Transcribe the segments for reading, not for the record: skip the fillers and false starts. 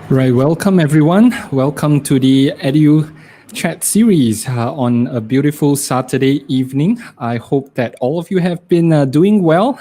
Right, welcome everyone. Welcome to the EduChat series on a beautiful Saturday evening. I hope that all of you have been doing well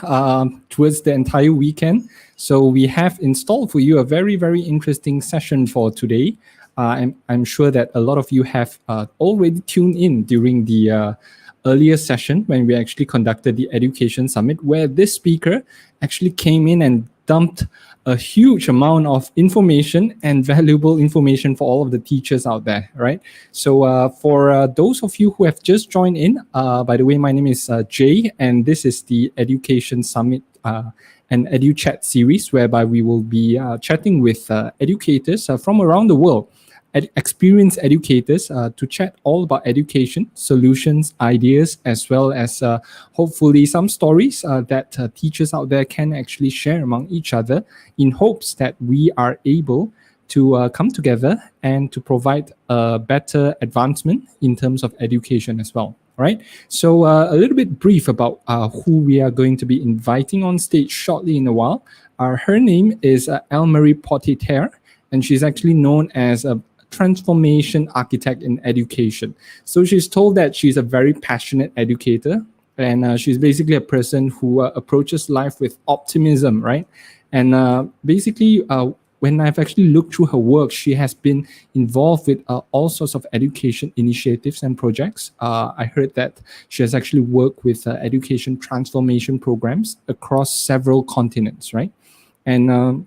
towards the entire weekend. So we have installed for you a very, very interesting session for today. I'm sure that a lot of you have already tuned in during the earlier session when we actually conducted the Education Summit, where this speaker actually came in and dumped a huge amount of information and valuable information for all of the teachers out there, right? So for those of you who have just joined in, by the way, my name is Jay, and this is the Education Summit and EduChat series, whereby we will be chatting with educators from around the world, experienced educators to chat all about education, solutions, ideas, as well as hopefully some stories that teachers out there can actually share among each other in hopes that we are able to come together and to provide a better advancement in terms of education as well. Right. So a little bit brief about who we are going to be inviting on stage shortly in a while. Her name is Elmarié Potgieter, and she's actually known as a transformation architect in education. So she's told that she's a very passionate educator, and she's basically a person who approaches life with optimism, right? And basically, when I've actually looked through her work, she has been involved with all sorts of education initiatives and projects. I heard that she has actually worked with education transformation programs across several continents, right? And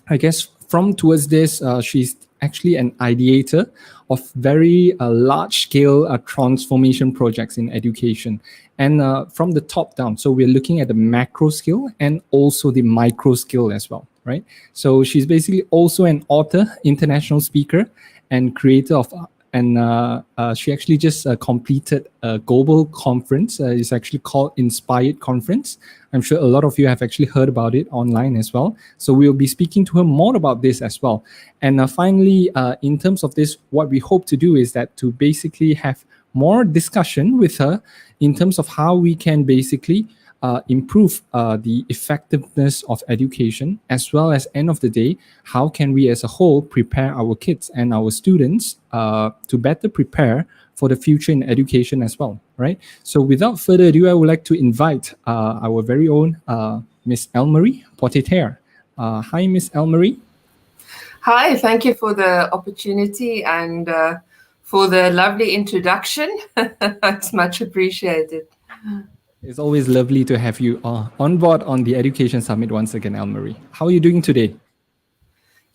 I guess from towards this, she's actually an ideator of very large-scale transformation projects in education, and from the top down. So we're looking at the macro scale and also the micro scale as well, right? So she's basically also an author, international speaker, and creator of and she actually just completed a global conference. It's actually called Inspired Conference. I'm sure a lot of you have actually heard about it online as well. So we'll be speaking to her more about this as well. And finally, in terms of this, what we hope to do is that to basically have more discussion with her in terms of how we can basically improve the effectiveness of education, as well as end of the day, how can we as a whole prepare our kids and our students to better prepare for the future in education as well, right? So without further ado, I would like to invite our very own Miss Elmarie Potgieter. Hi, Miss Elmarie. Hi, thank you for the opportunity and for the lovely introduction. It's much appreciated. It's always lovely to have you on board on the Education Summit once again, Elmarie. How are you doing today?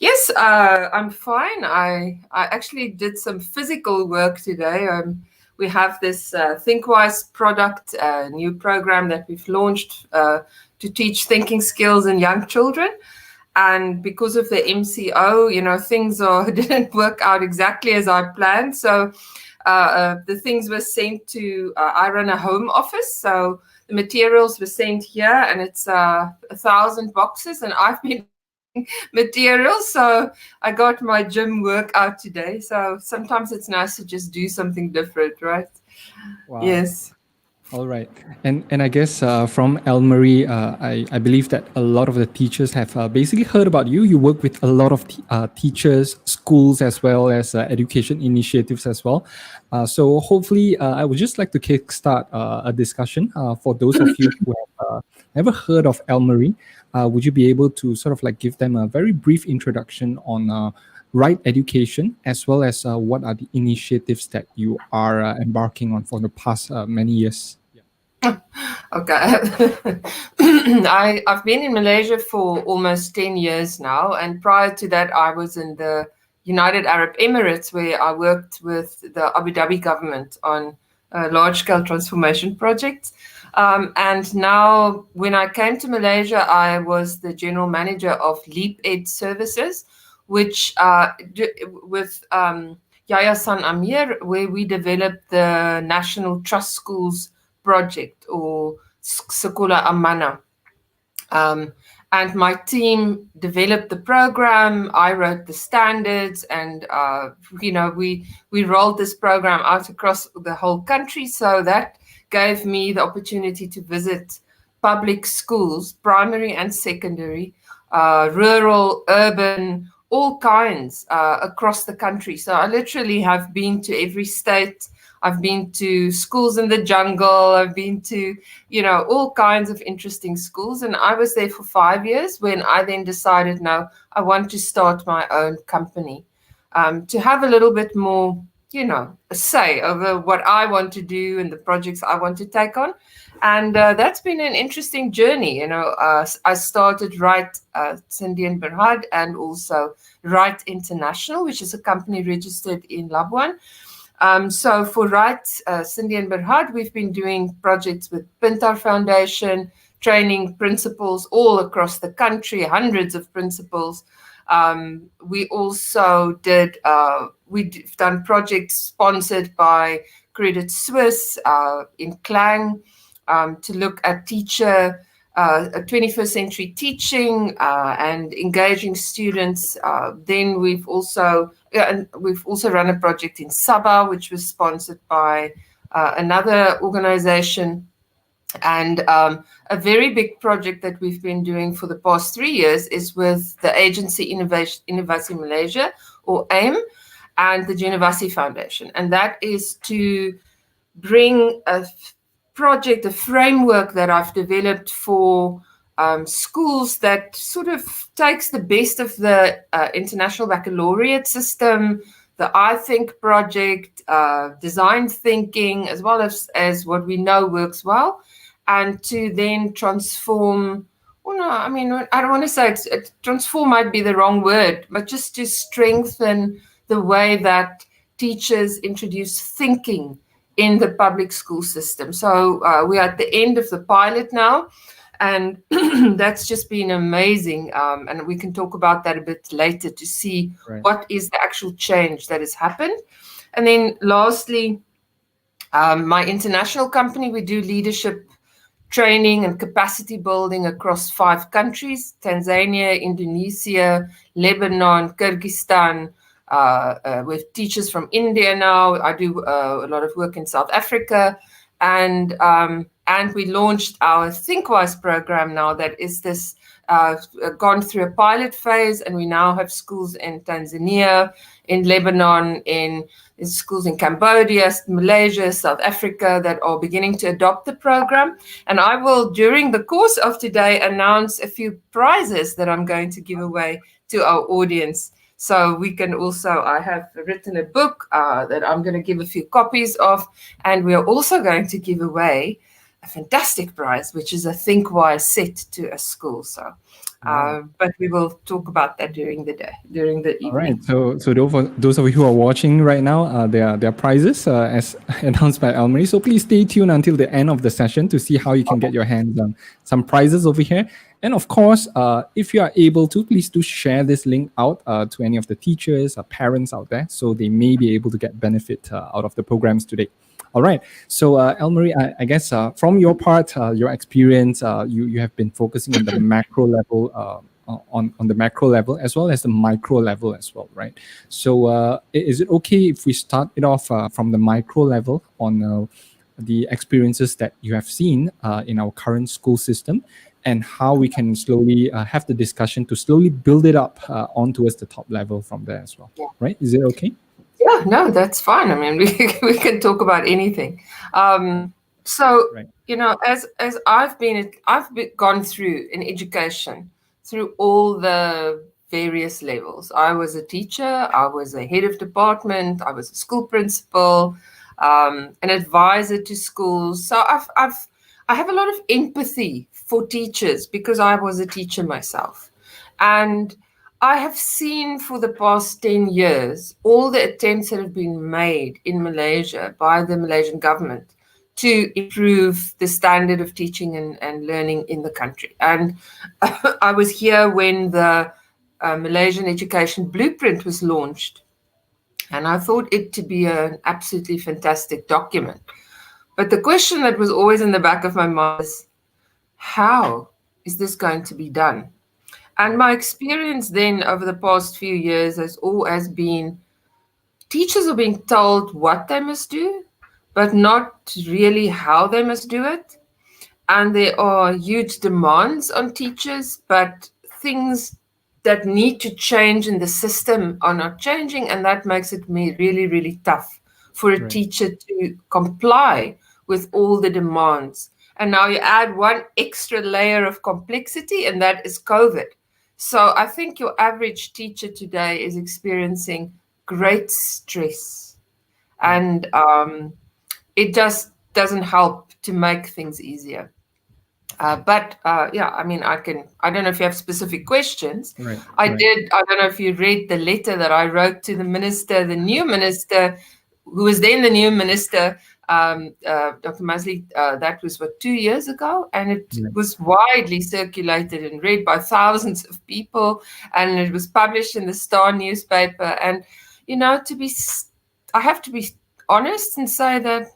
Yes, I'm fine. I actually did some physical work today. We have this ThinkWise product, a new program that we've launched to teach thinking skills in young children. And because of the MCO, things didn't work out exactly as I planned. So the things were sent to, I run a home office. So the materials were sent here, and it's 1,000 boxes, and I've been materials. So I got my gym workout today. So sometimes it's nice to just do something different, right? Wow. Yes. All right. And I guess from Elmarie, I believe that a lot of the teachers have basically heard about you. You work with a lot of teachers, schools, as well as education initiatives as well. So hopefully, I would just like to kickstart a discussion for those of you who have never heard of Elmarie. Would you be able to sort of like give them a very brief introduction on RITE Education, as well as what are the initiatives that you are embarking on for the past many years? Okay. I've been in Malaysia for almost 10 years now. And prior to that, I was in the United Arab Emirates, where I worked with the Abu Dhabi government on large-scale transformation projects. And now, when I came to Malaysia, I was the general manager of Leap Ed Services, which with Yahya San Amir, where we developed the National Trust Schools project, or Sekolah Amanah. And my team developed the program. I wrote the standards, and we rolled this program out across the whole country. So that gave me the opportunity to visit public schools, primary and secondary, rural, urban, all kinds across the country. So I literally have been to every state. I've been to schools in the jungle. I've been to, all kinds of interesting schools. And I was there for 5 years when I then decided, no, I want to start my own company, to have a little bit more, a say over what I want to do and the projects I want to take on. And that's been an interesting journey. I started RITE Cindy and Berhad, and also RITE International, which is a company registered in Labuan. So for RITE Cindy and Berhad, we've been doing projects with Pintar Foundation, training principals all across the country, hundreds of principals. We also we've done projects sponsored by Credit Suisse in Klang, to look at 21st century teaching and engaging students. Then we've also run a project in Sabah, which was sponsored by another organization. And a very big project that we've been doing for the past 3 years is with the agency Innovasi Malaysia, or AIM, and the University Foundation. And that is to bring a project, a framework that I've developed for schools that sort of takes the best of the International Baccalaureate system, the I Think project, design thinking, as well as what we know works well, and to then transform. Well, no, I mean, I don't want to say transform might be the wrong word, but just to strengthen the way that teachers introduce thinking in the public school system. So we're at the end of the pilot now, and that's just been amazing. And we can talk about that a bit later to see what is the actual change that has happened. And then lastly, my international company, we do leadership training and capacity building across 5 countries: Tanzania, Indonesia, Lebanon, Kyrgyzstan, with teachers from India now. I do a lot of work in South Africa, and we launched our ThinkWise program now. That is this gone through a pilot phase, and we now have schools in Tanzania, in Lebanon, in schools in Cambodia, Malaysia, South Africa that are beginning to adopt the program. And I will, during the course of today, announce a few prizes that I'm going to give away to our audience. So we can also, I have written a book that I'm going to give a few copies of, and we are also going to give away a fantastic prize, which is a ThinkWise set to a school. So, but we will talk about that during the day, during the evening. All right. So those of you who are watching right now, there are prizes as announced by Elmarie. So please stay tuned until the end of the session to see how you can get your hands on some prizes over here. And of course, if you are able to, please do share this link out to any of the teachers or parents out there, so they may be able to get benefit out of the programs today. All right. So, Elmarie, I guess from your part, your experience, you have been focusing on the macro level, on the macro level as well as the micro level as well, right? So, is it okay if we start it off from the micro level on the experiences that you have seen in our current school system, and how we can slowly have the discussion to slowly build it up on towards the top level from there as well, right? Is it okay? Yeah, no, that's fine. I mean, we can talk about anything. So, as I've gone through in education, through all the various levels. I was a teacher, I was a head of department, I was a school principal, an advisor to schools. So I have a lot of empathy for teachers because I was a teacher myself. And I have seen for the past 10 years all the attempts that have been made in Malaysia by the Malaysian government to improve the standard of teaching and learning in the country. And I was here when the Malaysian Education Blueprint was launched. And I thought it to be an absolutely fantastic document. But the question that was always in the back of my mind is, how is this going to be done? And my experience then over the past few years has always been teachers are being told what they must do, but not really how they must do it. And there are huge demands on teachers, but things that need to change in the system are not changing, and that makes it really, really tough for a teacher to comply with all the demands. And now you add one extra layer of complexity, and that is COVID. So I think your average teacher today is experiencing great stress, and it just doesn't help to make things easier. But yeah, I mean, I don't know if you have specific questions. I don't know if you read the letter that I wrote to the minister, the new minister, who was then the new minister, Dr. Mosley. That was, 2 years ago? And it was widely circulated and read by thousands of people. And it was published in the Star newspaper. And, I have to be honest and say that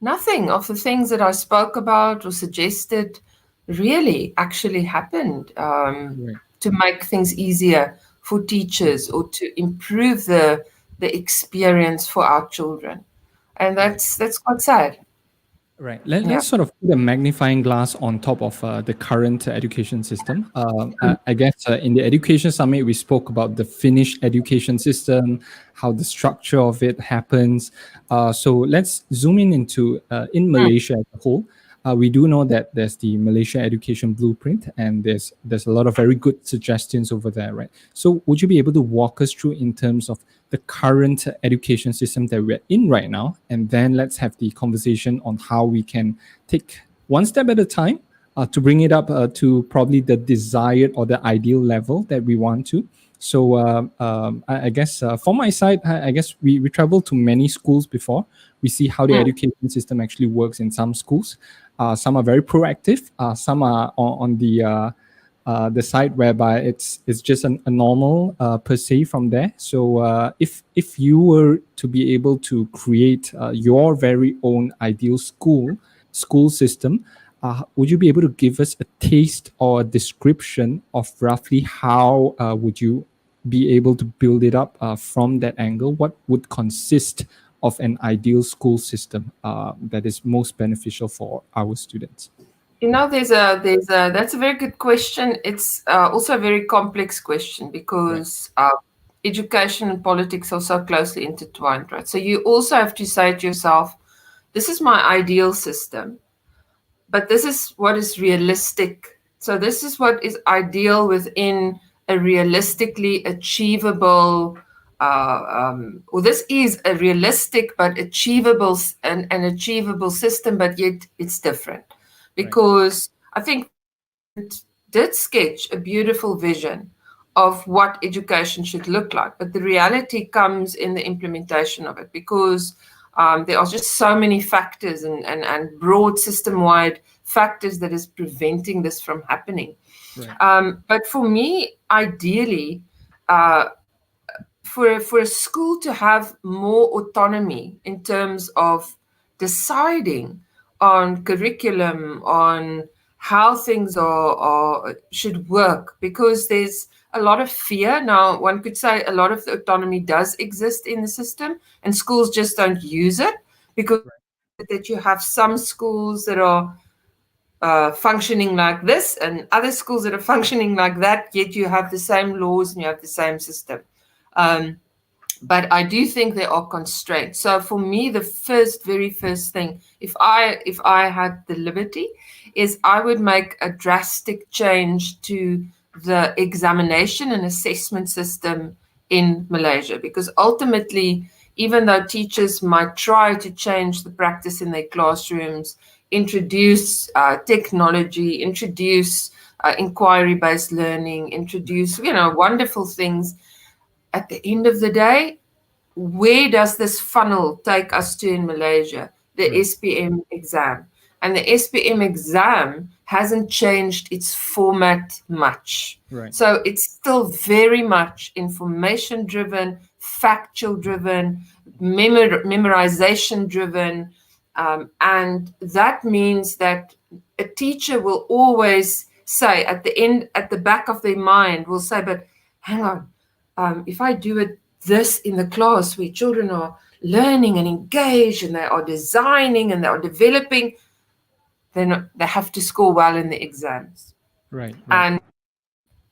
nothing of the things that I spoke about or suggested really actually happened to make things easier for teachers or to improve the experience for our children. And that's quite sad. Right. Let's sort of put a magnifying glass on top of the current education system. I guess in the Education Summit, we spoke about the Finnish education system, how the structure of it happens. So let's zoom into in Malaysia as a whole. We do know that there's the Malaysia Education Blueprint, and there's a lot of very good suggestions over there, right? So would you be able to walk us through in terms of the current education system that we're in right now, and then let's have the conversation on how we can take one step at a time to bring it up to probably the desired or the ideal level that we want to. So I guess from my side, I guess we traveled to many schools before. We see how the education system actually works in some schools. Some are very proactive. Some are on the side whereby it's just a normal per se from there. So if you were to be able to create your very own ideal school system, would you be able to give us a taste or a description of roughly how would you be able to build it up from that angle? What would consist of an ideal school system that is most beneficial for our students? That's a very good question. It's also a very complex question because education and politics are so closely intertwined, right? So you also have to say to yourself, this is my ideal system, but this is what is realistic. So this is what is ideal within a realistically achievable, or this is a realistic but achievable, an achievable system, but yet it's different. Because I think it did sketch a beautiful vision of what education should look like, but the reality comes in the implementation of it, because there are just so many factors and broad system-wide factors that is preventing this from happening. But for me, ideally, for a school to have more autonomy in terms of deciding on curriculum, on how things should work, because there's a lot of fear. Now, one could say a lot of the autonomy does exist in the system, and schools just don't use it, because that you have some schools that are functioning like this and other schools that are functioning like that, yet you have the same laws and you have the same system. But I do think there are constraints. So for me, the very first thing, if I had the liberty, is I would make a drastic change to the examination and assessment system in Malaysia, because ultimately, even though teachers might try to change the practice in their classrooms, introduce technology, introduce inquiry-based learning, introduce wonderful things, at the end of the day, where does this funnel take us to in Malaysia? The SPM exam. And the SPM exam hasn't changed its format much. So it's still very much information-driven, factual-driven, memorization-driven. And that means that a teacher will always say at the back of their mind, will say, but hang on, if I do this in the class where children are learning and engaged and they are designing and they are developing, then they have to score well in the exams. And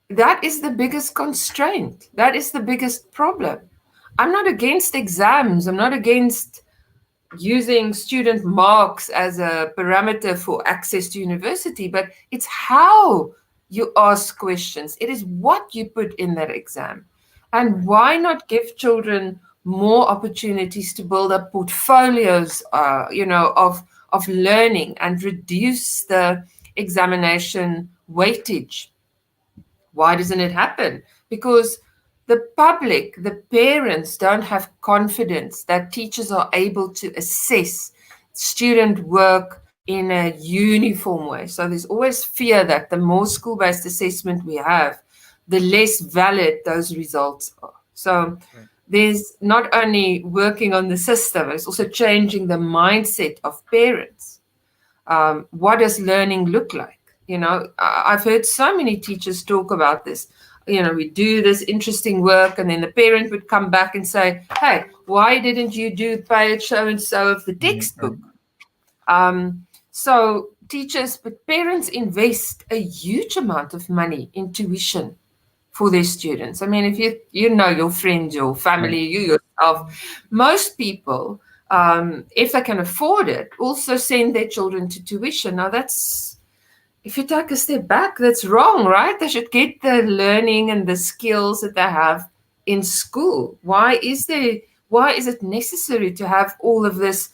that is the biggest constraint. That is the biggest problem. I'm not against exams. I'm not against using student marks as a parameter for access to university, but it's how you ask questions. It is what you put in that exam. And why not give children more opportunities to build up portfolios, of learning and reduce the examination weightage? Why doesn't it happen? Because the public, the parents don't have confidence that teachers are able to assess student work in a uniform way. So there's always fear that the more school-based assessment we have, the less valid those results are. So there's not only working on the system, it's also changing the mindset of parents. What does learning look like? I've heard so many teachers talk about this. We do this interesting work, and then the parent would come back and say, hey, why didn't you do page so and so of the textbook? So teachers, but parents invest a huge amount of money in tuition for their students. I mean, if you know your friends, your family, you yourself, most people, if they can afford it, also send their children to tuition. Now that's, if you take a step back, that's wrong, right? They should get the learning and the skills that they have in school. Why is it necessary to have all of this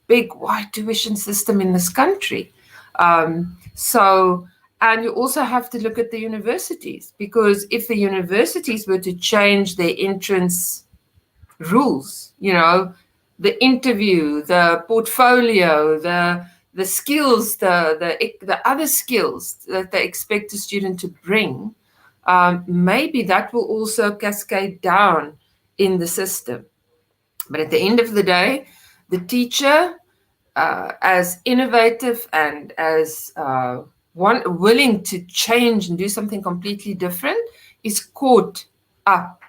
big wide tuition system in this country? And you also have to look at the universities, because if the universities were to change their entrance rules, the interview, the portfolio, the skills, the other skills that they expect a student to bring, maybe that will also cascade down in the system. But at the end of the day, the teacher, as innovative and as one willing to change and do something completely different, is caught up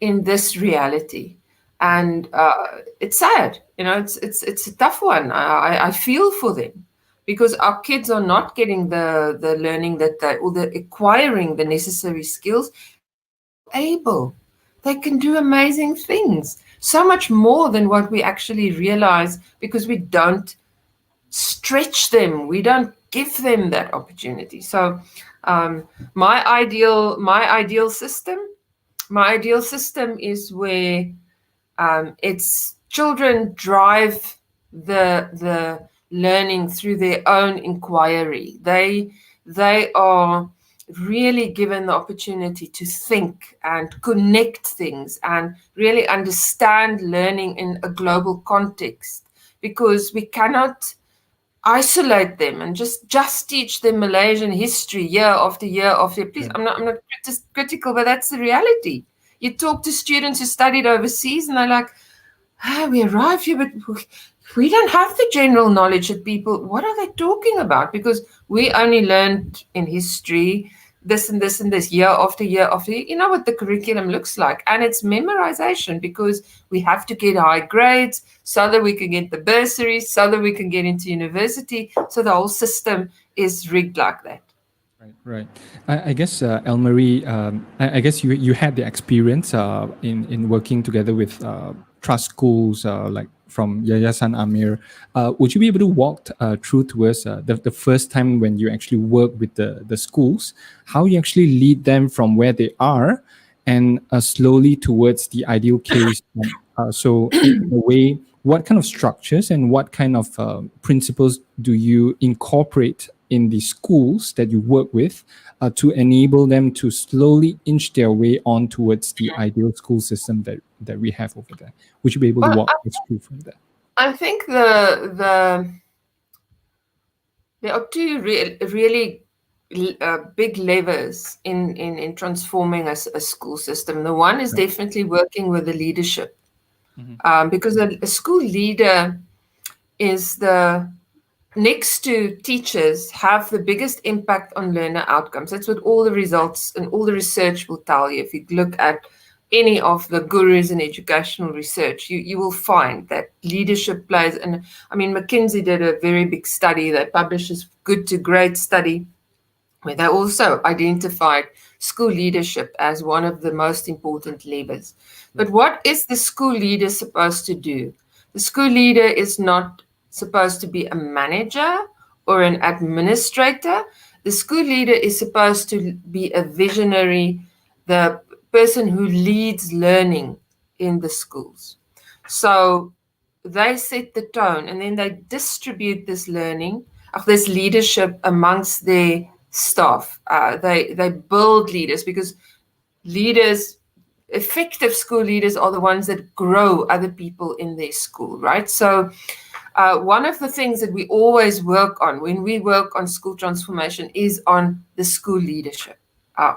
in this reality. And it's sad, it's a tough one. I feel for them, because our kids are not getting the learning or the acquiring the necessary skills. Able, they can do amazing things, so much more than what we actually realize, because we don't stretch them, we don't give them that opportunity. So my ideal system is where it's children drive the learning through their own inquiry. They are really given the opportunity to think and connect things and really understand learning in a global context, because we cannot isolate them and just teach them Malaysian history year after year after year. Please, I'm not critical, but that's the reality. You talk to students who studied overseas, and they're like, we arrived here, but we don't have the general knowledge that people, what are they talking about? Because we only learned in history this and this and this year after year after year. You know what the curriculum looks like. And it's memorization, because we have to get high grades so that we can get the bursaries, so that we can get into university. So the whole system is rigged like that. Right. I guess, Elmarie, I guess you had the experience in working together with trust schools like from Yayasan Amir. Would you be able to walk through to us the first time when you actually work with the schools, how you actually lead them from where they are and slowly towards the ideal case? So in a way, what kind of structures and what kind of principles do you incorporate in the schools that you work with to enable them to slowly inch their way on towards the ideal school system that we have over there? Would you be able to walk us through from that? I think there are two really big levers in transforming a school system. The one is definitely working with the leadership, because a school leader is next to teachers, have the biggest impact on learner outcomes. That's what all the results and all the research will tell you. If you look at any of the gurus in educational research, you will find that leadership plays. And I mean, McKinsey did a very big study. They published this good to great study where they also identified school leadership as one of the most important levers. But what is the school leader supposed to do? The school leader is not supposed to be a manager or an administrator. The school leader is supposed to be a visionary, the person who leads learning in the schools. So they set the tone, and then they distribute this learning, this leadership amongst their staff. They build leaders, because leaders, effective school leaders, are the ones that grow other people in their school, right? So one of the things that we always work on when we work on school transformation is on the school leadership.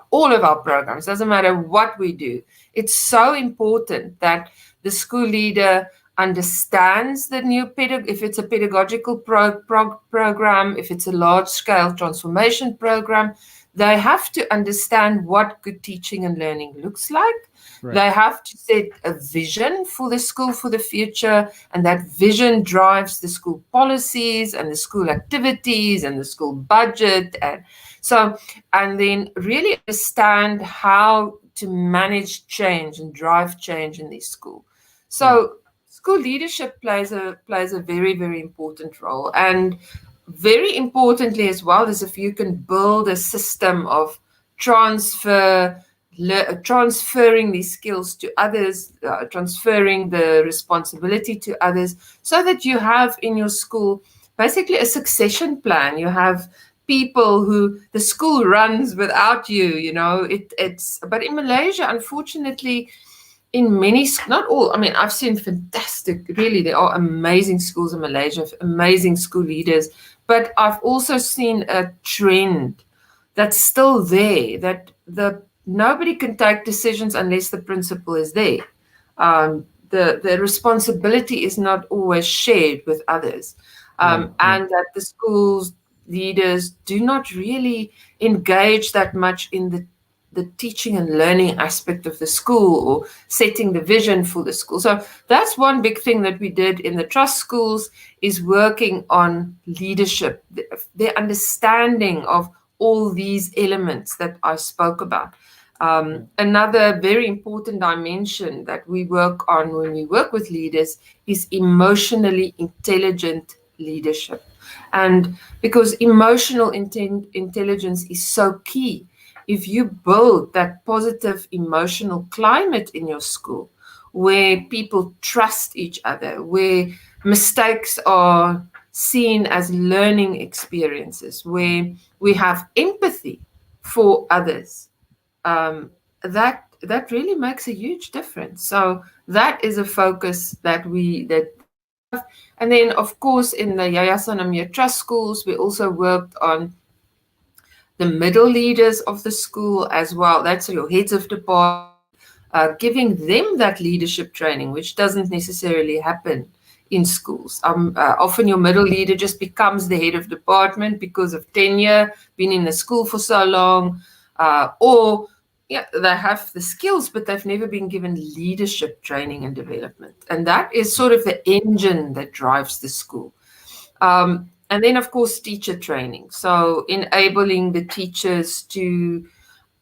All of our programs, doesn't matter what we do, it's so important that the school leader understands the new if it's a pedagogical program, if it's a large-scale transformation program, they have to understand what good teaching and learning looks like. Right. They have to set a vision for the school for the future, and that vision drives the school policies and the school activities and the school budget. And then really understand how to manage change and drive change in the school. So school leadership plays a very, very important role. And very importantly as well is if you can build a system of transferring these skills to others, transferring the responsibility to others, so that you have in your school basically a succession plan. You have people who the school runs without you, but in Malaysia, unfortunately, in many, not all, I mean, I've seen fantastic, really, there are amazing schools in Malaysia, amazing school leaders, but I've also seen a trend that's still there, that nobody can take decisions unless the principal is there. The responsibility is not always shared with others, and that the schools leaders do not really engage that much in the teaching and learning aspect of the school, or setting the vision for the school. So that's one big thing that we did in the trust schools, is working on leadership, their understanding of all these elements that I spoke about. Another very important dimension that we work on when we work with leaders is emotionally intelligent leadership. And because emotional intelligence is so key, if you build that positive emotional climate in your school, where people trust each other, where mistakes are seen as learning experiences, where we have empathy for others, that really makes a huge difference. So that is a focus that we have. And then, of course, in the Yayasan Amir Trust schools, we also worked on the middle leaders of the school as well. That's your heads of department, giving them that leadership training, which doesn't necessarily happen in schools. Often your middle leader just becomes the head of department because of tenure, been in the school for so long, or they have the skills, but they've never been given leadership training and development. And that is sort of the engine that drives the school. And then, of course, teacher training. So enabling the teachers to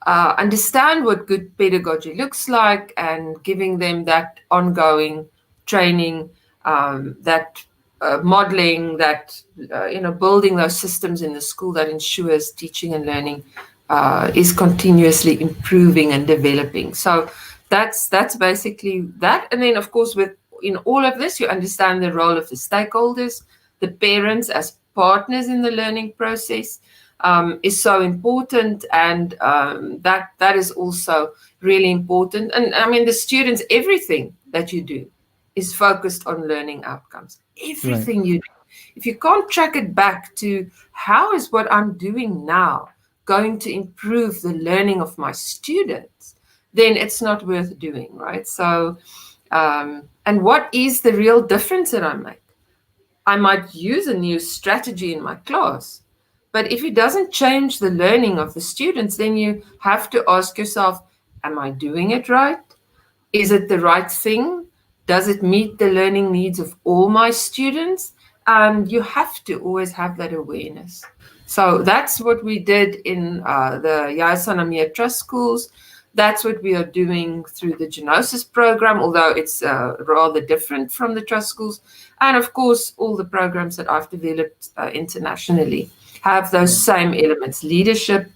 understand what good pedagogy looks like, and giving them that ongoing training, that modeling, that, building those systems in the school that ensures teaching and learning is continuously improving and developing. So that's basically that. And then, of course, in all of this, you understand the role of the stakeholders. The parents as partners in the learning process is so important, and that is also really important. And I mean, the students, everything that you do is focused on learning outcomes. Everything you do. If you can't track it back to how is what I'm doing now going to improve the learning of my students, then it's not worth doing, right? So, and what is the real difference that I make? I might use a new strategy in my class, but if it doesn't change the learning of the students, then you have to ask yourself, am I doing it right? Is it the right thing? Does it meet the learning needs of all my students? And you have to always have that awareness. So that's what we did in the Elmarie Trust schools. That's what we are doing through the Genosis program, although it's rather different from the trust schools. And of course, all the programs that I've developed internationally have those same elements: leadership,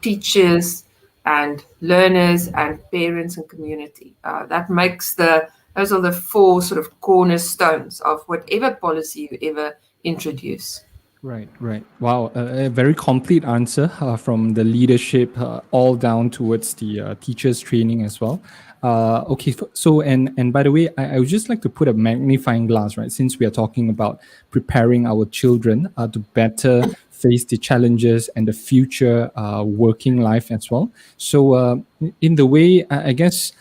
teachers, and learners, and parents and community. That makes those are the four sort of cornerstones of whatever policy you ever introduce. Right, right. Wow, a very complete answer from the leadership all down towards the teachers training as well. Okay, so and by the way, I would just like to put a magnifying glass, right? Since we are talking about preparing our children to better face the challenges and the future working life as well. So in the way, I guess.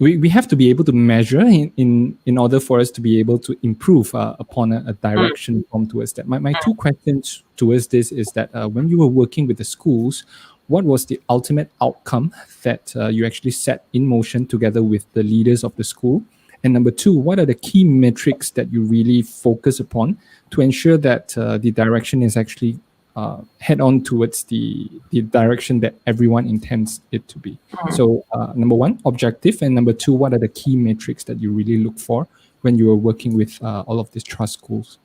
We have to be able to measure in order for us to be able to improve upon a direction from towards that. My two questions towards this is that when you were working with the schools, what was the ultimate outcome that you actually set in motion together with the leaders of the school? And number two, what are the key metrics that you really focus upon to ensure that the direction is actually head on towards the direction that everyone intends it to be? So number one, objective, and number two, what are the key metrics that you really look for when you are working with all of these trust schools?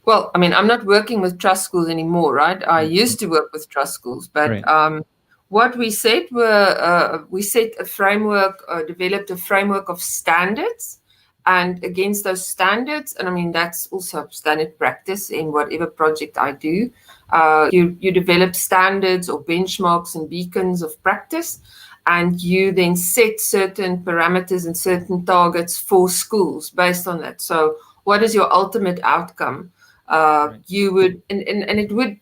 Well, I mean, I'm not working with trust schools anymore, right? I used to work with trust schools, but what we said we set a framework, developed a framework of standards. And against those standards, and I mean, that's also standard practice in whatever project I do, you develop standards or benchmarks and beacons of practice, and you then set certain parameters and certain targets for schools based on that. So what is your ultimate outcome? You would, and it would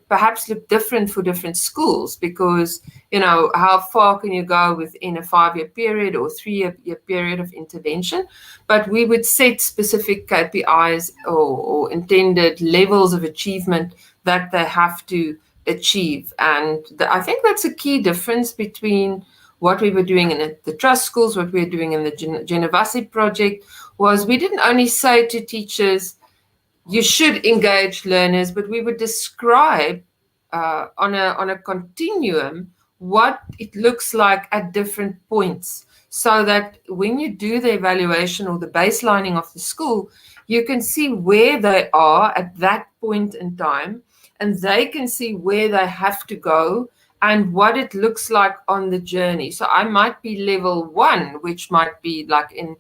perhaps look different for different schools, because, you know, how far can you go within a 5-year period or 3-year period of intervention? But we would set specific KPIs or intended levels of achievement that they have to achieve. And I think that's a key difference between what we were doing in the trust schools, what we were doing in the Genovasi project, was we didn't only say to teachers, you should engage learners, but we would describe on a continuum what it looks like at different points, so that when you do the evaluation or the baselining of the school, you can see where they are at that point in time, and they can see where they have to go and what it looks like on the journey. So I might be level 1, which might be like in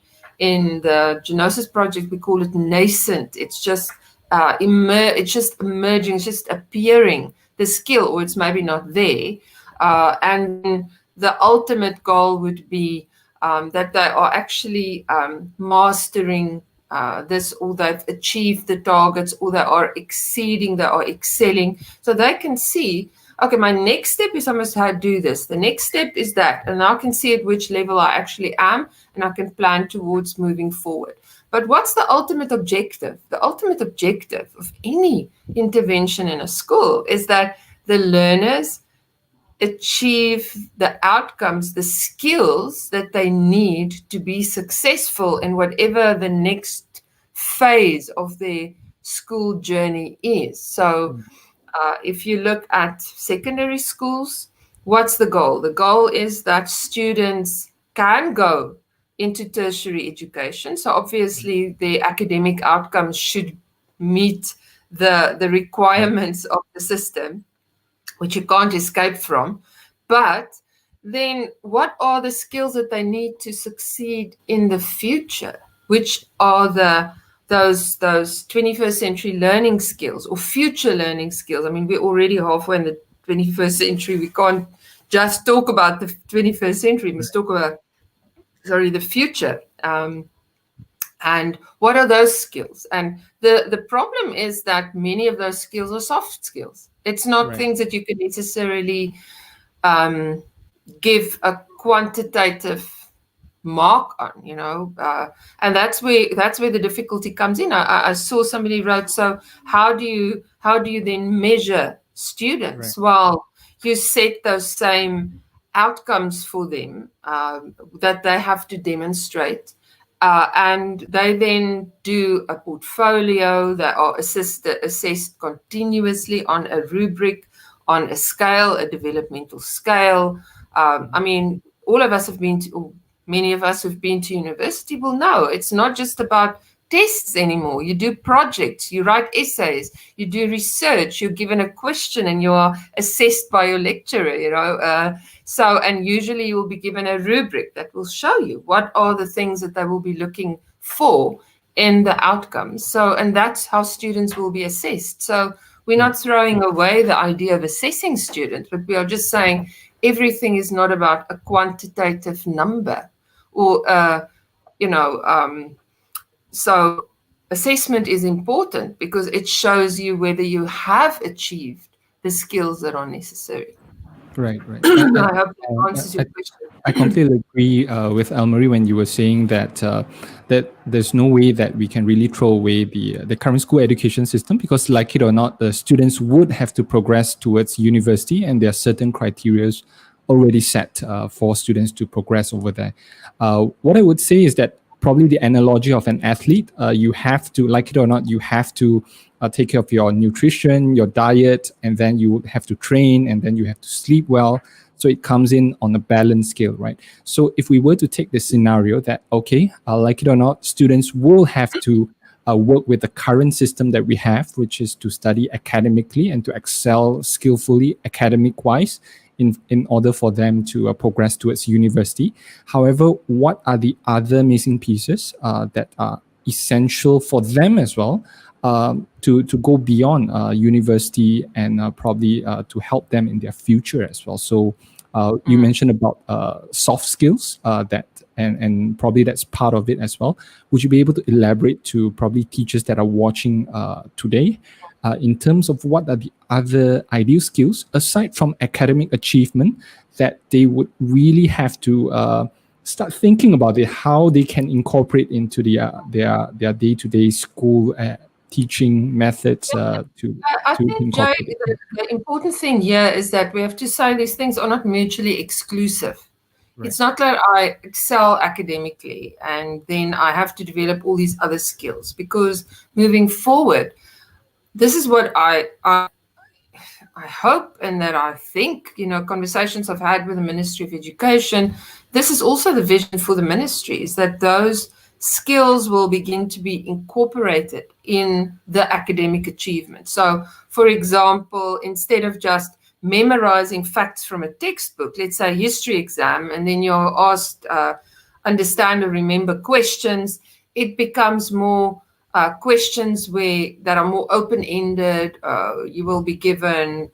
the Genosis project, we call it nascent. It's just it's just emerging, it's just appearing, the skill, or it's maybe not there. And the ultimate goal would be that they are actually mastering this, or they've achieved the targets, or they are exceeding, they are excelling. So they can see, okay, my next step is I must do this. The next step is that. And I can see at which level I actually am, and I can plan towards moving forward. But what's the ultimate objective? The ultimate objective of any intervention in a school is that the learners achieve the outcomes, the skills that they need to be successful in whatever the next phase of their school journey is. So if you look at secondary schools, what's the goal? The goal is that students can go into tertiary education. So obviously the academic outcomes should meet the requirements of the system, which you can't escape from. But then what are the skills that they need to succeed in the future? Which are those 21st century learning skills or future learning skills? I mean, we're already halfway in the 21st century. We can't just talk about the 21st century. We must talk about, the future. And what are those skills? And the problem is that many of those skills are soft skills. It's not things that you can necessarily give a quantitative mark on, and that's where the difficulty comes in. I saw somebody wrote, so how do you then measure students? Well, you set those same outcomes for them that they have to demonstrate. And they then do a portfolio. They are assessed continuously on a rubric, on a scale, a developmental scale. I mean, all of us have been to, or many of us who've been to university will know it's not just about tests anymore. You do projects, you write essays, you do research, you're given a question and you are assessed by your lecturer, and usually you will be given a rubric that will show you what are the things that they will be looking for in the outcomes. So, and that's how students will be assessed. So we're not throwing away the idea of assessing students, but we are just saying everything is not about a quantitative number or, so assessment is important because it shows you whether you have achieved the skills that are necessary. Right. I hope that answers your question. I completely agree with Elmarie when you were saying that that there's no way that we can really throw away the current school education system, because, like it or not, the students would have to progress towards university, and there are certain criteria already set for students to progress over there. What I would say is that probably the analogy of an athlete, you have to, like it or not, you have to take care of your nutrition, your diet, and then you have to train, and then you have to sleep well. So it comes in on a balanced scale, right? So if we were to take the scenario that, okay, like it or not, students will have to work with the current system that we have, which is to study academically and to excel skillfully academic-wise in order for them to progress towards university. However, what are the other missing pieces that are essential for them as well to go beyond university and probably to help them in their future as well? So you mentioned about soft skills and probably that's part of it as well. Would you be able to elaborate to probably teachers that are watching today in terms of what are the other ideal skills aside from academic achievement that they would really have to start thinking about it, how they can incorporate into their day-to-day school teaching methods I think, Jay, the important thing here is that we have to say these things are not mutually exclusive. Right. It's not that I excel academically and then I have to develop all these other skills, because moving forward, this is what I hope, and that I think, conversations I've had with the Ministry of Education, this is also the vision for the ministry, is that those skills will begin to be incorporated in the academic achievement. So, for example, instead of just memorizing facts from a textbook, let's say history exam, and then you're asked understand or remember questions, it becomes more questions that are more open-ended. You will be given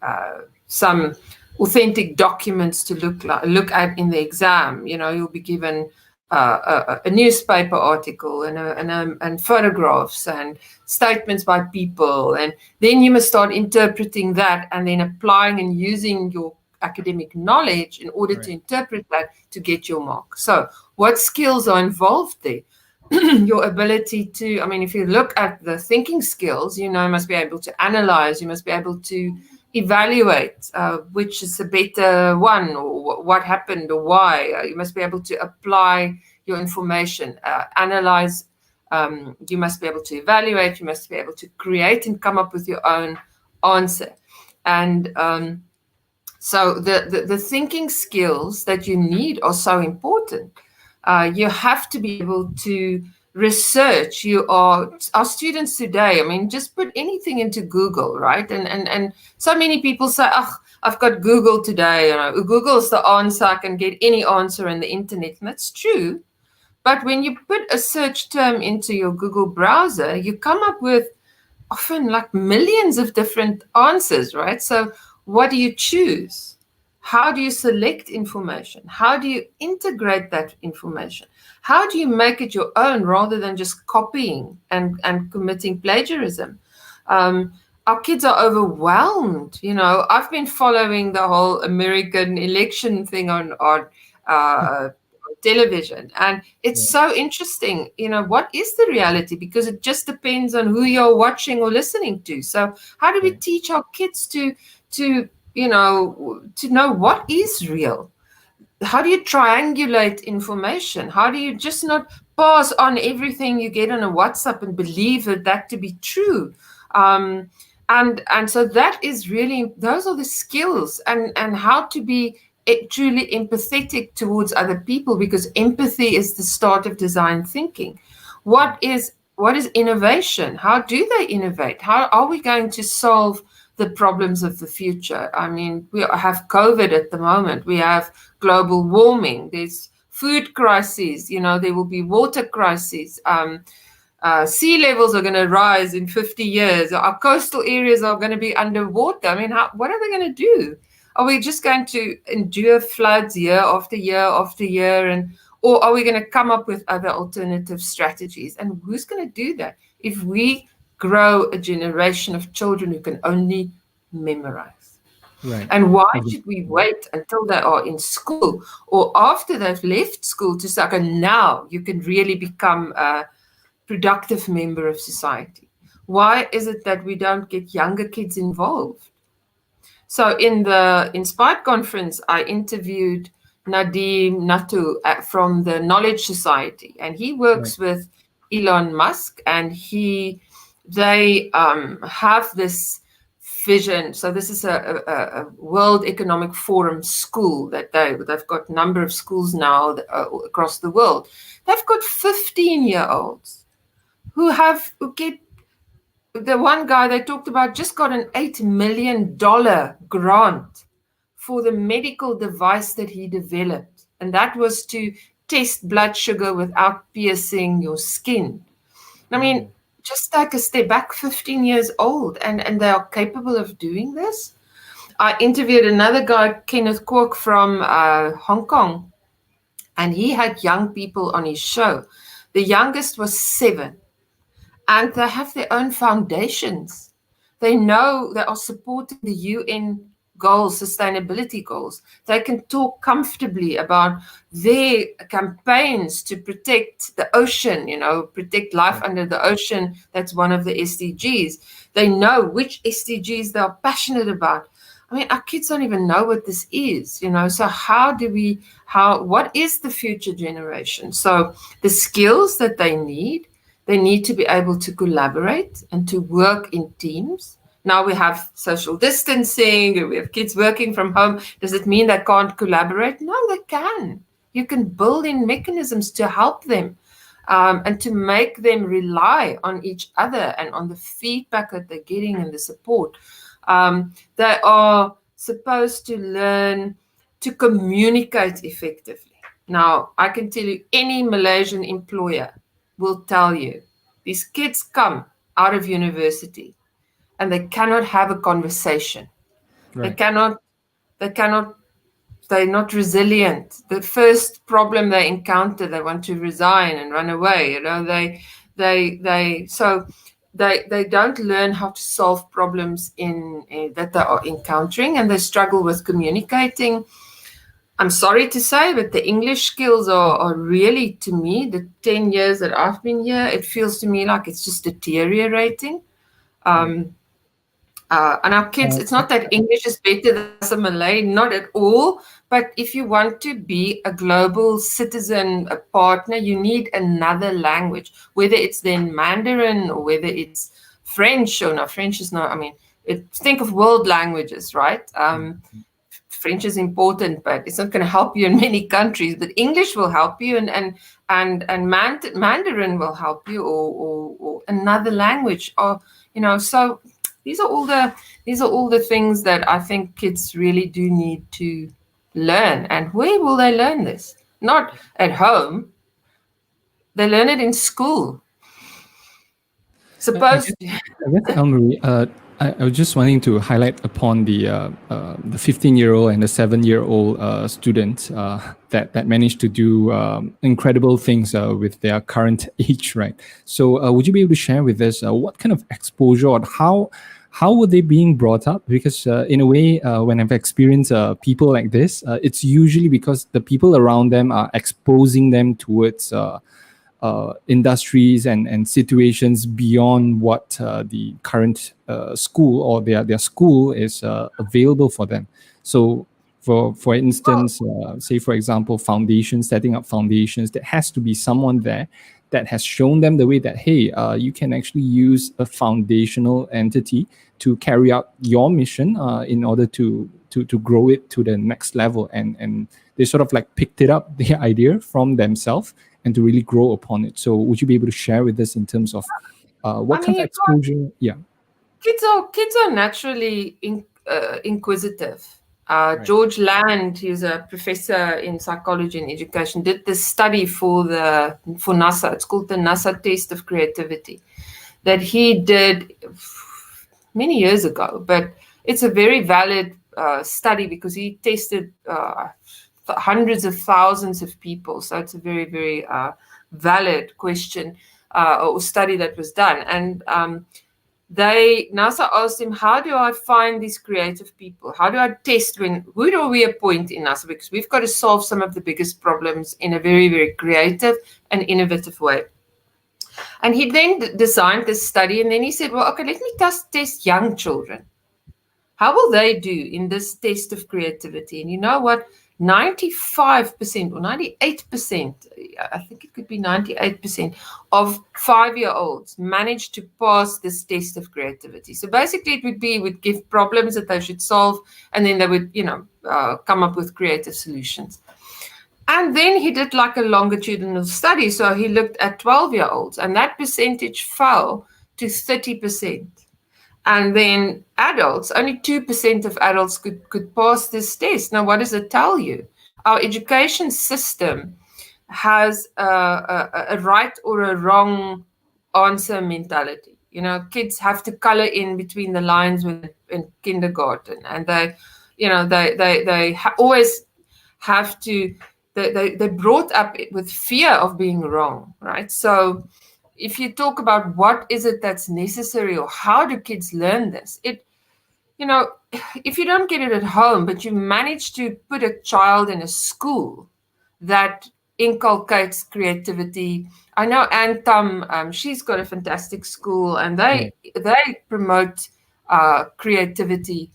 some authentic documents to look at in the exam. You'll be given a newspaper article and photographs and statements by people, and then you must start interpreting that and then applying and using your academic knowledge in order to interpret that to get your mark. So what skills are involved there? Your ability to, if you look at the thinking skills, you must be able to analyze, you must be able to evaluate which is the better one, or what happened, or why. You must be able to apply your information, analyze. You must be able to evaluate, you must be able to create and come up with your own answer. And so the thinking skills that you need are so important. You have to be able to research. Our students today, just put anything into Google, right? And so many people say, I've got Google today. Google's the answer. I can get any answer on the internet. And that's true. But when you put a search term into your Google browser, you come up with often like millions of different answers, right? So what do you choose? How do you select information? How do you integrate that information? How do you make it your own rather than just copying and committing plagiarism? Our kids are overwhelmed. I've been following the whole American election thing on television, and it's so interesting. What is the reality? Because it just depends on who you're watching or listening to. So how do we teach our kids to know what is real? How do you triangulate information? How do you just not pass on everything you get on a WhatsApp and believe that to be true. And so that is really, those are the skills, and how to be truly empathetic towards other people, because empathy is the start of design thinking. What is innovation? How do they innovate? How are we going to solve the problems of the future? I mean, we have COVID at the moment. We have global warming. There's food crises. There will be water crises. Sea levels are going to rise in 50 years. Our coastal areas are going to be underwater. I mean, what are they going to do? Are we just going to endure floods year after year after year, or are we going to come up with other alternative strategies? And who's going to do that if we grow a generation of children who can only memorize? Right. And why should we wait until they are in school or after they've left school to say, okay, now you can really become a productive member of society? Why is it that we don't get younger kids involved? So in the Inspired conference, I interviewed Nadim Natu from the Knowledge Society, and he works with Elon Musk, and they have this vision. So this is a World Economic Forum school that they've got a number of schools now across the world. They've got 15-year-olds who get. The one guy they talked about just got an $8 million grant for the medical device that he developed. And that was to test blood sugar without piercing your skin. I mean, just take a step back, 15 years old, and they are capable of doing this. I interviewed another guy, Kenneth Kwok from Hong Kong, and he had young people on his show. The youngest was 7. And they have their own foundations. They know they are supporting the UN goals, sustainability goals. They can talk comfortably about their campaigns to protect the ocean, protect life under the ocean. That's one of the SDGs. They know which SDGs they are passionate about. I mean, our kids don't even know what this is, so what is the future generation? So the skills that they need to be able to collaborate and to work in teams. Now we have social distancing, we have kids working from home. Does it mean they can't collaborate? No, they can. You can build in mechanisms to help them and to make them rely on each other and on the feedback that they're getting and the support. They are supposed to learn to communicate effectively. Now, I can tell you, any Malaysian employer will tell you these kids come out of university and they cannot have a conversation. Right. They're not resilient. The first problem they encounter, they want to resign and run away. They don't learn how to solve problems that they are encountering, and they struggle with communicating. I'm sorry to say, but the English skills are really, to me, the 10 years that I've been here, it feels to me like it's just deteriorating. And our kids, it's not that English is better than some Malay, not at all. But if you want to be a global citizen, a partner, you need another language, whether it's then Mandarin or whether it's French or not. French is not, think of world languages, right? French is important, but it's not going to help you in many countries. But English will help you, and Mandarin will help you, or another language, or So these are all the things that I think kids really do need to learn. And where will they learn this? Not at home. They learn it in school. I guess, Elmarie, I was just wanting to highlight upon the 15-year-old and the 7-year-old students that managed to do incredible things with their current age, right? So would you be able to share with us what kind of exposure, or how were they being brought up? Because in a way, when I've experienced people like this, it's usually because the people around them are exposing them towards industries and situations beyond what the current school or their school is available for them. So For instance, say for example, foundations, setting up foundations, there has to be someone there that has shown them the way that, hey, you can actually use a foundational entity to carry out your mission in order to grow it to the next level. And they sort of like picked it up, the idea from themselves, and to really grow upon it. So would you be able to share with us in terms of what I kind mean, of exposure? Yeah. Kids are naturally inquisitive. Right. George Land, who's a professor in psychology and education, did this study for NASA. It's called the NASA Test of Creativity, that he did many years ago. But it's a very valid study because he tested hundreds of thousands of people. So it's a very, very valid question or study that was done. And NASA asked him, how do I find these creative people? How do I test who do we appoint in NASA? Because we've got to solve some of the biggest problems in a very, very creative and innovative way. And he then designed this study, and then he said, well, okay, let me test young children. How will they do in this test of creativity? And you know what? 95% or 98%, I think it could be 98% of 5-year-olds managed to pass this test of creativity. So basically it would give problems that they should solve, and then they would, come up with creative solutions. And then he did like a longitudinal study. So he looked at 12-year-olds, and that percentage fell to 30%. And then adults, only 2% of adults could pass this test. Now, what does it tell you? Our education system has a right or a wrong answer mentality. Kids have to color in between the lines when in kindergarten, and they always have to. They're brought up with fear of being wrong, right? So if you talk about what is it that's necessary or how do kids learn this, if you don't get it at home, but you manage to put a child in a school that inculcates creativity. I know Antam, she's got a fantastic school, and they promote creativity.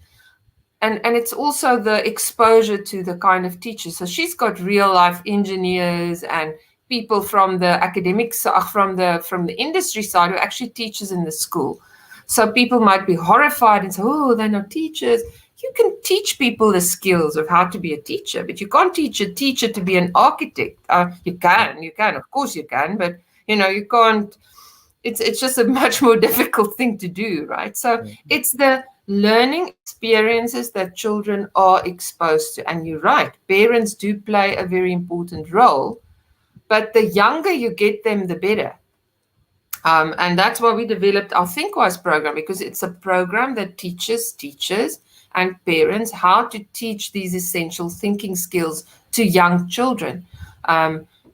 And it's also the exposure to the kind of teachers. So she's got real life engineers and people from the academic side, from the industry side, who actually teaches in the school. So people might be horrified and say, oh, they're not teachers. You can teach people the skills of how to be a teacher, but you can't teach a teacher to be an architect. You can, of course you can, but you can't. It's just a much more difficult thing to do, right? So it's the learning experiences that children are exposed to. And you're right, parents do play a very important role, but the younger you get them, the better. And that's why we developed our ThinkWise program, because it's a program that teaches teachers and parents how to teach these essential thinking skills to young children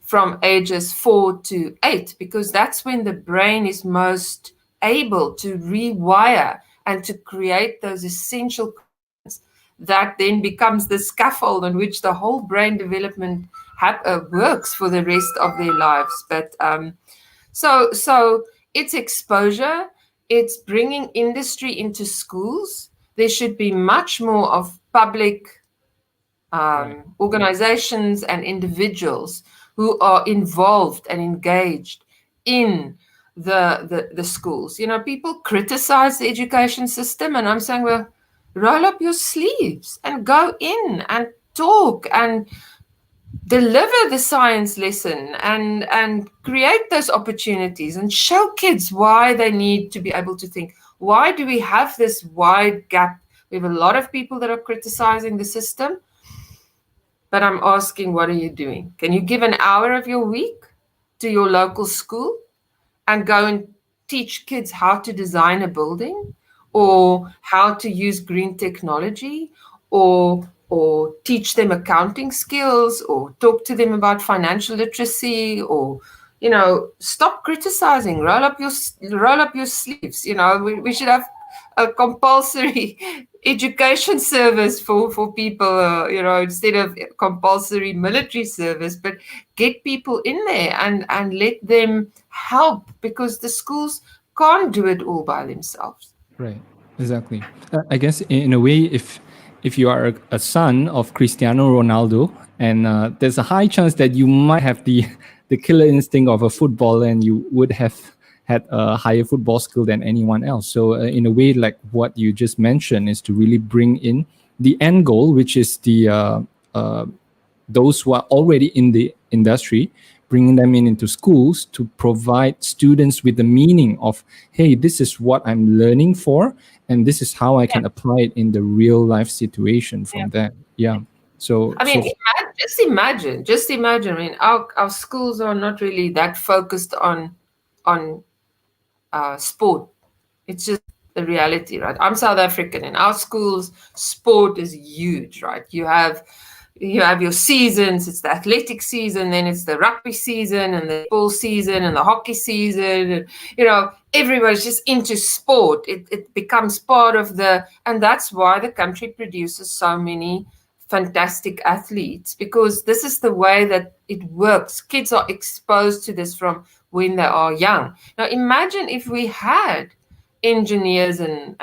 from ages 4 to 8, because that's when the brain is most able to rewire and to create those essential that then becomes the scaffold on which the whole brain development works for the rest of their lives. But so it's exposure, it's bringing industry into schools. There should be much more of public organizations and individuals who are involved and engaged in the schools. People criticize the education system, and I'm saying, well, roll up your sleeves and go in and talk and deliver the science lesson and create those opportunities and show kids why they need to be able to think. Why do we have this wide gap? We have a lot of people that are criticizing the system, but I'm asking, what are you doing? Can you give an hour of your week to your local school and go and teach kids how to design a building, or how to use green technology, or teach them accounting skills, or talk to them about financial literacy, or stop criticizing, roll up your sleeves. We should have a compulsory education service for people, instead of compulsory military service, but get people in there and let them help, because the schools can't do it all by themselves. Right. Exactly. I guess in a way, if you are a son of Cristiano Ronaldo, and there's a high chance that you might have the killer instinct of a footballer, and you would have had a higher football skill than anyone else. So in a way, like what you just mentioned, is to really bring in the end goal, which is the those who are already in the industry, bringing them into schools to provide students with the meaning of, hey, this is what I'm learning for, and this is how I can apply it in the real life situation from that. Yeah. So, I mean, just imagine. I mean, our schools are not really that focused on sport. It's just the reality, right? I'm South African. In our schools, sport is huge, right? You have your seasons. It's the athletic season, then it's the rugby season, and the ball season, and the hockey season. And, everybody's just into sport. It becomes part of and that's why the country produces so many fantastic athletes, because this is the way that it works. Kids are exposed to this from when they are young. Now imagine if we had engineers and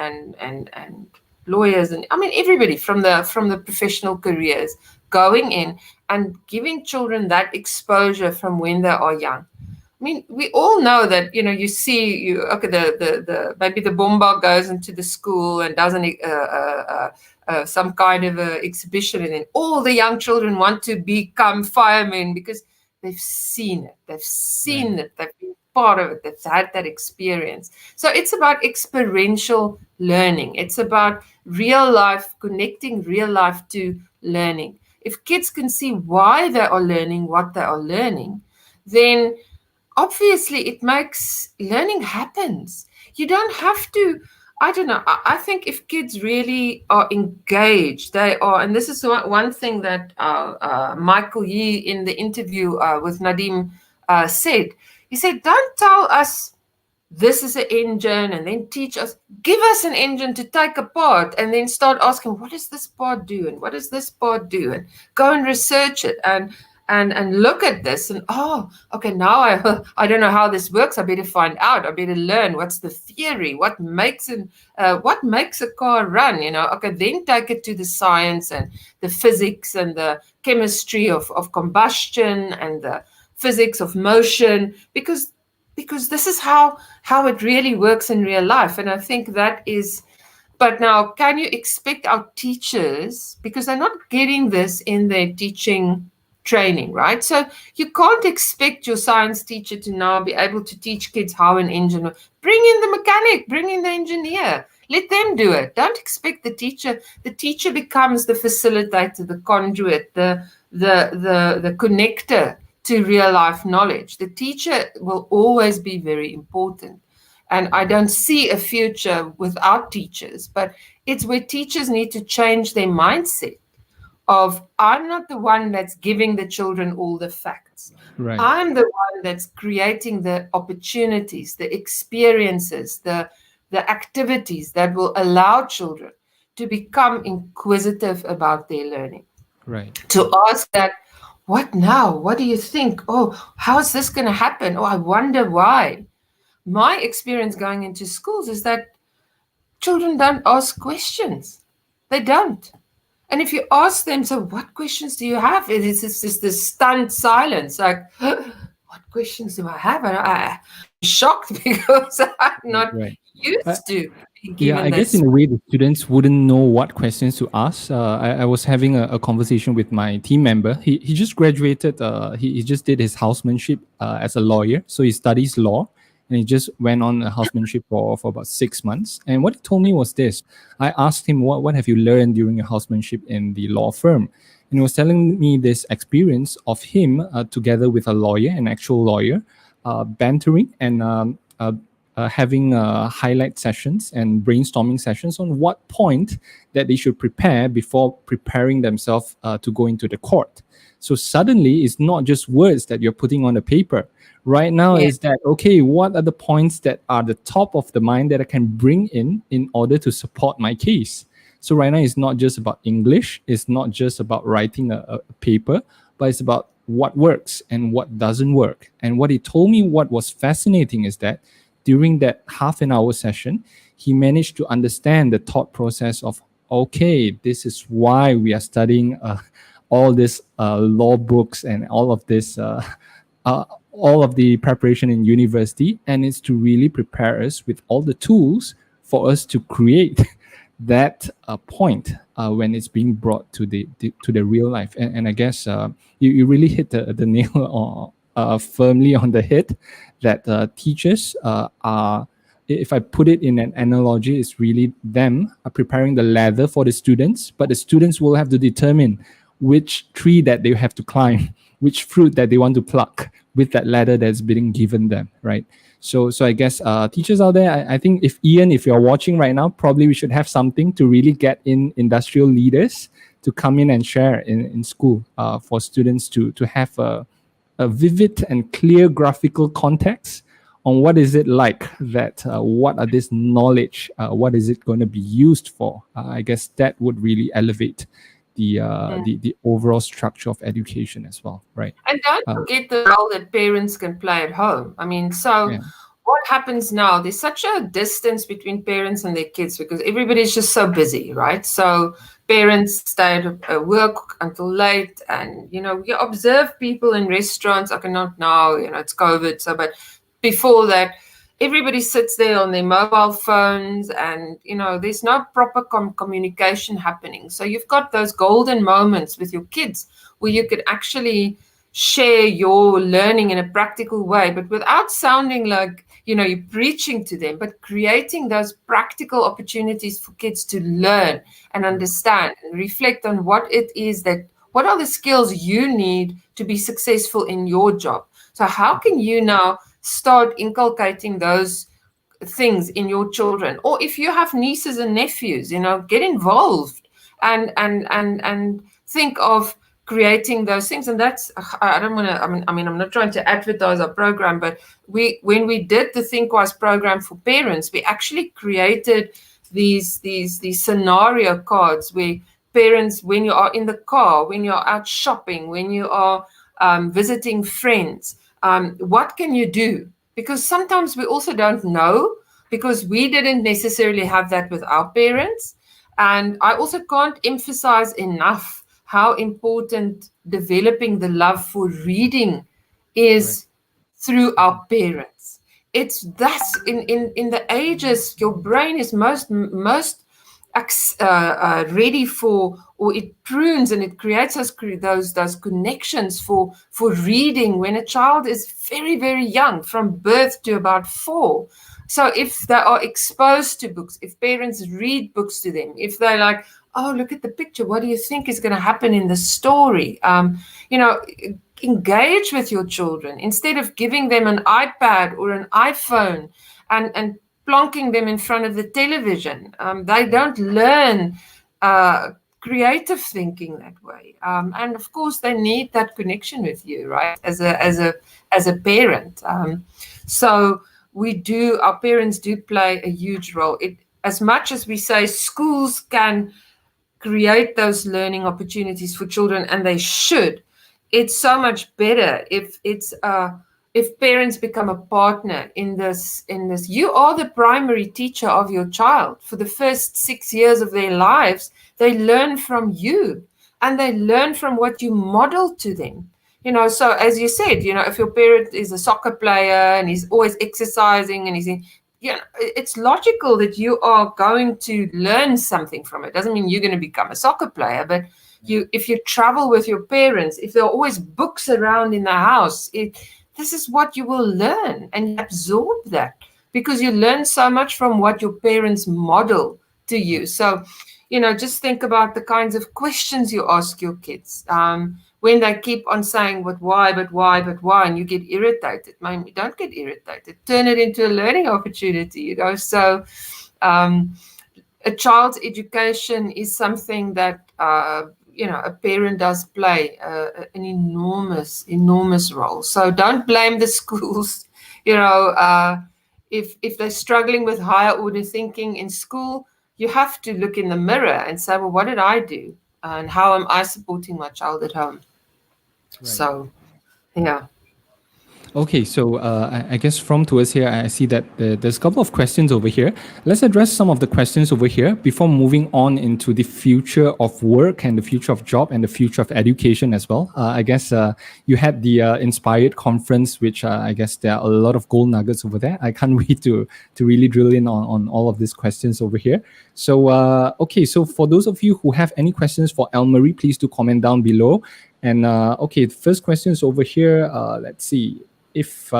lawyers, and I mean everybody from the professional careers going in and giving children that exposure from when they are young. I mean, we all know that, you see, the maybe the bomba goes into the school and does some kind of a exhibition, and then all the young children want to become firemen because they've seen it. They've seen it. They've been part of it. They've had that experience. So it's about experiential learning. It's about real life, connecting real life to learning. If kids can see why they are learning what they are learning, then obviously it makes learning happens. You don't have to, I don't know. I think if kids really are engaged, they are, and this is one thing that Michael Yee in the interview with Nadim said. He said, don't tell us this is an engine and then teach us, give us an engine to take apart and then start asking, what does this part do? And what does this part do? And go and research it and look at this and, okay, now I don't know how this works. I better find out. I better learn. What's the theory? What makes a car run? Okay, then take it to the science and the physics and the chemistry of combustion and the physics of motion, because this is how it really works in real life. And I think that is, but now can you expect our teachers, because they're not getting this in their teaching training, right? So you can't expect your science teacher to now be able to teach kids how an engine works. Bring in the mechanic, bring in the engineer, let them do it. Don't expect the teacher. The teacher becomes the facilitator, the conduit, the connector to real life knowledge. The teacher will always be very important. And I don't see a future without teachers, but it's where teachers need to change their mindset of, I'm not the one that's giving the children all the facts. Right. I'm the one that's creating the opportunities, the experiences, the activities that will allow children to become inquisitive about their learning. Right. To ask that, what now? What do you think? Oh, how is this going to happen? Oh, I wonder why. My experience going into schools is that children don't ask questions. They don't. And if you ask them, so what questions do you have? It's just this stunned silence. Like, what questions do I have? And I'm shocked because I'm not used to. Yeah, I guess in a way the students wouldn't know what questions to ask. I was having a conversation with my team member. He just graduated. He just did his housemanship as a lawyer. So he studies law, and he just went on a housemanship for about 6 months. And what he told me was this. I asked him, what have you learned during your housemanship in the law firm? And he was telling me this experience of him together with a lawyer, an actual lawyer, bantering and having highlight sessions and brainstorming sessions on what point that they should prepare before preparing themselves to go into the court. So suddenly it's not just words that you're putting on the paper. Right now is that, okay, what are the points that are the top of the mind that I can bring in order to support my case? So right now it's not just about English. It's not just about writing a paper, but it's about what works and what doesn't work. And what he told me, what was fascinating is that during that half an hour session, he managed to understand the thought process of okay, this is why we are studying all this law books and uh, all of the preparation in university, and it's to really prepare us with all the tools for us to create that point when it's being brought to the real life. And I guess you really hit the nail firmly on the head that teachers are, if I put it in an analogy, it's really them are preparing the ladder for the students, but the students will have to determine which tree that they have to climb, which fruit that they want to pluck with that ladder that's being given them, right? So I guess teachers out there, I think if Ian, if you're watching right now, probably we should have something to really get in industrial leaders to come in and share in school for students to have a vivid and clear graphical context on what is it like that what are this knowledge, what is it going to be used for. I guess that would really elevate the overall structure of education as well, right? And don't forget the role that parents can play at home. I mean, so Yeah, what happens now? There's such a distance between parents and their kids because everybody's just so busy, right? So parents stay at work until late, and you observe people in restaurants. I cannot now, it's COVID, so but before that, everybody sits there on their mobile phones, and there's no proper communication happening. So you've got those golden moments with your kids where you could actually share your learning in a practical way, but without sounding like you're preaching to them, but creating those practical opportunities for kids to learn and understand and reflect on what are the skills you need to be successful in your job. So how can you now start inculcating those things in your children? Or if you have nieces and nephews, get involved and think of creating those things. And that's, I don't want to, I'm not trying to advertise our program, but when we did the ThinkWise program for parents, we actually created these scenario cards where parents, when you are in the car, when you're out shopping, when you are visiting friends, what can you do? Because sometimes we also don't know, because we didn't necessarily have that with our parents. And I also can't emphasize enough how important developing the love for reading right. is through our parents. It's thus in the ages your brain is most ready for, or it prunes and it creates those connections for reading when a child is very, very young, from birth to about 4. So if they are exposed to books, if parents read books to them, if they're like, oh, look at the picture, what do you think is going to happen in the story? Engage with your children instead of giving them an iPad or an iPhone and plonking them in front of the television. They don't learn creative thinking that way. And of course, they need that connection with you, right? As a parent. So our parents do play a huge role. As much as we say schools can create those learning opportunities for children, and they should, it's so much better if parents become a partner in this. You are the primary teacher of your child. For the first 6 years of their lives, they learn from you, and they learn from what you model to them. So as you said, if your parent is a soccer player and he's always exercising and it's logical that you are going to learn something from it. Doesn't mean you're going to become a soccer player, but if you travel with your parents, if there are always books around in the house, this is what you will learn, and you absorb that because you learn so much from what your parents model to you. So, just think about the kinds of questions you ask your kids. When they keep on saying, but why, and you get irritated, maybe don't get irritated. Turn it into a learning opportunity, So a child's education is something that, a parent does play an enormous role. So don't blame the schools, if they're struggling with higher order thinking in school, you have to look in the mirror and say, well, what did I do? And how am I supporting my child at home? Right. So, yeah. Okay, so I guess from towards here, I see that there's a couple of questions over here. Let's address some of the questions over here before moving on into the future of work and the future of job and the future of education as well. I guess you had the Inspired conference, which I guess there are a lot of gold nuggets over there. I can't wait to really drill in on all of these questions over here. So, okay, so for those of you who have any questions for Elmarie, please do comment down below. And okay, the first question is over here. Let's see. If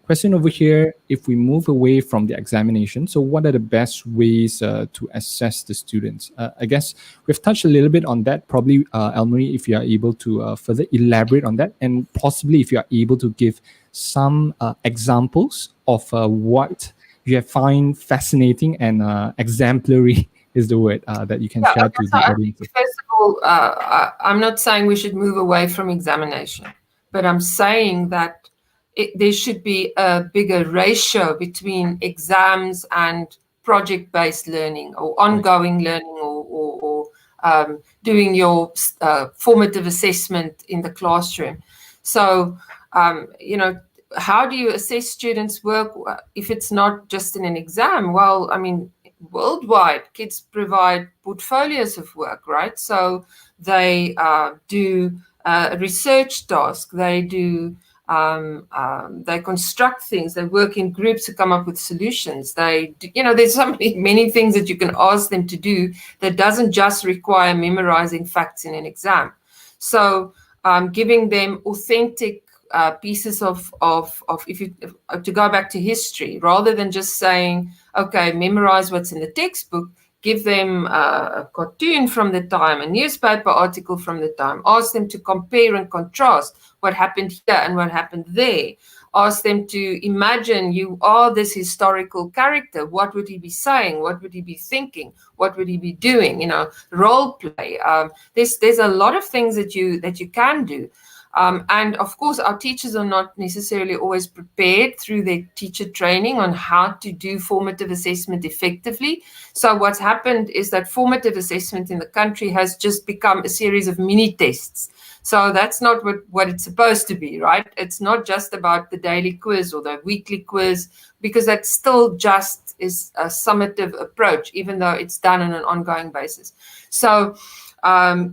question over here, if we move away from the examination, so what are the best ways to assess the students? I guess we've touched a little bit on that. Probably, Elmarie, if you are able to further elaborate on that, and possibly if you are able to give some examples of what you have find fascinating and exemplary is the word that you can share to the audience. First of all, I'm not saying we should move away from examination, but I'm saying that there should be a bigger ratio between exams and project-based learning or ongoing learning or doing your formative assessment in the classroom. So, you know, how do you assess students' work if it's not just in an exam? Well, I mean, worldwide, kids provide portfolios of work, right? So they do research tasks, they do they construct things, they work in groups to come up with solutions. They do, you know, there's so many things that you can ask them to do that doesn't just require memorizing facts in an exam. So giving them authentic pieces of if you to go back to history, rather than just saying, okay, memorize what's in the textbook, give them a cartoon from the time, a newspaper article from the time, ask them to compare and contrast what happened here and what happened there. Ask them to imagine you are this historical character. What would he be saying? What would he be thinking? What would he be doing? You know, role play. There's a lot of things that you can do. And of course, our teachers are not necessarily always prepared through their teacher training on how to do formative assessment effectively. So what's happened is that formative assessment in the country has just become a series of mini tests. So that's not what it's supposed to be, right? It's not just about the daily quiz or the weekly quiz, because that still just is a summative approach, even though it's done on an ongoing basis. So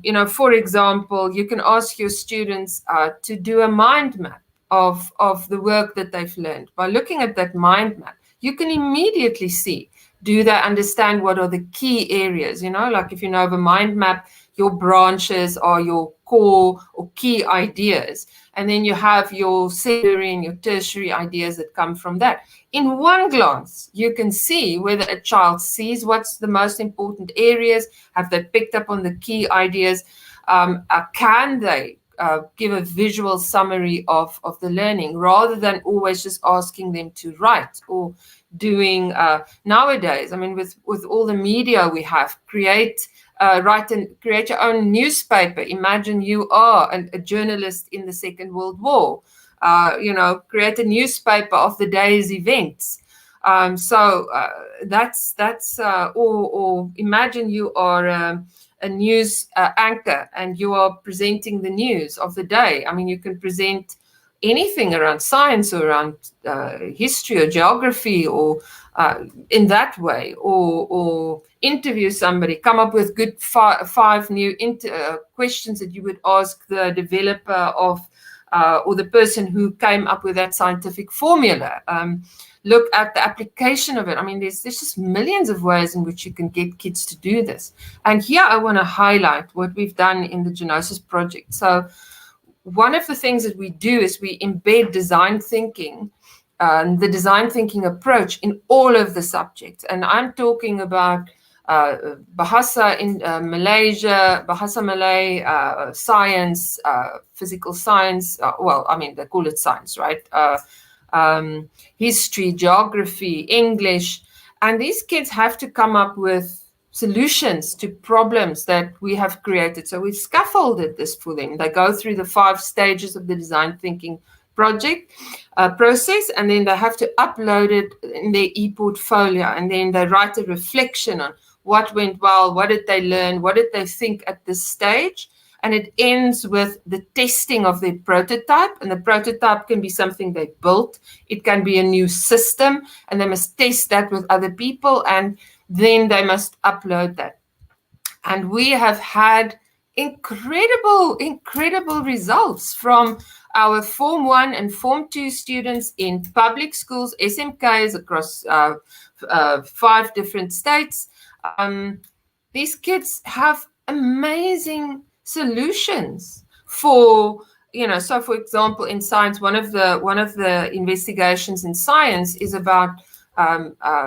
you know, for example, you can ask your students to do a mind map of the work that they've learned. By looking at that mind map, you can immediately see, do they understand what are the key areas? You know, like if you know of a mind map, your branches are your core or key ideas. And then you have your secondary and your tertiary ideas that come from that. In one glance, you can see whether a child sees what's the most important areas, have they picked up on the key ideas, can they give a visual summary of the learning, rather than always just asking them to write or doing nowadays. I mean, with all the media we have, create your own newspaper. Imagine you are a journalist in the Second World War. You know, create a newspaper of the day's events. So that's or imagine you are a news anchor and you are presenting the news of the day. I mean, you can present anything around science or around history or geography or in that way, or interview somebody, come up with good five new questions that you would ask the developer of or the person who came up with that scientific formula. Look at the application of it. I mean, there's just millions of ways in which you can get kids to do this. And here I want to highlight what we've done in the Genosis project. So one of the things that we do is we embed design thinking, the design thinking approach in all of the subjects. And I'm talking about Bahasa in Malaysia, Bahasa Malay, science, physical science. Well, I mean, they call it science, right? History, geography, English. And these kids have to come up with solutions to problems that we have created. So we've scaffolded this for them. They go through the 5 stages of the design thinking project process, and then they have to upload it in their e-portfolio, and then they write a reflection on what went well, what did they learn, what did they think at this stage, and it ends with the testing of their prototype. And the prototype can be something they built. It can be a new system, and they must test that with other people, and then they must upload that. And we have had incredible results from our Form 1 and Form 2 students in public schools, SMKs across 5 different states. These kids have amazing solutions for, so for example, in science, one of the investigations in science is about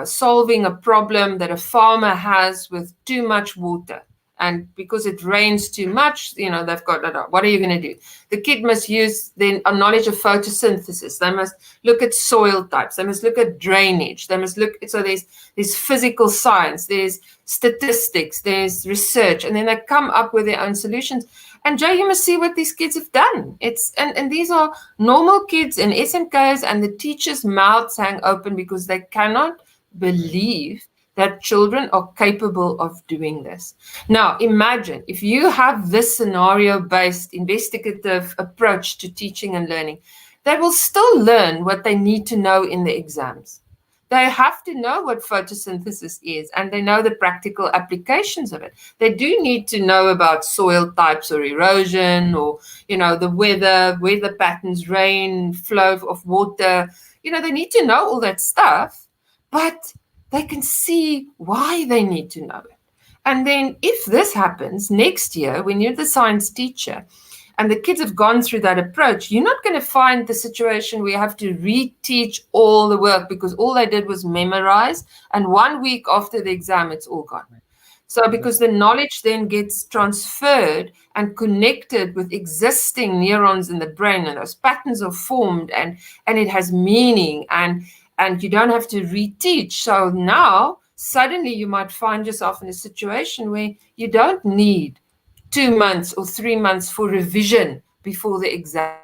solving a problem that a farmer has with too much water. And because it rains too much, they've got, what are you going to do? The kid must use their knowledge of photosynthesis. They must look at soil types. They must look at drainage. They must look, so there's physical science, there's statistics, there's research, and then they come up with their own solutions. And Jay, you must see what these kids have done. And these are normal kids in SMKs, and the teachers' mouths hang open because they cannot believe that children are capable of doing this. Now, imagine if you have this scenario-based investigative approach to teaching and learning, they will still learn what they need to know in the exams. They have to know what photosynthesis is, and they know the practical applications of it. They do need to know about soil types or erosion or, the weather patterns, rain, flow of water. They need to know all that stuff, but they can see why they need to know it. And then if this happens next year, when you're the science teacher and the kids have gone through that approach, you're not going to find the situation where you have to reteach all the work because all they did was memorize. And 1 week after the exam, it's all gone. So because the knowledge then gets transferred and connected with existing neurons in the brain, and those patterns are formed, and it has meaning, and you don't have to reteach. So now, suddenly you might find yourself in a situation where you don't need 2 months or 3 months for revision before the exam.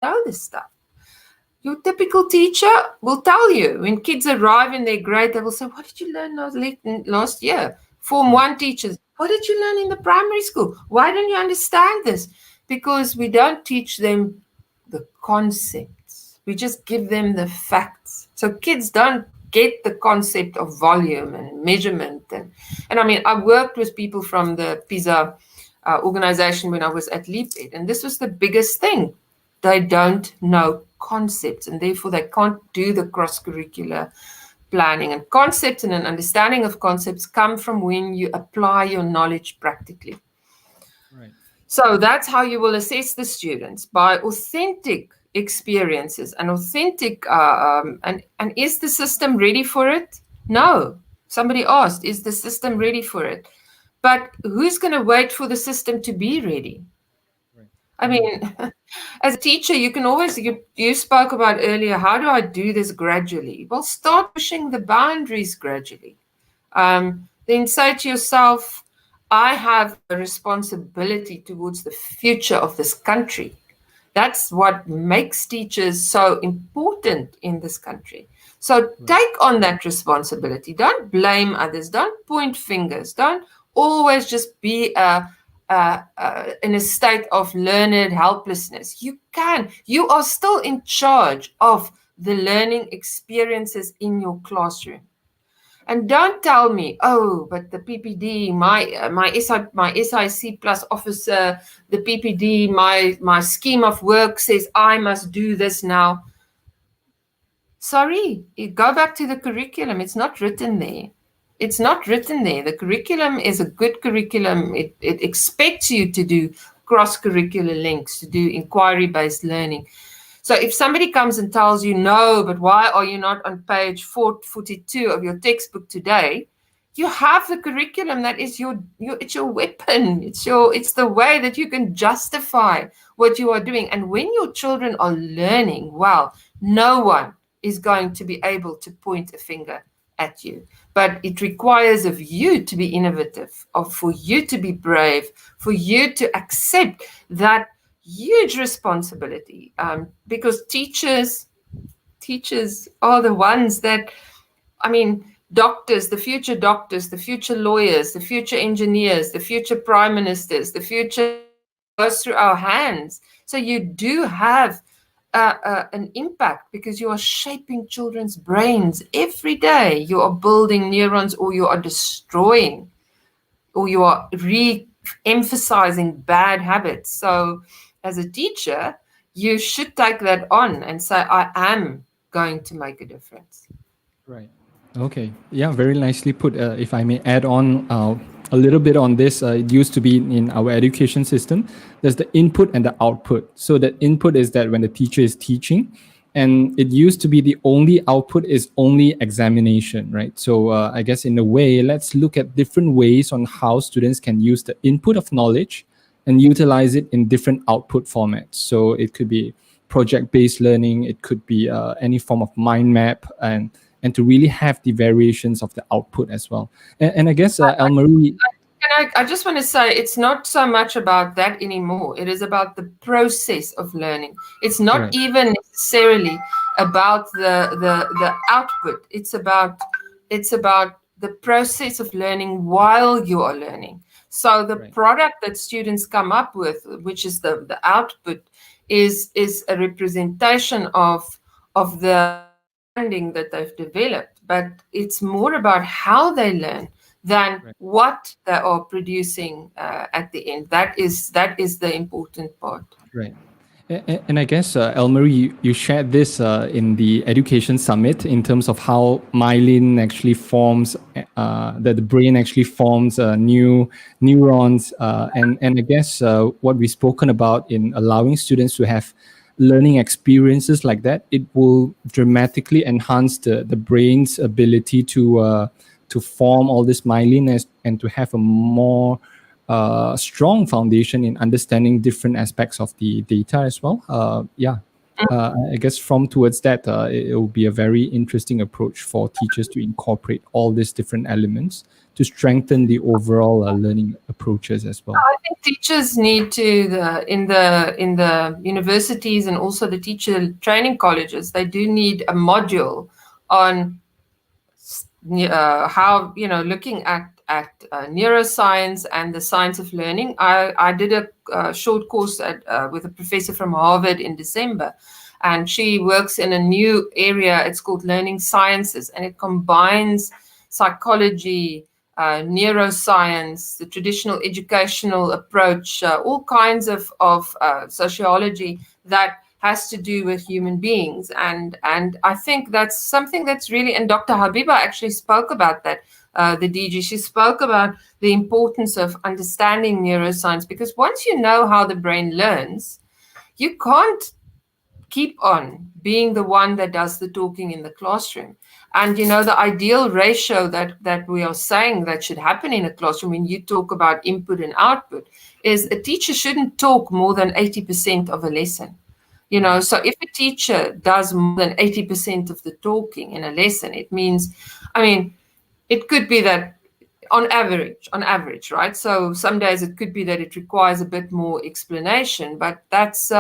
You know this stuff. Your typical teacher will tell you, when kids arrive in their grade, they will say, what did you learn last year? Form 1 teachers, what did you learn in the primary school? Why don't you understand this? Because we don't teach them the concepts. We just give them the facts. So kids don't get the concept of volume and measurement. And I mean, I worked with people from the PISA organization when I was at LEAP-Ed, and this was the biggest thing. They don't know concepts, and therefore they can't do the cross-curricular planning. And concepts and an understanding of concepts come from when you apply your knowledge practically. Right. So that's how you will assess the students, by authentic experiences and authentic, and is the system ready for it? No. Somebody asked, is the system ready for it? But who's going to wait for the system to be ready? Right. I mean, as a teacher, you can always, you spoke about earlier, how do I do this gradually? Well, start pushing the boundaries gradually. Then say to yourself, I have a responsibility towards the future of this country. That's what makes teachers so important in this country. So take on that responsibility. Don't blame others. Don't point fingers. Don't always just be in a state of learned helplessness. You are still in charge of the learning experiences in your classroom. And don't tell me, oh, but the PPD, my SIC plus officer, the PPD, my scheme of work says I must do this now. Sorry, you go back to the curriculum. It's not written there. It's not written there. The curriculum is a good curriculum. It expects you to do cross-curricular links, to do inquiry-based learning. So if somebody comes and tells you, no, but why are you not on page 442 of your textbook today? You have the curriculum. That is it's your weapon. It's the way that you can justify what you are doing. And when your children are learning well, no one is going to be able to point a finger at you. But it requires of you to be innovative, for you to be brave, for you to accept that huge responsibility, because teachers are the ones that, I mean, doctors, the future lawyers, the future engineers, the future prime ministers, the future goes through our hands. So you do have an impact because you are shaping children's brains every day. You are building neurons, or you are destroying, or you are re-emphasizing bad habits. So as a teacher, you should take that on and say, I am going to make a difference. Right. Okay. Yeah, very nicely put. If I may add on a little bit on this, it used to be in our education system, there's the input and the output. So the input is that when the teacher is teaching, and it used to be the only output is only examination, right? So I guess in a way, let's look at different ways on how students can use the input of knowledge and utilize it in different output formats. So it could be project-based learning, it could be any form of mind map, and to really have the variations of the output as well. And I guess Elmarie. I just want to say it's not so much about that anymore. It is about the process of learning. It's not Right. even necessarily about the output. It's about the process of learning while you are learning. So the Right. product that students come up with, which is the output, is a representation of the understanding that they've developed. But it's more about how they learn than Right. what they are producing at the end. That is the important part. Right. And I guess, Elmarie, you shared this in the Education Summit in terms of how myelin actually forms, that the brain actually forms new neurons. And I guess what we've spoken about in allowing students to have learning experiences like that, it will dramatically enhance the brain's ability to form all this myelin and to have a more strong foundation in understanding different aspects of the data as well. I guess from towards that, it will be a very interesting approach for teachers to incorporate all these different elements to strengthen the overall learning approaches as well. I think teachers need to, in the universities and also the teacher training colleges, they do need a module on how, looking at neuroscience and the science of learning. I did a short course with a professor from Harvard in December, and she works in a new area. It's called learning sciences, and it combines psychology, neuroscience, the traditional educational approach, all kinds of sociology that has to do with human beings. And I think that's something that's really, and Dr. Habiba actually spoke about that, the DG. She spoke about the importance of understanding neuroscience, because once you know how the brain learns, you can't keep on being the one that does the talking in the classroom. And the ideal ratio that we are saying that should happen in a classroom, when you talk about input and output, is a teacher shouldn't talk more than 80% of a lesson. So if a teacher does more than 80% of the talking in a lesson, it means, it could be that on average, right? So some days it could be that it requires a bit more explanation, but that's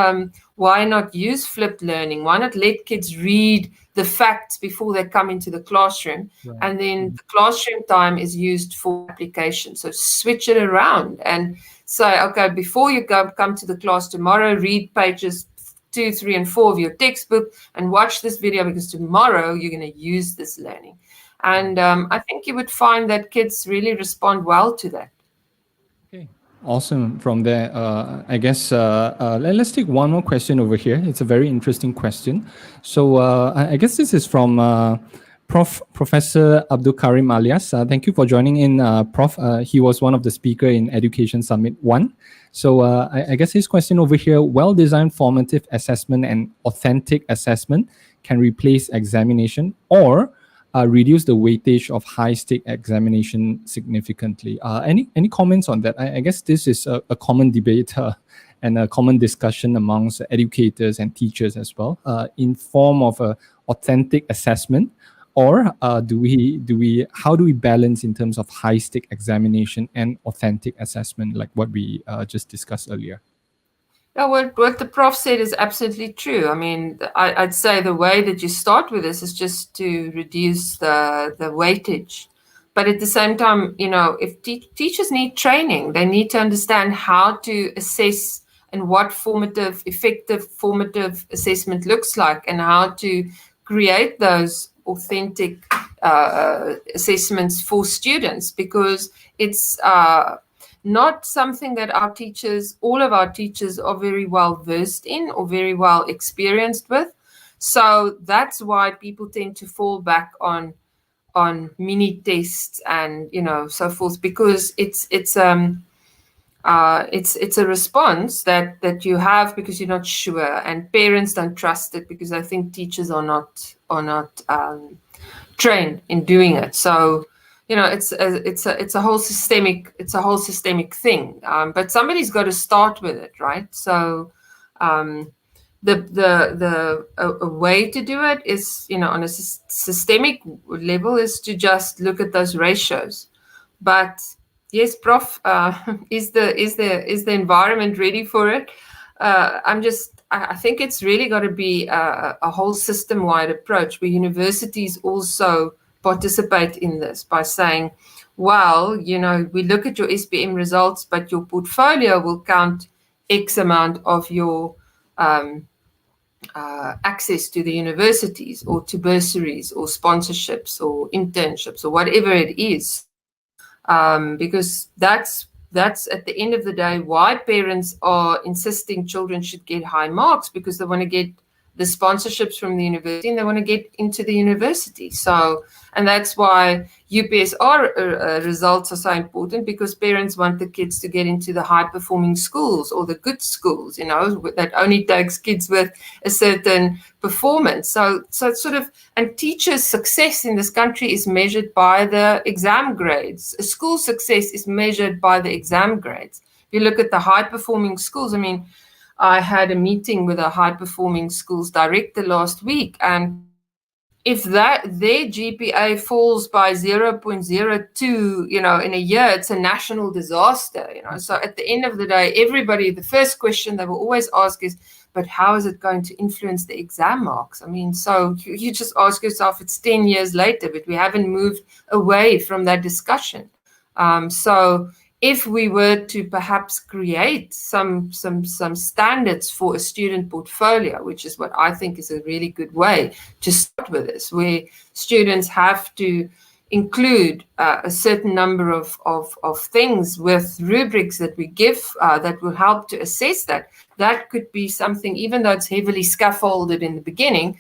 why not use flipped learning? Why not let kids read the facts before they come into the classroom? Right. And then the classroom time is used for application. So switch it around and say, okay, before you come to the class tomorrow, read pages 2, 3, and 4 of your textbook and watch this video, because tomorrow you're going to use this learning. And I think you would find that kids really respond well to that. Okay, awesome. From there, I guess let's take one more question over here. It's a very interesting question. So I guess this is from Professor Abdul Karim Alias. Thank you for joining in, Prof. He was one of the speaker in Education Summit 1. So I guess his question over here: well-designed formative assessment and authentic assessment can replace examination or reduce the weightage of high-stake examination significantly. Any comments on that? I guess this is a common debate and a common discussion amongst educators and teachers as well, in form of a authentic assessment, or how do we balance in terms of high-stake examination and authentic assessment, like what we just discussed earlier? Yeah, what the prof said is absolutely true. I'd say the way that you start with this is just to reduce the weightage. But at the same time, if teachers need training, they need to understand how to assess and what effective formative assessment looks like, and how to create those authentic assessments for students, because it's not something that all of our teachers are very well versed in or very well experienced with. So that's why people tend to fall back on mini tests and so forth, because it's a response that you have because you're not sure, and parents don't trust it because I think teachers are not trained in doing it. So it's a whole systemic thing. But somebody's got to start with it, right? So a way to do it is, on a systemic level, is to just look at those ratios. But yes, Prof, is the environment ready for it? I think it's really got to be a whole system-wide approach where universities also participate in this by saying, well, we look at your SPM results, but your portfolio will count X amount of your access to the universities, or to bursaries or sponsorships or internships or whatever it is. Because that's at the end of the day why parents are insisting children should get high marks, because they want to get the sponsorships from the university and they want to get into the university. So, and that's why UPSR results are so important, because parents want the kids to get into the high performing schools or the good schools, that only takes kids with a certain performance. So it's sort of, and teachers' success in this country is measured by the exam grades. A school success is measured by the exam grades. If you look at the high performing schools, I had a meeting with a high-performing schools director last week, and if their GPA falls by 0.02, in a year, it's a national disaster. So at the end of the day, the first question they will always ask is, but how is it going to influence the exam marks? So you just ask yourself, it's 10 years later, but we haven't moved away from that discussion. So if we were to perhaps create some standards for a student portfolio, which is what I think is a really good way to start with this, where students have to include a certain number of things with rubrics that we give that will help to assess that could be something, even though it's heavily scaffolded in the beginning,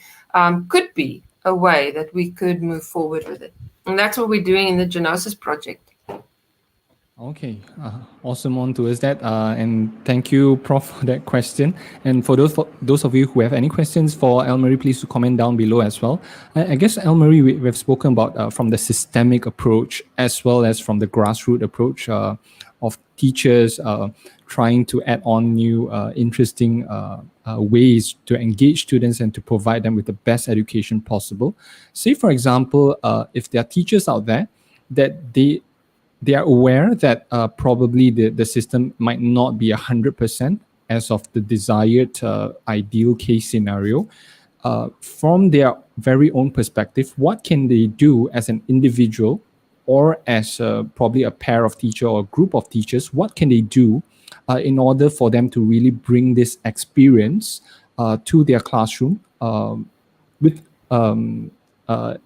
could be a way that we could move forward with it. And that's what we're doing in the Genosis project. Okay, awesome on towards that, and thank you, Prof, for that question. And for those of you who have any questions for Elmarie, please do comment down below as well. I guess, Elmarie, we've spoken about from the systemic approach as well as from the grassroots approach of teachers trying to add on new interesting ways to engage students and to provide them with the best education possible. Say, for example, if there are teachers out there that they are aware that probably the system might not be 100% as of the desired ideal case scenario. From their very own perspective, what can they do as an individual or as probably a pair of teacher or a group of teachers? What can they do in order for them to really bring this experience to their classroom with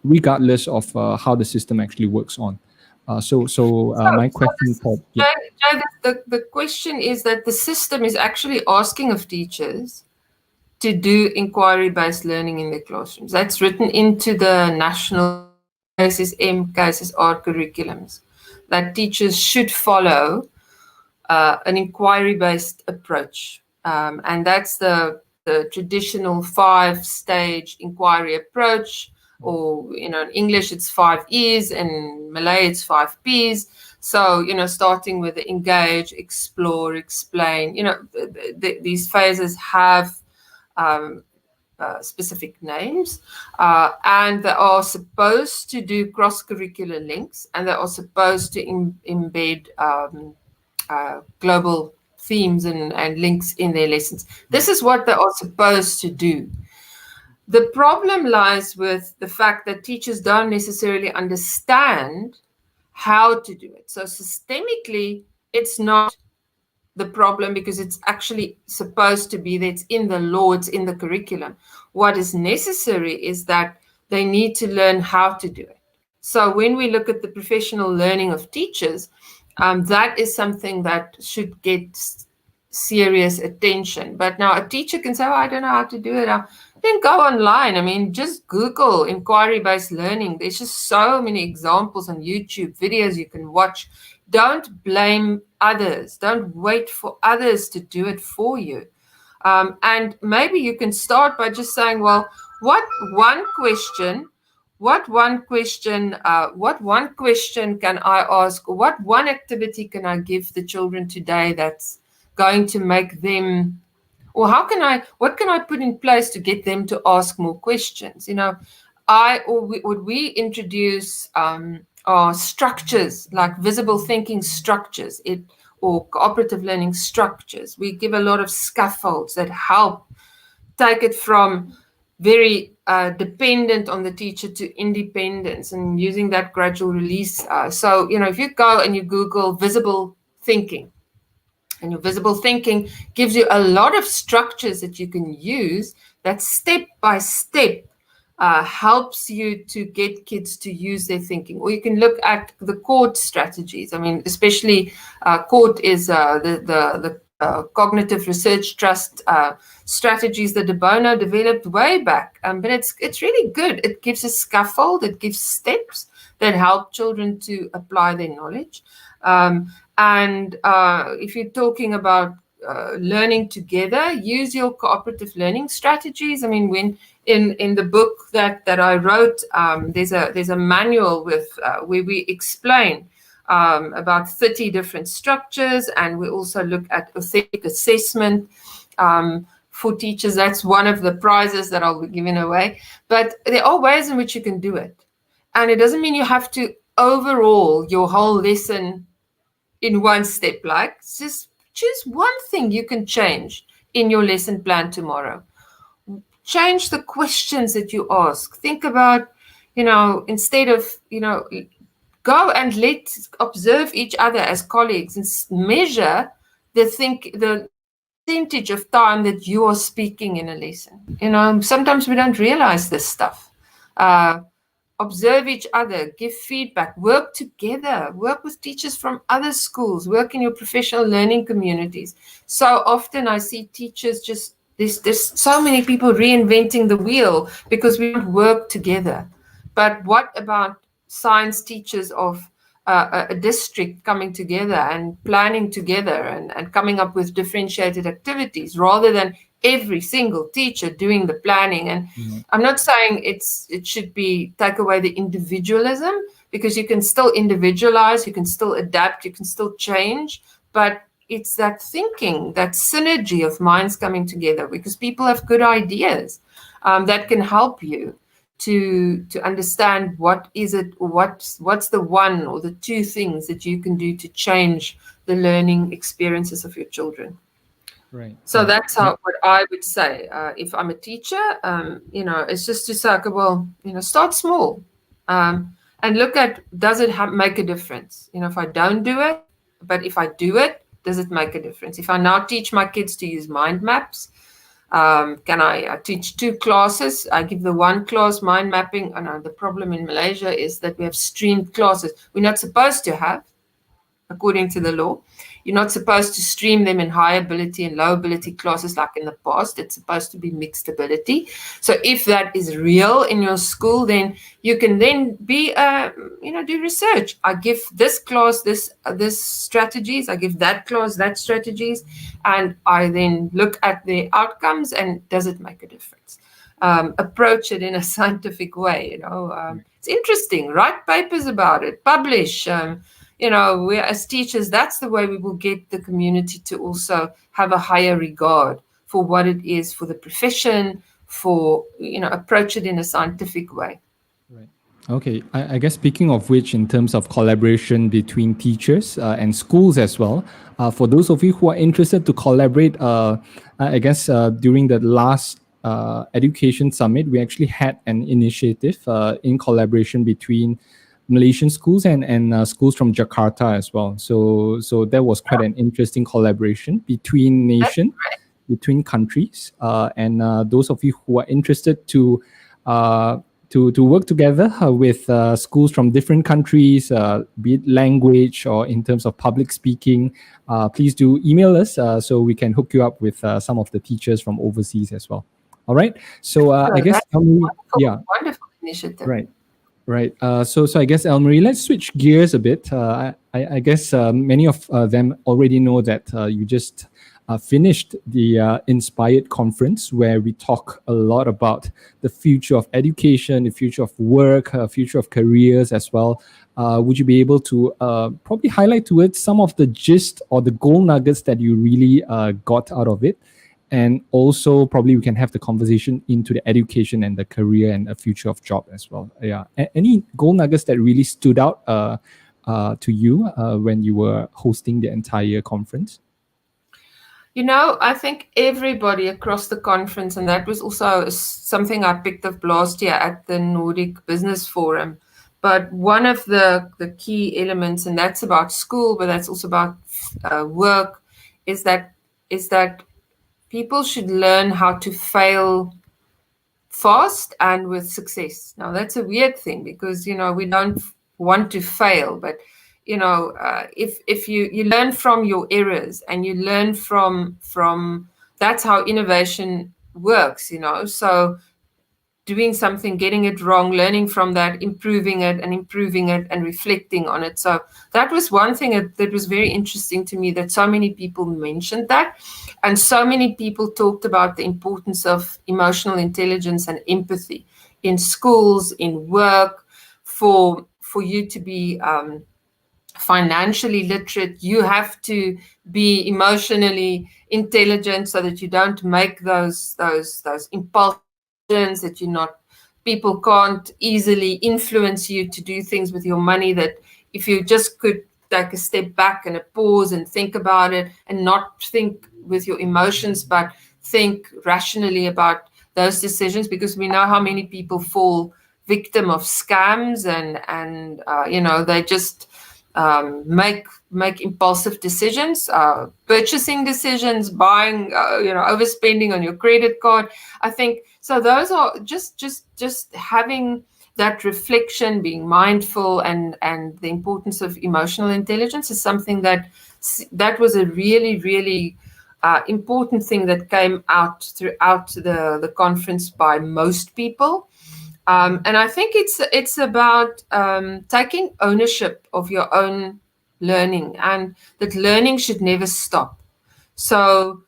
regardless of how the system actually works on? My question for Jay, the question is that the system is actually asking of teachers to do inquiry-based learning in their classrooms. That's written into the national cases M, cases R curriculums, that teachers should follow an inquiry-based approach, and that's the traditional 5-stage inquiry approach. Or, in English, it's 5 E's, and Malay, it's 5 P's. So, starting with the engage, explore, explain, these phases have specific names, and they are supposed to do cross-curricular links, and they are supposed to embed global themes and links in their lessons. This is what they are supposed to do. The problem lies with the fact that teachers don't necessarily understand how to do it. So systemically, it's not the problem because it's actually supposed to be there. It's in the law, it's in the curriculum. What is necessary is that they need to learn how to do it. So when we look at the professional learning of teachers, that is something that should get serious attention. But now a teacher can say, oh, I don't know how to do it. Then go online. I mean, just Google inquiry-based learning. There's just so many examples on YouTube, videos you can watch. Don't blame others. Don't wait for others to do it for you. And maybe you can start by just saying, well, what one question can I ask? What one activity can I give the children today that's going to make them, or what can I put in place to get them to ask more questions? Would we introduce structures like visible thinking structures, or cooperative learning structures? We give a lot of scaffolds that help take it from very dependent on the teacher to independence, and using that gradual release. So, if you go and you Google visible thinking, and your visible thinking gives you a lot of structures that you can use that step by step helps you to get kids to use their thinking. Or you can look at the CORD strategies. I mean, especially CORD is the Cognitive Research Trust strategies that De Bono developed way back. But it's really good. It gives a scaffold. It gives steps that help children to apply their knowledge. And if you're talking about learning together, use your cooperative learning strategies. I mean, when in the book that I wrote, there's a manual with where we explain about 30 different structures, and we also look at authentic assessment for teachers. That's one of the prizes that I'll be giving away. But there are ways in which you can do it, and it doesn't mean you have to overhaul your whole lesson in one step. Like, just choose one thing you can change in your lesson plan tomorrow. Change the questions that you ask. Think about, instead of, go and observe each other as colleagues and measure the percentage of time that you are speaking in a lesson. Sometimes we don't realize this stuff. Observe each other, give feedback, work together, work with teachers from other schools, work in your professional learning communities. So often I see teachers there's so many people reinventing the wheel because we don't work together. But what about science teachers of a district coming together and planning together and coming up with differentiated activities rather than every single teacher doing the planning? And I'm not saying it should be take away the individualism, because you can still individualize, you can still adapt, you can still change, but it's that thinking, that synergy of minds coming together, because people have good ideas that can help you to understand what is it, or what's the one or the two things that you can do to change the learning experiences of your children. Right. So that's what I would say. If I'm a teacher, it's just to say, okay, well, start small and look at, does it make a difference? If I don't do it, but if I do it, does it make a difference? If I now teach my kids to use mind maps, can I teach 2 classes? I give the one class mind mapping. The problem in Malaysia is that we have streamed classes. We're not supposed to have, according to the law. You're not supposed to stream them in high ability and low ability classes like in the past. It's supposed to be mixed ability. So if that is real in your school, then you can then be, do research. I give this class this strategies. I give that class that strategies. And I then look at the outcomes and does it make a difference? Approach it in a scientific way. It's interesting. Write papers about it. Publish. We as teachers, that's the way we will get the community to also have a higher regard for what it is, for the profession, for, approach it in a scientific way. Right. Okay. I guess speaking of which, in terms of collaboration between teachers and schools as well, for those of you who are interested to collaborate, I guess during the last Education Summit, we actually had an initiative in collaboration between Malaysian schools and schools from Jakarta as well. So that was quite an interesting collaboration between between countries, and those of you who are interested to work together with schools from different countries, be it language or in terms of public speaking, please do email us so we can hook you up with some of the teachers from overseas as well. All right. So I guess, wonderful initiative. Right. Right. So I guess, Elmarie, let's switch gears a bit. I guess many of them already know that you just finished the Inspired conference, where we talk a lot about the future of education, the future of work, future of careers as well. Would you be able to probably highlight to it some of the gist or the gold nuggets that you really got out of it? And also probably we can have the conversation into the education and the career and the future of job as well. Yeah. Any gold nuggets that really stood out to you when you were hosting the entire conference? You know, I think everybody across the conference, and that was also something I picked up last year at the Nordic Business Forum. But one of the key elements, and that's about school, but that's also about work, is that people should learn how to fail fast and with success. Now, that's a weird thing because, you know, we don't want to fail, but, you know, if you learn from your errors and you learn from that's how innovation works, you know. So doing something, getting it wrong, learning from that, improving it and reflecting on it. So that was one thing that was very interesting to me, that so many people mentioned that. And so many people talked about the importance of emotional intelligence and empathy in schools, in work, for you to be financially literate. You have to be emotionally intelligent so that you don't make those impulse, that people can't easily influence you to do things with your money, that if you just could take a step back and a pause and think about it and not think with your emotions, but think rationally about those decisions, because we know how many people fall victim of scams and you know, they just make impulsive decisions, purchasing decisions, buying, you know, overspending on your credit card. I think so. Those are just having that reflection, being mindful, and the importance of emotional intelligence is something that was a really important thing that came out throughout the conference by most people. And I think it's about taking ownership of your own learning, and that learning should never stop. So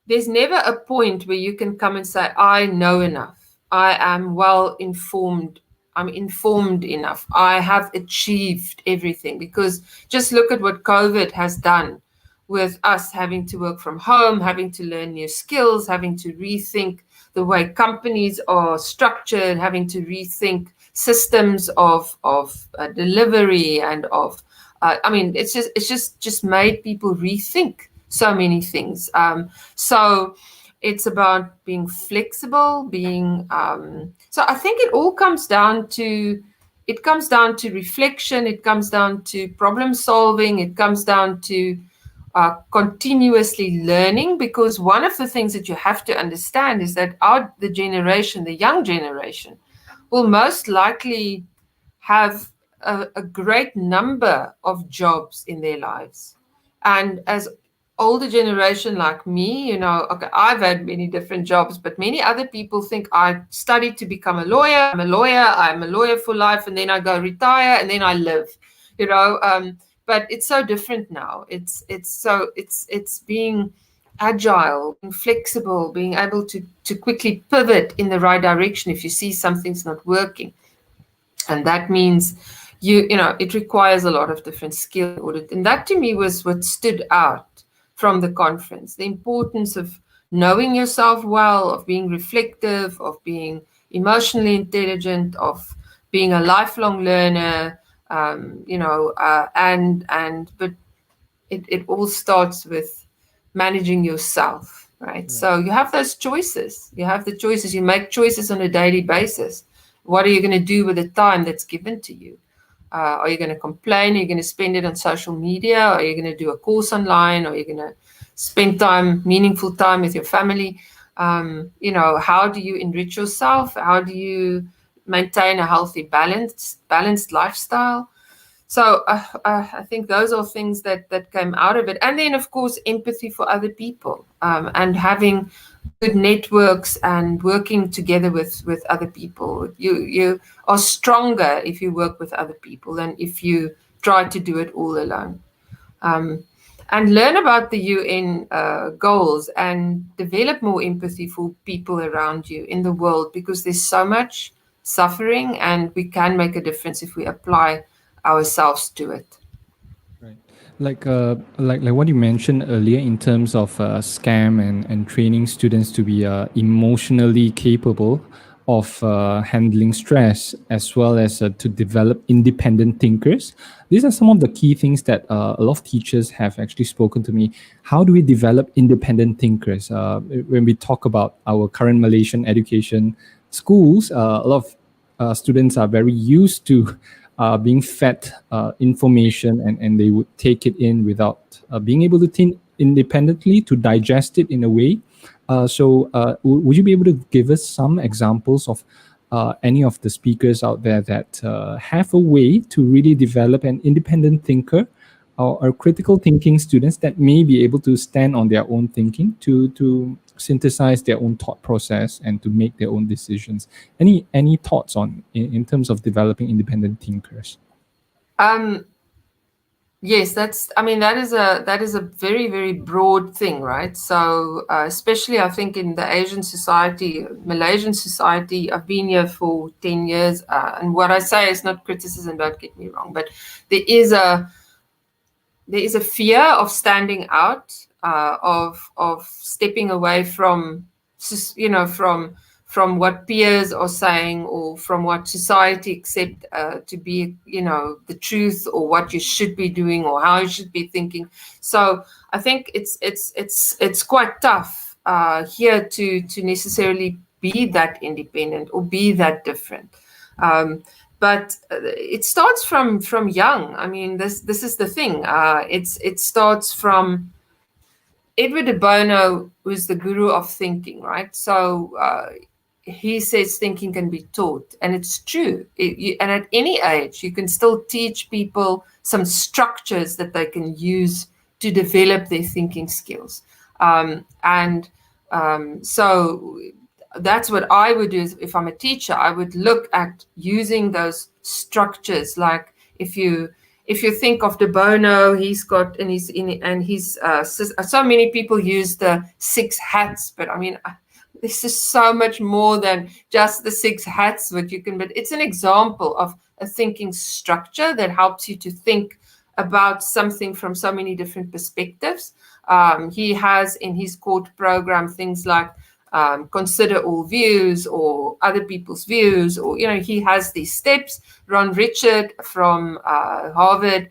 there's never a point where you can come and say, I know enough. I am well informed. I'm informed enough. I have achieved everything. Because just look at what COVID has done with us having to work from home, having to learn new skills, having to rethink the way companies are structured, having to rethink systems of delivery and of, I mean, it's just made people rethink so many things. So it's about being flexible, being, so I think it all comes down to, reflection, it comes down to problem solving, it comes down to continuously learning, because one of the things that you have to understand is that the young generation, will most likely have a great number of jobs in their lives. And as older generation like me, you know, okay, I've had many different jobs, but many other people think I studied to become a lawyer. I'm a lawyer for life, and then I go retire, and then I live, you know. But it's so different now. It's being agile, being flexible, being able to quickly pivot in the right direction if you see something's not working. And that means you know, it requires a lot of different skill audit. And that to me was what stood out from the conference, the importance of knowing yourself well, of being reflective, of being emotionally intelligent, of being a lifelong learner, you know, but it all starts with managing yourself, right? So you have those choices. You have the choices. You make choices on a daily basis. What are you going to do with the time that's given to you? Are you going to complain? Are you going to spend it on social media? Are you going to do a course online? Are you going to spend time, meaningful time with your family? How do you enrich yourself? How do you maintain a healthy, balanced lifestyle? So I think those are things that came out of it. And then, of course, empathy for other people, and having good networks and working together with other people. You are stronger if you work with other people than if you try to do it all alone. And learn about the UN goals and develop more empathy for people around you in the world, because there's so much suffering and we can make a difference if we apply ourselves to it. Right. Like what you mentioned earlier in terms of scam and training students to be emotionally capable of handling stress, as well as to develop independent thinkers. These are some of the key things that a lot of teachers have actually spoken to me. How do we develop independent thinkers? When we talk about our current Malaysian education schools, a lot of students are very used to being fed information, and they would take it in without being able to think independently to digest it in a way. Would you be able to give us some examples of any of the speakers out there that have a way to really develop an independent thinker, or critical thinking students that may be able to stand on their own thinking, to synthesize their own thought process and to make their own decisions? Any thoughts on in terms of developing independent thinkers? Yes, that is a very, very broad thing, right? So especially I think in the Asian society, Malaysian society, I've been here for 10 years, and what I say is not criticism, don't get me wrong, but there is a fear of standing out, of stepping away from what peers are saying, or from what society accept to be the truth, or what you should be doing, or how you should be thinking. So I think it's quite tough here to necessarily be that independent or be that different. But it starts from young. I mean, this is the thing. It starts from Edward de Bono, who's the guru of thinking, right? So he says thinking can be taught, and it's true. And at any age, you can still teach people some structures that they can use to develop their thinking skills. So that's what I would do. Is if I'm a teacher, I would look at using those structures. Like if you think of De Bono, he's got so many people use the 6 hats, but I mean, this is so much more than just the 6 hats. But it's an example of a thinking structure that helps you to think about something from so many different perspectives. He has in his court program things like consider all views, or other people's views, or he has these steps. Ron Richard from Harvard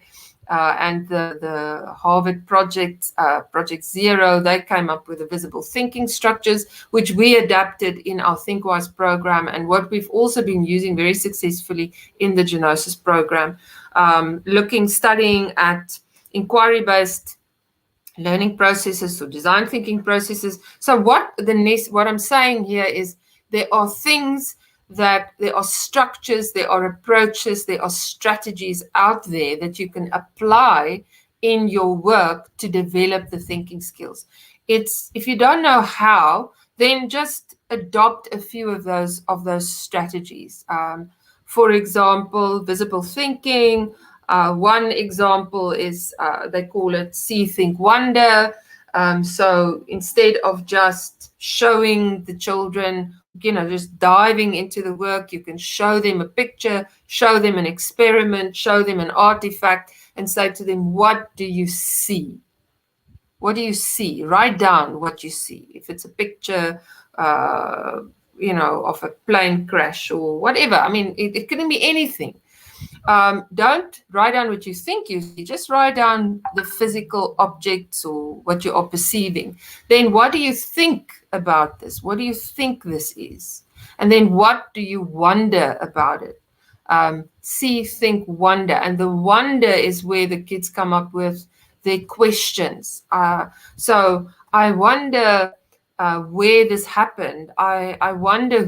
and the Harvard project, Project Zero, they came up with the visible thinking structures, which we adapted in our ThinkWise program, and what we've also been using very successfully in the Genosis program, studying at inquiry-based learning processes or design thinking processes. So what I'm saying here is there are structures, there are approaches, there are strategies out there that you can apply in your work to develop the thinking skills. If you don't know how, then just adopt a few of those strategies. For example, visible thinking. One example is they call it See, Think, Wonder. So instead of just showing the children, just diving into the work, you can show them a picture, show them an experiment, show them an artifact, and say to them, what do you see? What do you see? Write down what you see. If it's a picture, of a plane crash or whatever. I mean, it couldn't be anything. Don't write down what you think you see. Just write down the physical objects or what you are perceiving. Then what do you think about this? What do you think this is? And then what do you wonder about it? see, think, wonder. And the wonder is where the kids come up with their questions. So I wonder where this happened. I wonder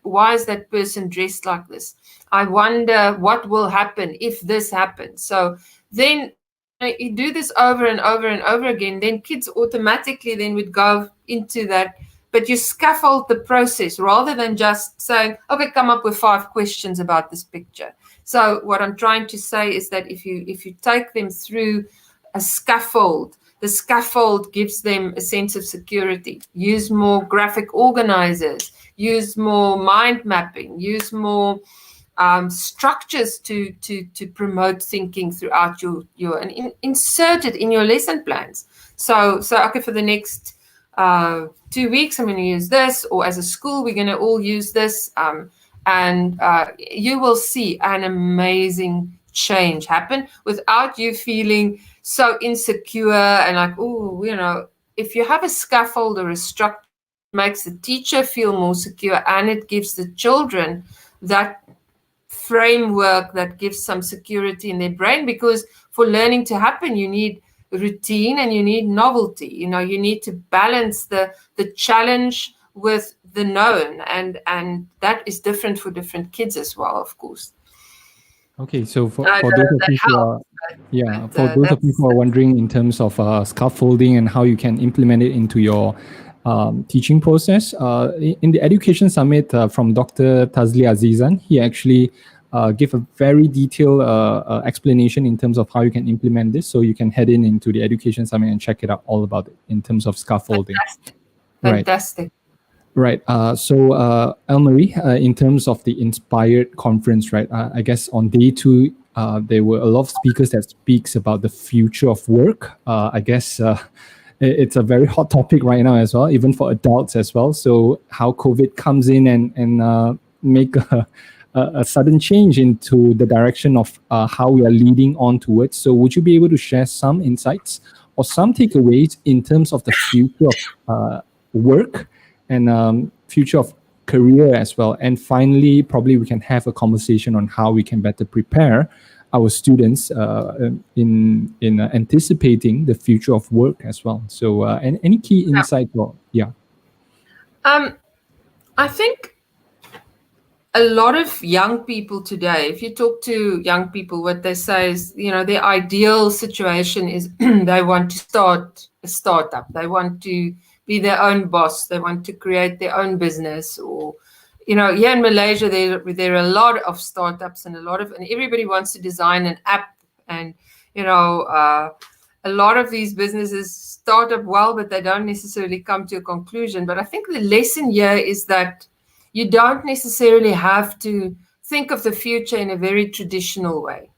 why is that person dressed like this? I wonder what will happen if this happens. So then you do this over and over and over again, then kids automatically then would go into that. But you scaffold the process rather than just saying, okay, come up with 5 questions about this picture. So what I'm trying to say is that if you take them through a scaffold, the scaffold gives them a sense of security. Use more graphic organizers, use more mind mapping, use more structures to promote thinking throughout your and insert it in your lesson plans. So okay, for the next 2 weeks, I'm going to use this, or as a school, we're going to all use this, and you will see an amazing change happen without you feeling so insecure and like, oh, if you have a scaffold or a structure, it makes the teacher feel more secure, and it gives the children that framework that gives some security in their brain, because for learning to happen, you need routine and you need novelty. You need to balance the challenge with the known, and that is different for different kids as well, of course. Okay, so for those of you who are, those of you who are wondering in terms of scaffolding and how you can implement it into your teaching process, in the Education Summit from Dr. Tazli Azizan, he actually gave a very detailed explanation in terms of how you can implement this. So you can head into the Education Summit and check it out all about it in terms of scaffolding. Fantastic. Right. So Elmarie, in terms of the Inspired conference, right? I guess on day 2, there were a lot of speakers that speaks about the future of work. I guess it's a very hot topic right now as well, even for adults as well. So how COVID comes in and make a sudden change into the direction of how we are leading on towards. So would you be able to share some insights or some takeaways in terms of the future of work and future of career as well? And finally, probably we can have a conversation on how we can better prepare our students in anticipating the future of work as well. So any key insight? I think a lot of young people today, if you talk to young people, what they say is, their ideal situation is they want to start a startup. They want to be their own boss. They want to create their own business. Or, here in Malaysia, there are a lot of startups and everybody wants to design an app. And, a lot of these businesses start up well, but they don't necessarily come to a conclusion. But I think the lesson here is that you don't necessarily have to think of the future in a very traditional way.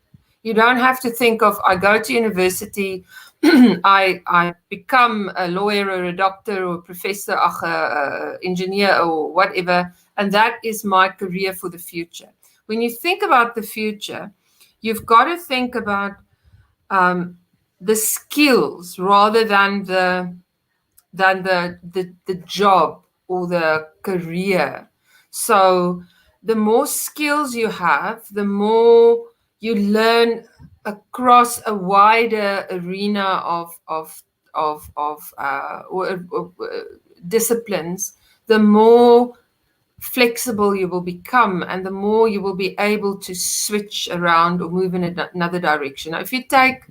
You don't have to think of, I go to university, I become a lawyer or a doctor or a professor, an engineer or whatever, and that is my career for the future. When you think about the future, you've got to think about the skills rather than the job or the career. So the more skills you have, the more you learn across a wider arena of disciplines, the more flexible you will become, and the more you will be able to switch around or move in another direction. Now, if you take,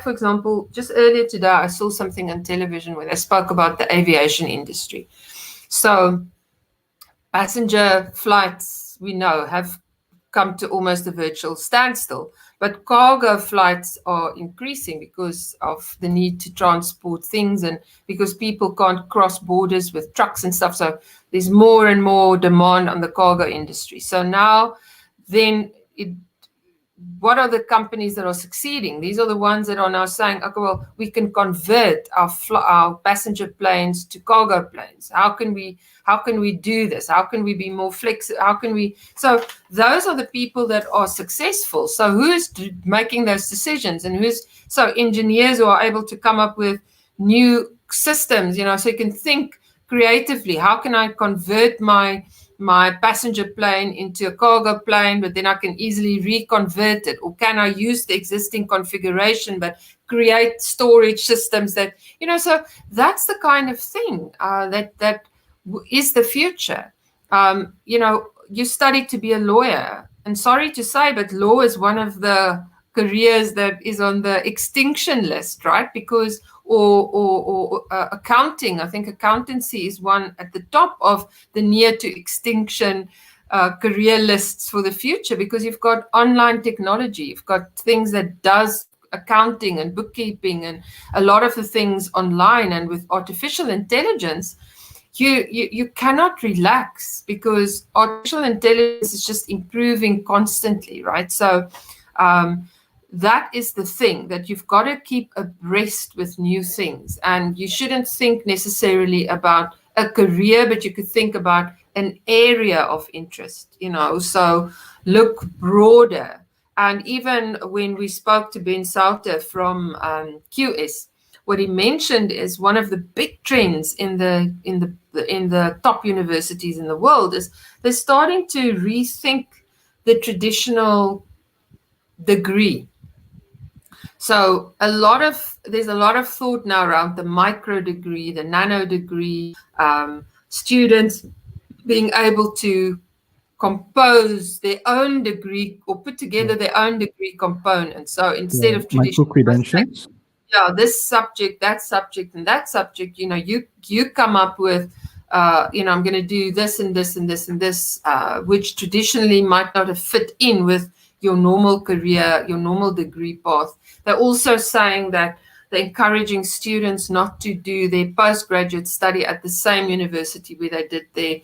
for example, just earlier today, I saw something on television where they spoke about the aviation industry. So passenger flights, we know, have come to almost a virtual standstill, but cargo flights are increasing because of the need to transport things and because people can't cross borders with trucks and stuff. So there's more and more demand on the cargo industry. So now then what are the companies that are succeeding? These are the ones that are now saying, okay, well, we can convert our passenger planes to cargo planes. How can we do this? How can we be more flexible? So those are the people that are successful. So who's making those decisions, and so engineers who are able to come up with new systems, so you can think creatively. How can I convert my my passenger plane into a cargo plane, but then I can easily reconvert it? Or can I use the existing configuration but create storage systems that, so that's the kind of thing that is the future. You study to be a lawyer, and sorry to say, but law is one of the careers that is on the extinction list, right? Because or accounting. I think accountancy is one at the top of the near to extinction career lists for the future, because you've got online technology, you've got things that does accounting and bookkeeping and a lot of the things online, and with artificial intelligence, you cannot relax, because artificial intelligence is just improving constantly, right? So that is the thing, that you've got to keep abreast with new things, and you shouldn't think necessarily about a career, but you could think about an area of interest, so look broader. And even when we spoke to Ben Sauter from QS, what he mentioned is one of the big trends in the top universities in the world is they're starting to rethink the traditional degree. So there's a lot of thought now around the micro degree, the nano degree, students being able to compose their own degree or put together their own degree components. So instead of traditional micro-credentials. This subject, that subject, and that subject, you come up with, I'm going to do this and this and this and this, which traditionally might not have fit in with your normal career, your normal degree path. They're also saying that they're encouraging students not to do their postgraduate study at the same university where they did their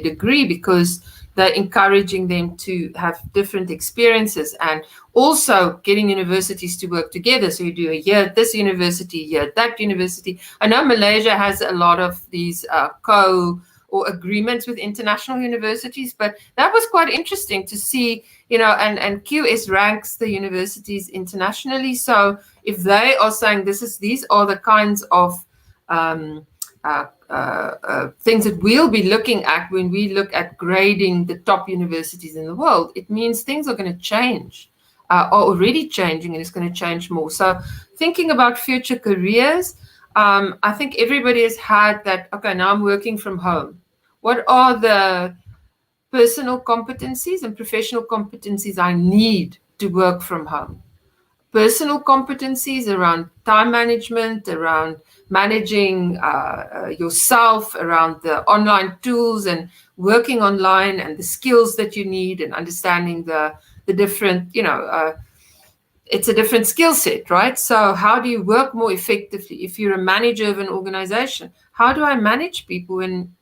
degree, because they're encouraging them to have different experiences, and also getting universities to work together. So you do a year at this university, a year at that university. I know Malaysia has a lot of these or agreements with international universities, but that was quite interesting to see, and QS ranks the universities internationally. So if they are saying these are the kinds of things that we'll be looking at when we look at grading the top universities in the world, it means things are going to change, are already changing, and it's going to change more. So thinking about future careers, I think everybody has had that, okay, now I'm working from home. What are the personal competencies and professional competencies I need to work from home? Personal competencies around time management, around managing yourself, around the online tools and working online, and the skills that you need, and understanding the different, it's a different skill set, right? So how do you work more effectively? If you're a manager of an organization, how do I manage people when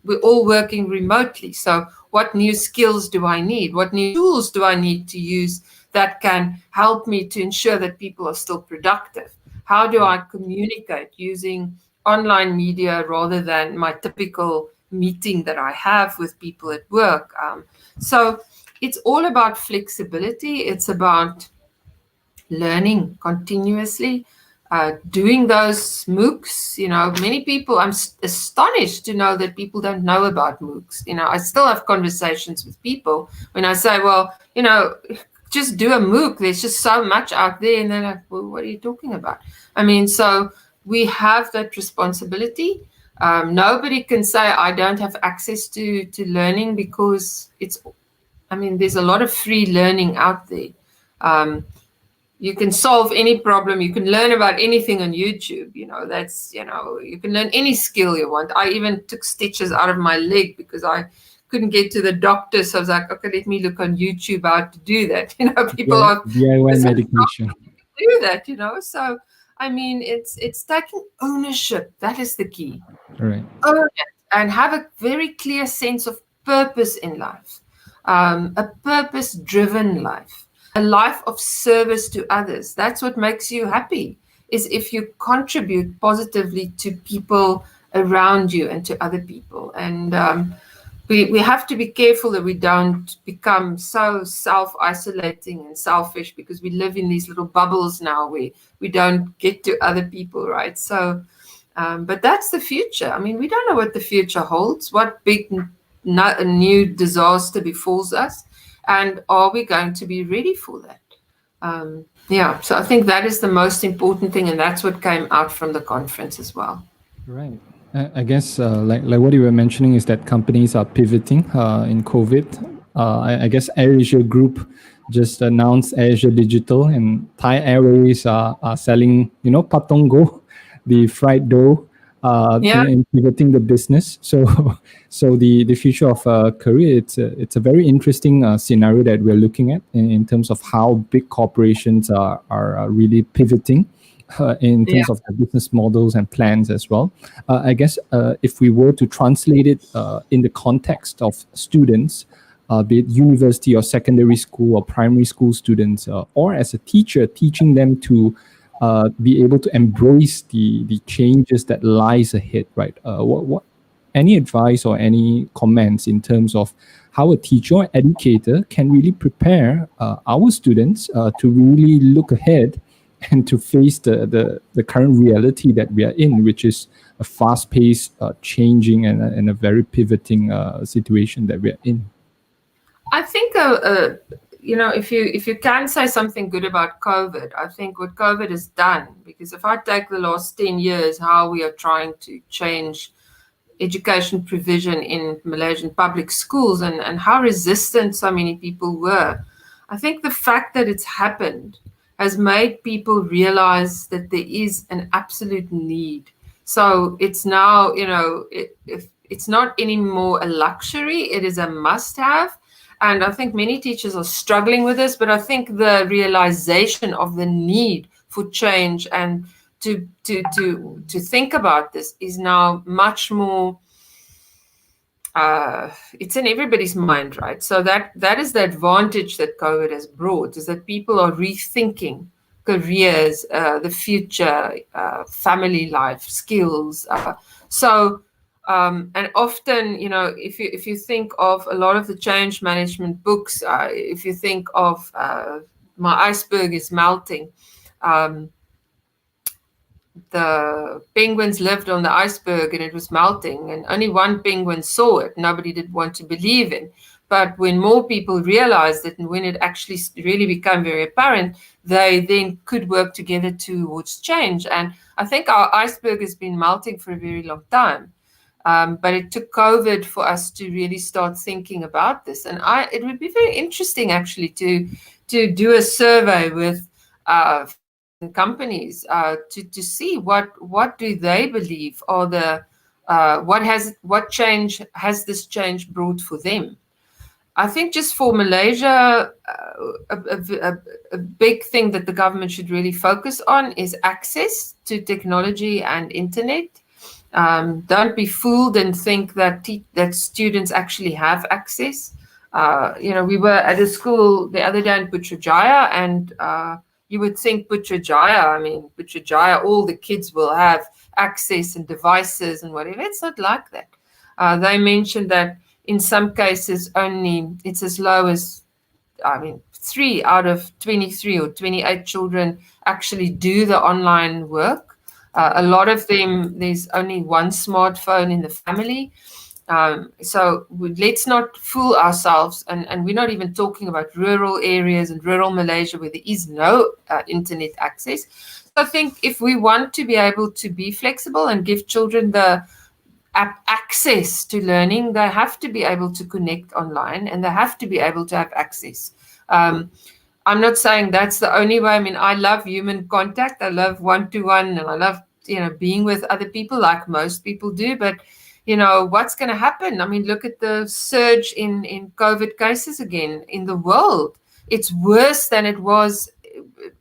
we're all working remotely? So what new skills do I need? What new tools do I need to use that can help me to ensure that people are still productive? How do I communicate using online media rather than my typical meeting that I have with people at work? So it's all about flexibility. It's about learning continuously, doing those MOOCs. Many people, I'm astonished to know that people don't know about MOOCs. I still have conversations with people when I say, well, just do a MOOC. There's just so much out there. And they're like, well, what are you talking about? So we have that responsibility. Nobody can say I don't have access to learning, because there's a lot of free learning out there. You can solve any problem. You can learn about anything on YouTube. You can learn any skill you want. I even took stitches out of my leg because I couldn't get to the doctor. So I was like, okay, let me look on YouTube how to do that. People are DIY medication. Do that, So, it's taking ownership. That is the key. Right. Own it and have a very clear sense of purpose in life, a purpose-driven life. A life of service to others. That's what makes you happy, is if you contribute positively to people around you and to other people. And we have to be careful that we don't become so self-isolating and selfish, because we live in these little bubbles now where we don't get to other people, right? So But that's the future. I mean, we don't know what the future holds, what big new disaster befalls us, and are we going to be ready for that? Yeah, so I think that is the most important thing, and that's what came out from the conference as well. Right. I guess like what you were mentioning is that companies are pivoting in COVID. I guess AirAsia Group just announced AirAsia Digital, and Thai Airways are selling, patongo, the fried dough, Yeah. in pivoting the business. So so the future of Korea, it's a very interesting scenario that we're looking at in terms of how big corporations are really pivoting in Yeah. terms of the business models and plans as well. I guess if we were to translate it in the context of students, be it university or secondary school or primary school students, or as a teacher, teaching them to be able to embrace the changes that lies ahead, right? What any advice or any comments in terms of how a teacher or educator can really prepare our students to really look ahead and to face the current reality that we are in, which is a fast-paced, changing and a very pivoting situation that we are in. I think if you can say something good about COVID, I think what COVID has done, because if I take the last 10 years, how we are trying to change education provision in Malaysian public schools and how resistant so many people were, I think the fact that it's happened has made people realize that there is an absolute need. So it's now, if it's not anymore a luxury, it is a must have. And I think many teachers are struggling with this, but I think the realization of the need for change and to think about this is now much more it's in everybody's mind, right? So that is the advantage that COVID has brought, is that people are rethinking careers, the future, family life, skills. And often, if you think of a lot of the change management books, if you think of My Iceberg is Melting, the penguins lived on the iceberg and it was melting, and only one penguin saw it. Nobody did want to believe in. But when more people realized it, and when it actually really became very apparent, they then could work together towards change. And I think our iceberg has been melting for a very long time. But it took COVID for us to really start thinking about this. And it would be very interesting actually to do a survey with companies to see what do they believe are the what change has this change brought for them. I think just for Malaysia, a big thing that the government should really focus on is access to technology and internet. Don't be fooled and think that that students actually have access. We were at a school the other day in Putrajaya, and you would think Putrajaya, all the kids will have access and devices and whatever. It's not like that. They mentioned that in some cases only it's as low as 3 out of 23 or 28 children actually do the online work. A lot of them, there's only one smartphone in the family. So let's not fool ourselves. And we're not even talking about rural areas and rural Malaysia where there is no internet access. So I think if we want to be able to be flexible and give children the access to learning, they have to be able to connect online and they have to be able to have access. I'm not saying that's the only way. I mean, I love human contact. I love one-to-one, and I love, being with other people like most people do. But, what's going to happen? I mean, look at the surge in COVID cases again in the world. It's worse than it was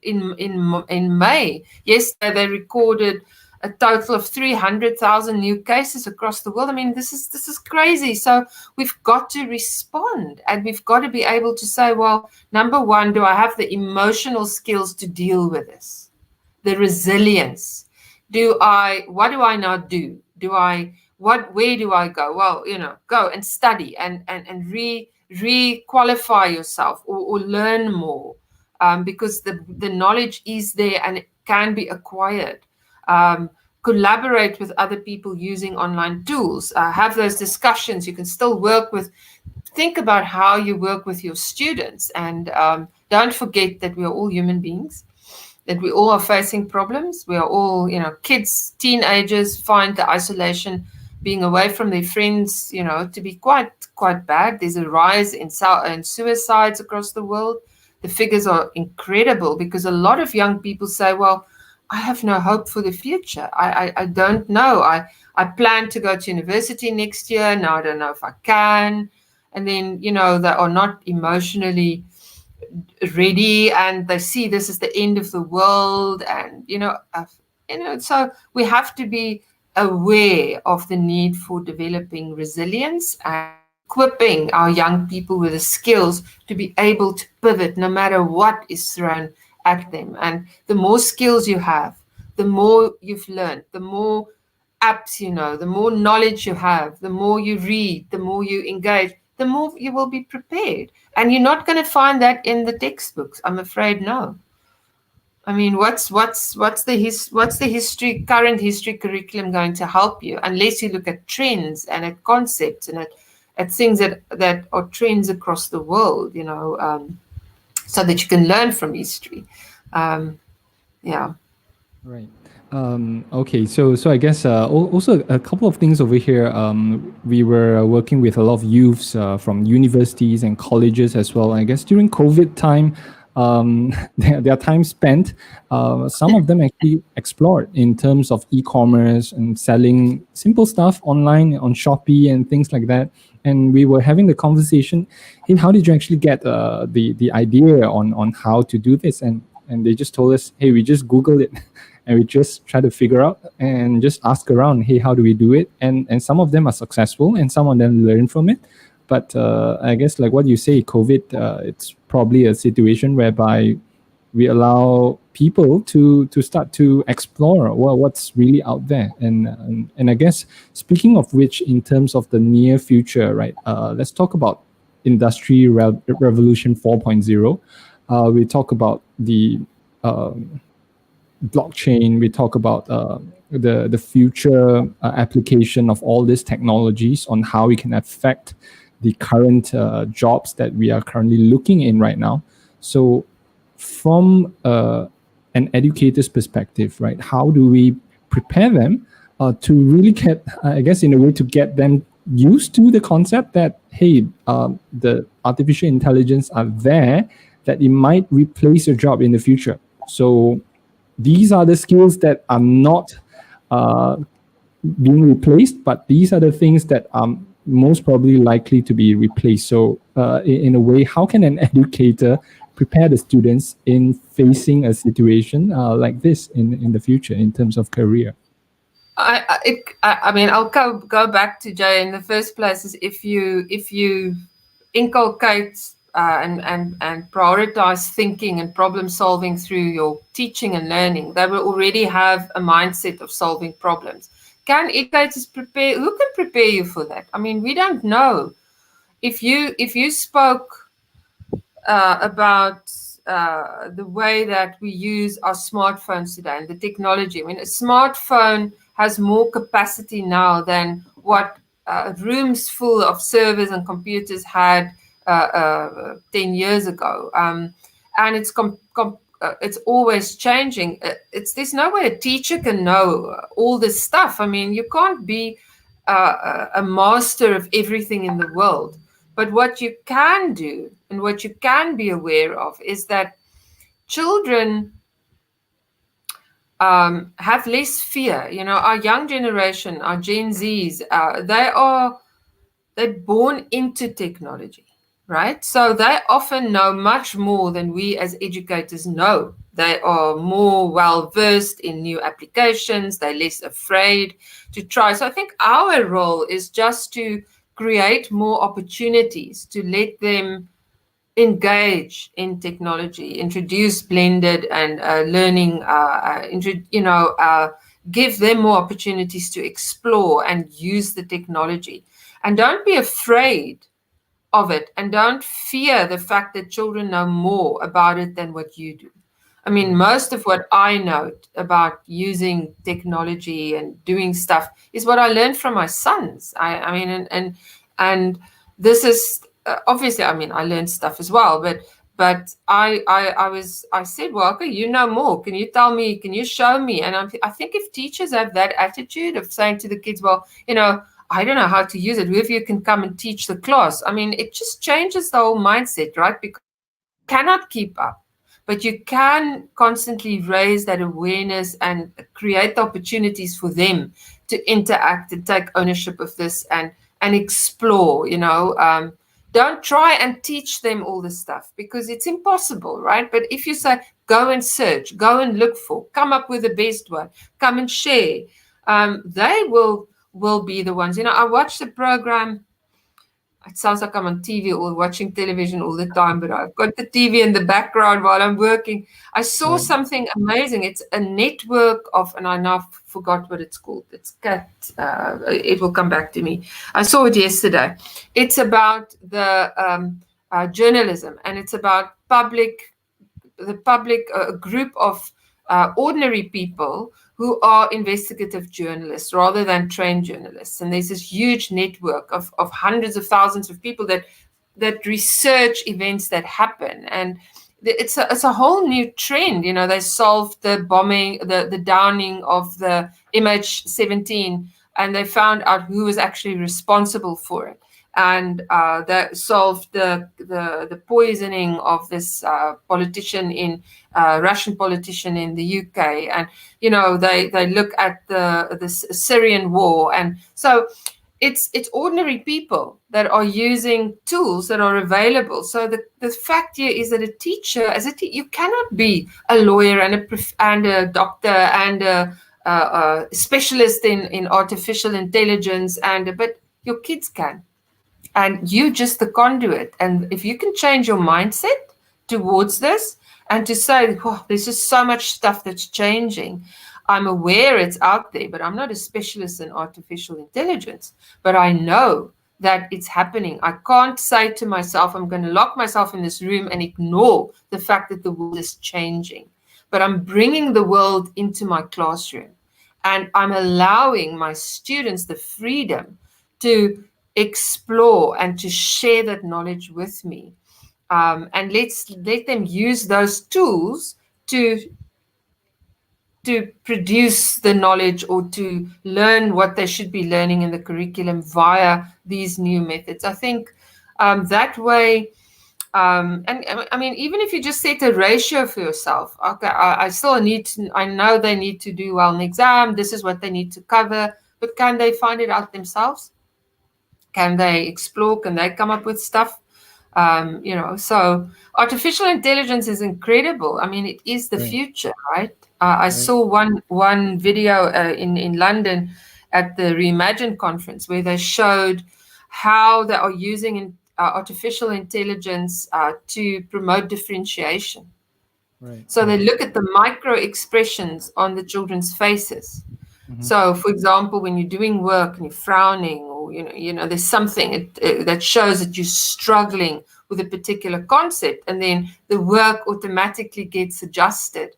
in May. Yesterday, they recorded a total of 300,000 new cases across the world. I mean, this is crazy. So we've got to respond, and we've got to be able to say, well, number one, do I have the emotional skills to deal with this? The resilience. What do I now do? Where do I go? Well, go and study and re-qualify yourself or learn more, because the knowledge is there and it can be acquired. collaborate with other people using online tools, have those discussions. You can still work with, think about how you work with your students, and don't forget that we are all human beings, that we all are facing problems. We are all, kids, teenagers find the isolation, being away from their friends, to be quite bad. There's a rise in suicides across the world. The figures are incredible because a lot of young people say, well, I have no hope for the future. I don't know. I plan to go to university next year. Now I don't know if I can. And then, they are not emotionally ready, and they see this is the end of the world. And, so we have to be aware of the need for developing resilience and equipping our young people with the skills to be able to pivot no matter what is thrown at them. And the more skills you have, the more you've learned, the more apps the more knowledge you have, the more you read, the more you engage, the more you will be prepared. And you're not going to find that in the textbooks, I'm afraid. No. I mean, what's the current history curriculum going to help you, unless you look at trends and at concepts and at things that are trends across the world, so that you can learn from history. Yeah. Right. Okay, so I guess also a couple of things over here. We were working with a lot of youths from universities and colleges as well. I guess during COVID time, their time spent, some of them actually explored in terms of e-commerce and selling simple stuff online on Shopee and things like that. And we were having the conversation, hey, how did you actually get the idea on how to do this? And they just told us, hey, we just Googled it. And we just try to figure out and just ask around, hey, how do we do it? And some of them are successful and some of them learn from it. But I guess like what you say, COVID, it's probably a situation whereby we allow people to start to explore what's really out there. And I guess speaking of which, in terms of the near future, right, let's talk about Industry Revolution 4.0. We talk about the blockchain. We talk about the future application of all these technologies on how we can affect the current jobs that we are currently looking in right now. So from an educator's perspective, right, how do we prepare them to really get, I guess in a way, to get them used to the concept that, hey, the artificial intelligence are there, that it might replace your job in the future. So these are the skills that are not being replaced, but these are the things that are most probably likely to be replaced. So in a way, how can an educator prepare the students in facing a situation like this in the future in terms of career? I mean, I'll go back to Jay. In the first place, is if you inculcate and prioritize thinking and problem solving through your teaching and learning, they will already have a mindset of solving problems. Can educators prepare? Who can prepare you for that? I mean, we don't know. If you spoke about the way that we use our smartphones today and the technology, I mean, a smartphone has more capacity now than what rooms full of servers and computers had 10 years ago. And it's always changing. There's no way a teacher can know all this stuff. I mean, you can't be a master of everything in the world. But what you can do and what you can be aware of is that children have less fear. Our young generation, our Gen Zs, they're born into technology, right? So they often know much more than we as educators know. They are more well-versed in new applications. They're less afraid to try. So I think our role is just to create more opportunities to let them engage in technology, introduce blended and learning, give them more opportunities to explore and use the technology. And don't be afraid of it, and don't fear the fact that children know more about it than what you do. I mean, most of what I know about using technology and doing stuff is what I learned from my sons. I mean, and this is obviously, I mean, I learned stuff as well, but I said, well, okay, you know more. Can you tell me? Can you show me? And I think if teachers have that attitude of saying to the kids, well, I don't know how to use it. If you can come and teach the class, I mean, it just changes the whole mindset, right? Because you cannot keep up, but you can constantly raise that awareness and create the opportunities for them to interact and take ownership of this and explore. Don't try and teach them all this stuff because it's impossible, right? But if you say, go and search, go and look for, come up with the best one, come and share, they will be the ones. I watched the program. It sounds like I'm on TV or watching television all the time, but I've got the TV in the background while I'm working. I saw something amazing. It's a network of, and I now forgot what it's called. It's CAT. It will come back to me. I saw it yesterday. It's about the journalism, and it's about the public group of ordinary people who are investigative journalists rather than trained journalists. And there's this huge network of hundreds of thousands of people that research events that happen. And it's a whole new trend. They solved the bombing, the downing of the MH17, and they found out who was actually responsible for it. And that solved the poisoning of this Russian politician in the UK. And they look at the Syrian war, and so it's ordinary people that are using tools that are available. So the fact here is that a teacher, you cannot be a lawyer and a doctor and a specialist in artificial intelligence, but your kids can. And you just the conduit. And if you can change your mindset towards this and to say, oh, there's just so much stuff that's changing. I'm aware it's out there, but I'm not a specialist in artificial intelligence. But I know that it's happening. I can't say to myself, I'm going to lock myself in this room and ignore the fact that the world is changing. But I'm bringing the world into my classroom. And I'm allowing my students the freedom to explore and to share that knowledge with me, and let them use those tools to produce the knowledge or to learn what they should be learning in the curriculum via these new methods. I think that way, and I mean, even if you just set a ratio for yourself, okay, I know they need to do well in the exam, this is what they need to cover, but can they find it out themselves? Can they explore? Can they come up with stuff? So artificial intelligence is incredible. I mean, it is the future, right? I saw one video in London at the Reimagine conference where they showed how they are using artificial intelligence to promote differentiation. Right. So they look at the micro expressions on the children's faces. Mm-hmm. So, for example, when you're doing work and you're frowning, or there's something that shows that you're struggling with a particular concept, and then the work automatically gets adjusted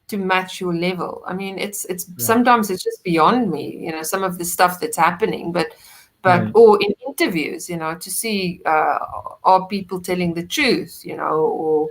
to match your level. I mean, it's sometimes it's just beyond me, some of the stuff that's happening, but right. Or in interviews, to see are people telling the truth, or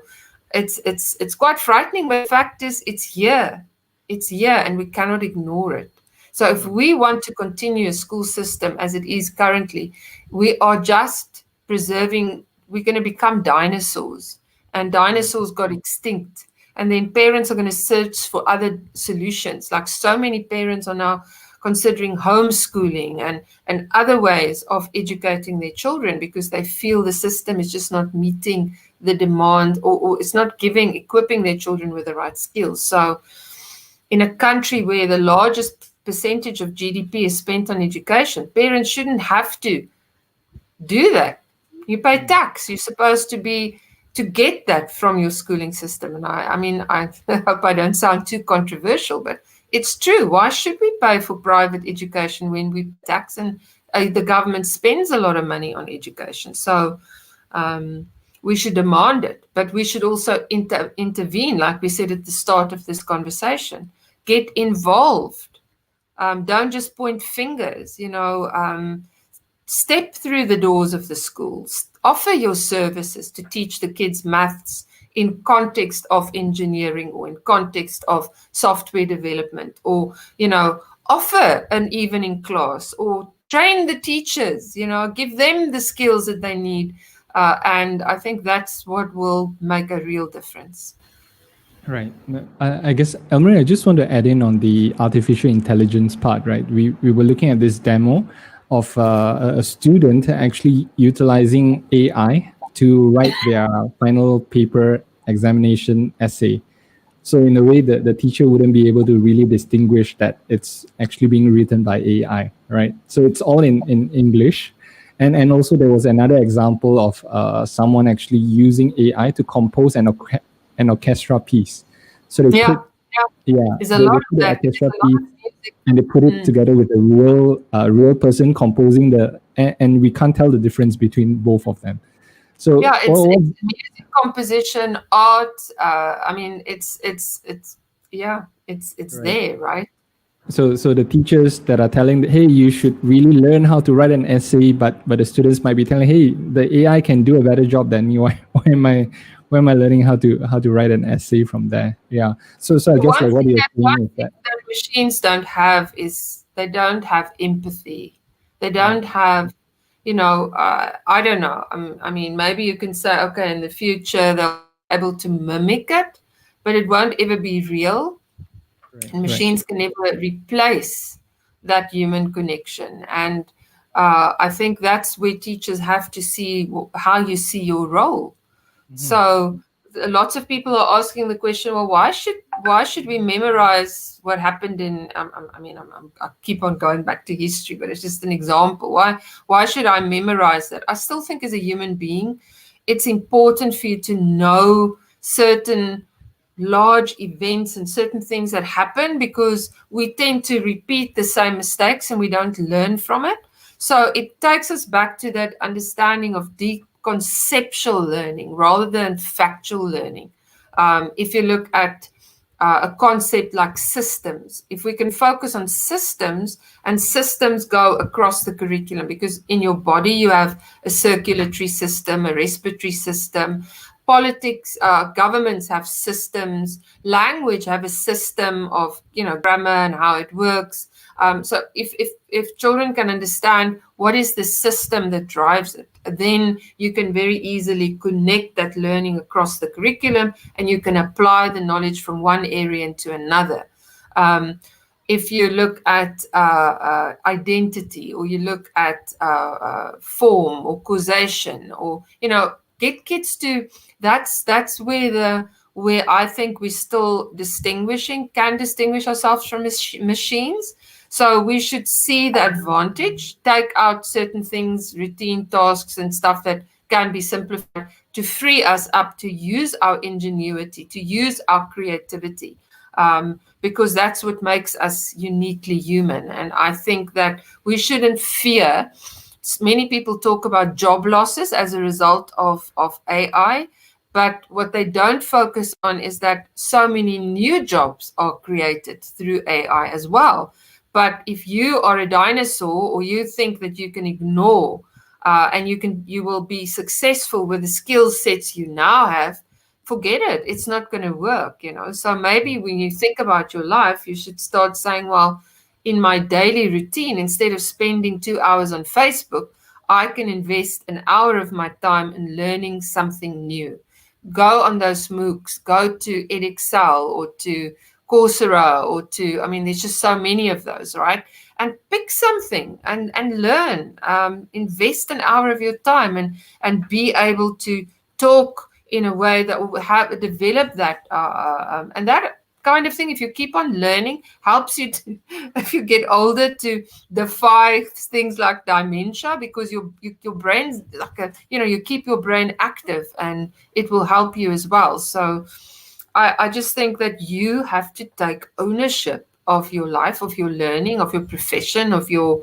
it's quite frightening. But the fact is, it's here, and we cannot ignore it. So if we want to continue a school system as it is currently, we are just preserving. We're going to become dinosaurs, and dinosaurs got extinct. And then parents are going to search for other solutions. Like so many parents are now considering homeschooling and other ways of educating their children because they feel the system is just not meeting the demand or it's not equipping their children with the right skills. So in a country where the largest percentage of GDP is spent on education, parents shouldn't have to do that. You pay tax. You're supposed to get that from your schooling system. And I mean, I hope I don't sound too controversial, but it's true. Why should we pay for private education when we tax and the government spends a lot of money on education? So we should demand it, but we should also intervene, like we said at the start of this conversation. Get involved. Don't just point fingers, step through the doors of the schools, offer your services to teach the kids maths in context of engineering or in context of software development, or, offer an evening class, or train the teachers, give them the skills that they need. And I think that's what will make a real difference. Right. I guess, Elmarie, I just want to add in on the artificial intelligence part, right? We were looking at this demo of a student actually utilizing AI to write their final paper examination essay. So in a way, the teacher wouldn't be able to really distinguish that it's actually being written by AI, right? So it's all in English. And also there was another example of someone actually using AI to compose an orchestra piece. So they put they put the orchestra piece and they put it together with a real person composing and we can't tell the difference between both of them. So it's music composition, art. I mean, it's right. There, right? So the teachers that are telling, hey, you should really learn how to write an essay, but the students might be telling, hey, the AI can do a better job than me. Why am I learning how to write an essay from there? Yeah. So I guess like what you're saying is that machines don't have is they don't have empathy. They don't have, I don't know. I mean, maybe you can say, okay, in the future they'll be able to mimic it, but it won't ever be real. Right, and machines can never replace that human connection. And I think that's where teachers have to see how you see your role. Mm-hmm. So lots of people are asking the question, well, why should we memorize what happened in, I keep on going back to history, but it's just an example. Why should I memorize that? I still think as a human being, it's important for you to know certain large events and certain things that happen, because we tend to repeat the same mistakes and we don't learn from it. So it takes us back to that understanding of deep conceptual learning rather than factual learning. If you look at a concept like systems, if we can focus on systems, and systems go across the curriculum, because in your body you have a circulatory system, a respiratory system. Politics, governments have systems. Language have a system of, grammar and how it works. So if children can understand what is the system that drives it, then you can very easily connect that learning across the curriculum, and you can apply the knowledge from one area into another. If you look at identity, or you look at form or causation, or, get kids to, that's where I think we still can distinguish ourselves from machines. So we should see the advantage, take out certain things, routine tasks and stuff that can be simplified, to free us up to use our ingenuity, to use our creativity, because that's what makes us uniquely human. And I think that we shouldn't fear. Many people talk about job losses as a result of AI, but what they don't focus on is that so many new jobs are created through AI as well. But if you are a dinosaur, or you think that you can ignore and you will be successful with the skill sets you now have, forget it. It's not going to work, So maybe when you think about your life, you should start saying, well, in my daily routine, instead of spending 2 hours on Facebook, I can invest an hour of my time in learning something new. Go on those MOOCs, go to EduChat or to Coursera, or there's just so many of those, right? And pick something and learn. Invest an hour of your time and be able to talk in a way that will develop that. And that kind of thing, if you keep on learning, helps you to, if you get older, to defy things like dementia, because your brain's like you keep your brain active, and it will help you as well. So I just think that you have to take ownership of your life, of your learning, of your profession, of your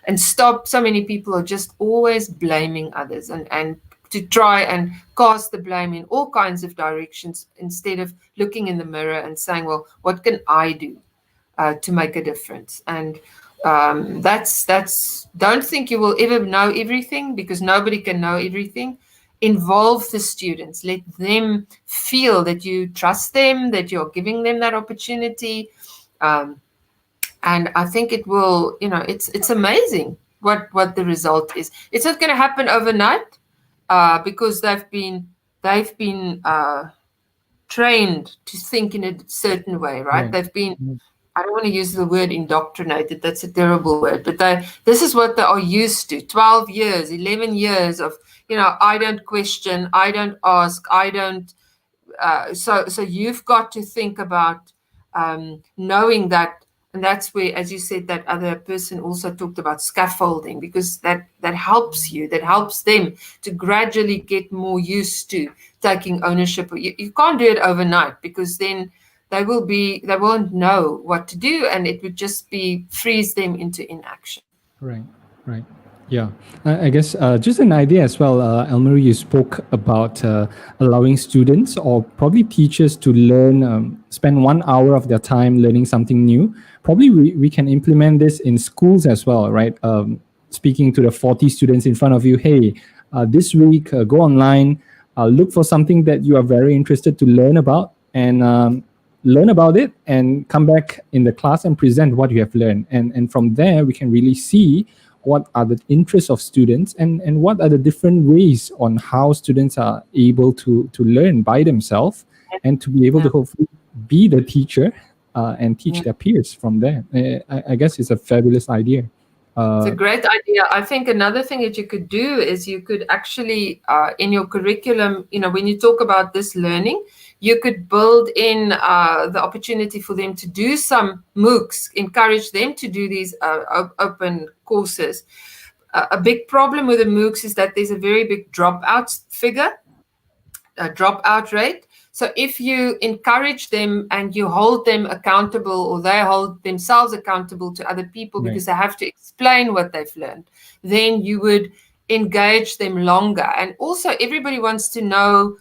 and stop. So many people are just always blaming others and to try and cast the blame in all kinds of directions instead of looking in the mirror and saying, well, what can I do to make a difference? And that's don't think you will ever know everything, because nobody can know everything. Involve the students, let them feel that you trust them, that you're giving them that opportunity. And I think it will, it's amazing what the result is. It's not going to happen overnight, because they've been trained to think in a certain way, right? They've been, I don't want to use the word indoctrinated, that's a terrible word, but this is what they are used to. 12 years, 11 years of, I don't question, I don't ask, I don't. So you've got to think about knowing that. And that's where, as you said, that other person also talked about scaffolding, because that helps you, that helps them to gradually get more used to taking ownership. You can't do it overnight, because then they won't know what to do, and it would just freeze them into inaction. Right. Yeah, I guess just an idea as well, Elmarie, you spoke about allowing students or probably teachers to learn, spend 1 hour of their time learning something new. Probably we can implement this in schools as well, right? Speaking to the 40 students in front of you, hey, this week, go online, look for something that you are very interested to learn about, and learn about it, and come back in the class and present what you have learned. And from there, we can really see what are the interests of students, and what are the different ways on how students are able to learn by themselves, and to be able to hopefully be the teacher and teach their peers from there. I guess it's a fabulous idea. It's a great idea. I think another thing that you could do is you could actually, in your curriculum, when you talk about this learning, you could build in the opportunity for them to do some MOOCs, encourage them to do these open courses. A big problem with the MOOCs is that there's a very big dropout rate. So if you encourage them and you hold them accountable, or they hold themselves accountable to other people, because they have to explain what they've learned, then you would engage them longer. And also, everybody wants to know,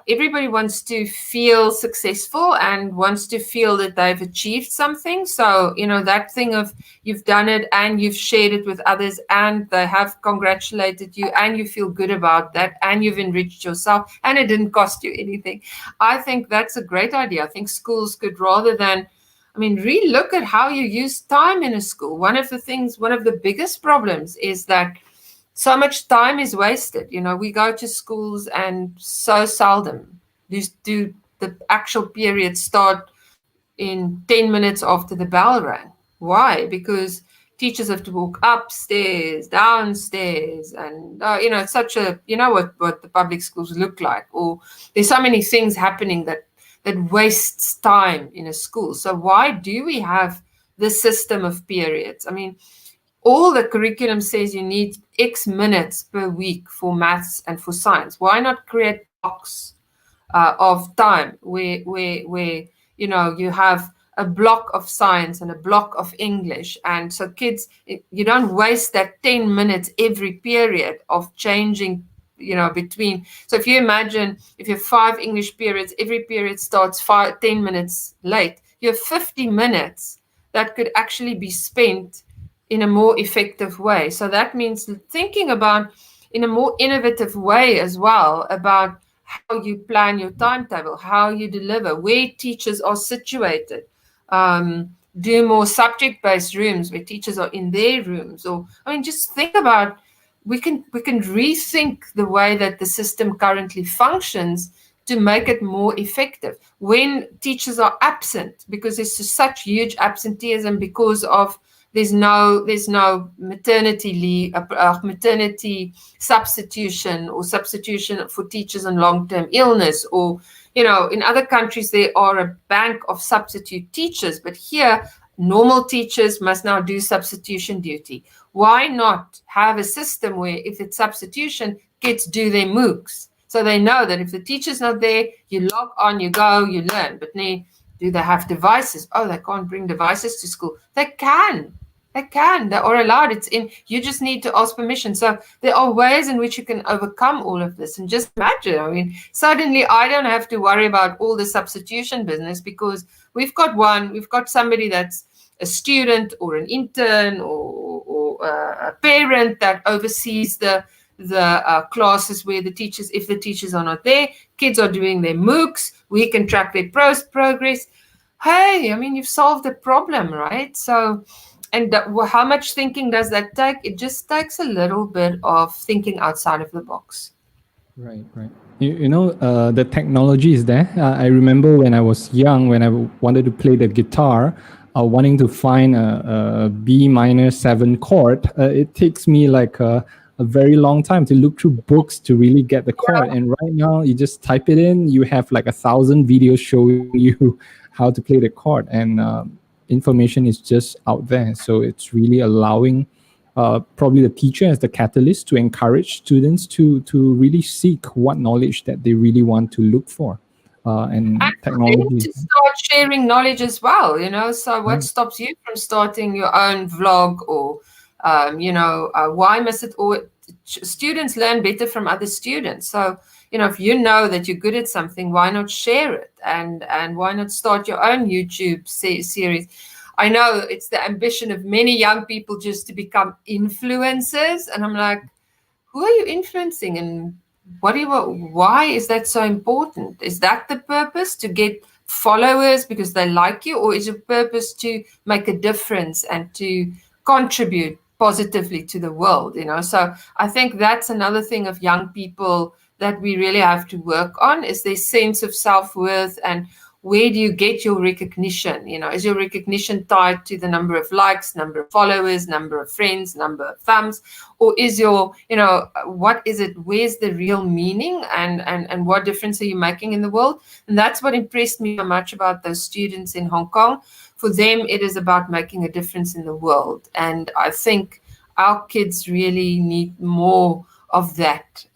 everybody wants to feel successful and wants to feel that they've achieved something. So, that thing of you've done it and you've shared it with others and they have congratulated you and you feel good about that and you've enriched yourself and it didn't cost you anything. I think that's a great idea. I think schools could, rather than, re-look at how you use time in a school. One of the biggest problems is that so much time is wasted. We go to schools and so seldom do the actual period start in 10 minutes after the bell rang. Why? Because teachers have to walk upstairs, downstairs, and it's such a, what the public schools look like. Or there's so many things happening that wastes time in a school. So why do we have this system of periods? All the curriculum says you need X minutes per week for maths and for science. Why not create blocks of time where you have a block of science and a block of English, and so kids, you don't waste that 10 minutes every period of changing between. So if you imagine, if you have 5 English periods, every period starts 10 minutes late, you have 50 minutes that could actually be spent in a more effective way. So that means thinking about, in a more innovative way as well, about how you plan your timetable, how you deliver, where teachers are situated. Do more subject-based rooms where teachers are in their rooms. Or, just think about, we can rethink the way that the system currently functions to make it more effective. When teachers are absent, because there's such huge absenteeism because of there's no maternity leave, maternity substitution, or substitution for teachers on long-term illness, or in other countries there are a bank of substitute teachers, but here normal teachers must now do substitution duty. Why not have a system where, if it's substitution, kids do their MOOCs, so they know that if the teacher's not there, you log on, you go, you learn. But do they have devices? Oh, they can't bring devices to school. They can. They can. They are allowed. It's in. You just need to ask permission. So there are ways in which you can overcome all of this. And just imagine, I mean, suddenly I don't have to worry about all the substitution business because we've got somebody that's a student or an intern or a parent that oversees the classes where if the teachers are not there, kids are doing their MOOCs. We can track their progress. Hey, I mean, you've solved the problem, right? So. And how much thinking does that take? It just takes a little bit of thinking outside of the box. Right. The technology is there. I remember when I was young, when I wanted to play the guitar, wanting to find a B minor 7 chord, it takes me like a very long time to look through books to really get the chord. Yeah. And right now, you just type it in, you have like 1,000 videos showing you how to play the chord. And information is just out there. So it's really allowing probably the teacher as the catalyst to encourage students to really seek what knowledge that they really want to look for. And technology. To start sharing knowledge as well, So what stops you from starting your own vlog or, why must it always... Students learn better from other students. So, if you know that you're good at something, why not share it? And why not start your own YouTube series? I know it's the ambition of many young people just to become influencers. And I'm like, who are you influencing? And why is that so important? Is that the purpose, to get followers because they like you? Or is your purpose to make a difference and to contribute positively to the world? So I think that's another thing of young people that we really have to work on, is their sense of self-worth, and where do you get your recognition? Is your recognition tied to the number of likes, number of followers, number of friends, number of thumbs, or is your, what is it? Where's the real meaning, and what difference are you making in the world? And that's what impressed me so much about those students in Hong Kong. For them, it is about making a difference in the world. And I think our kids really need more of that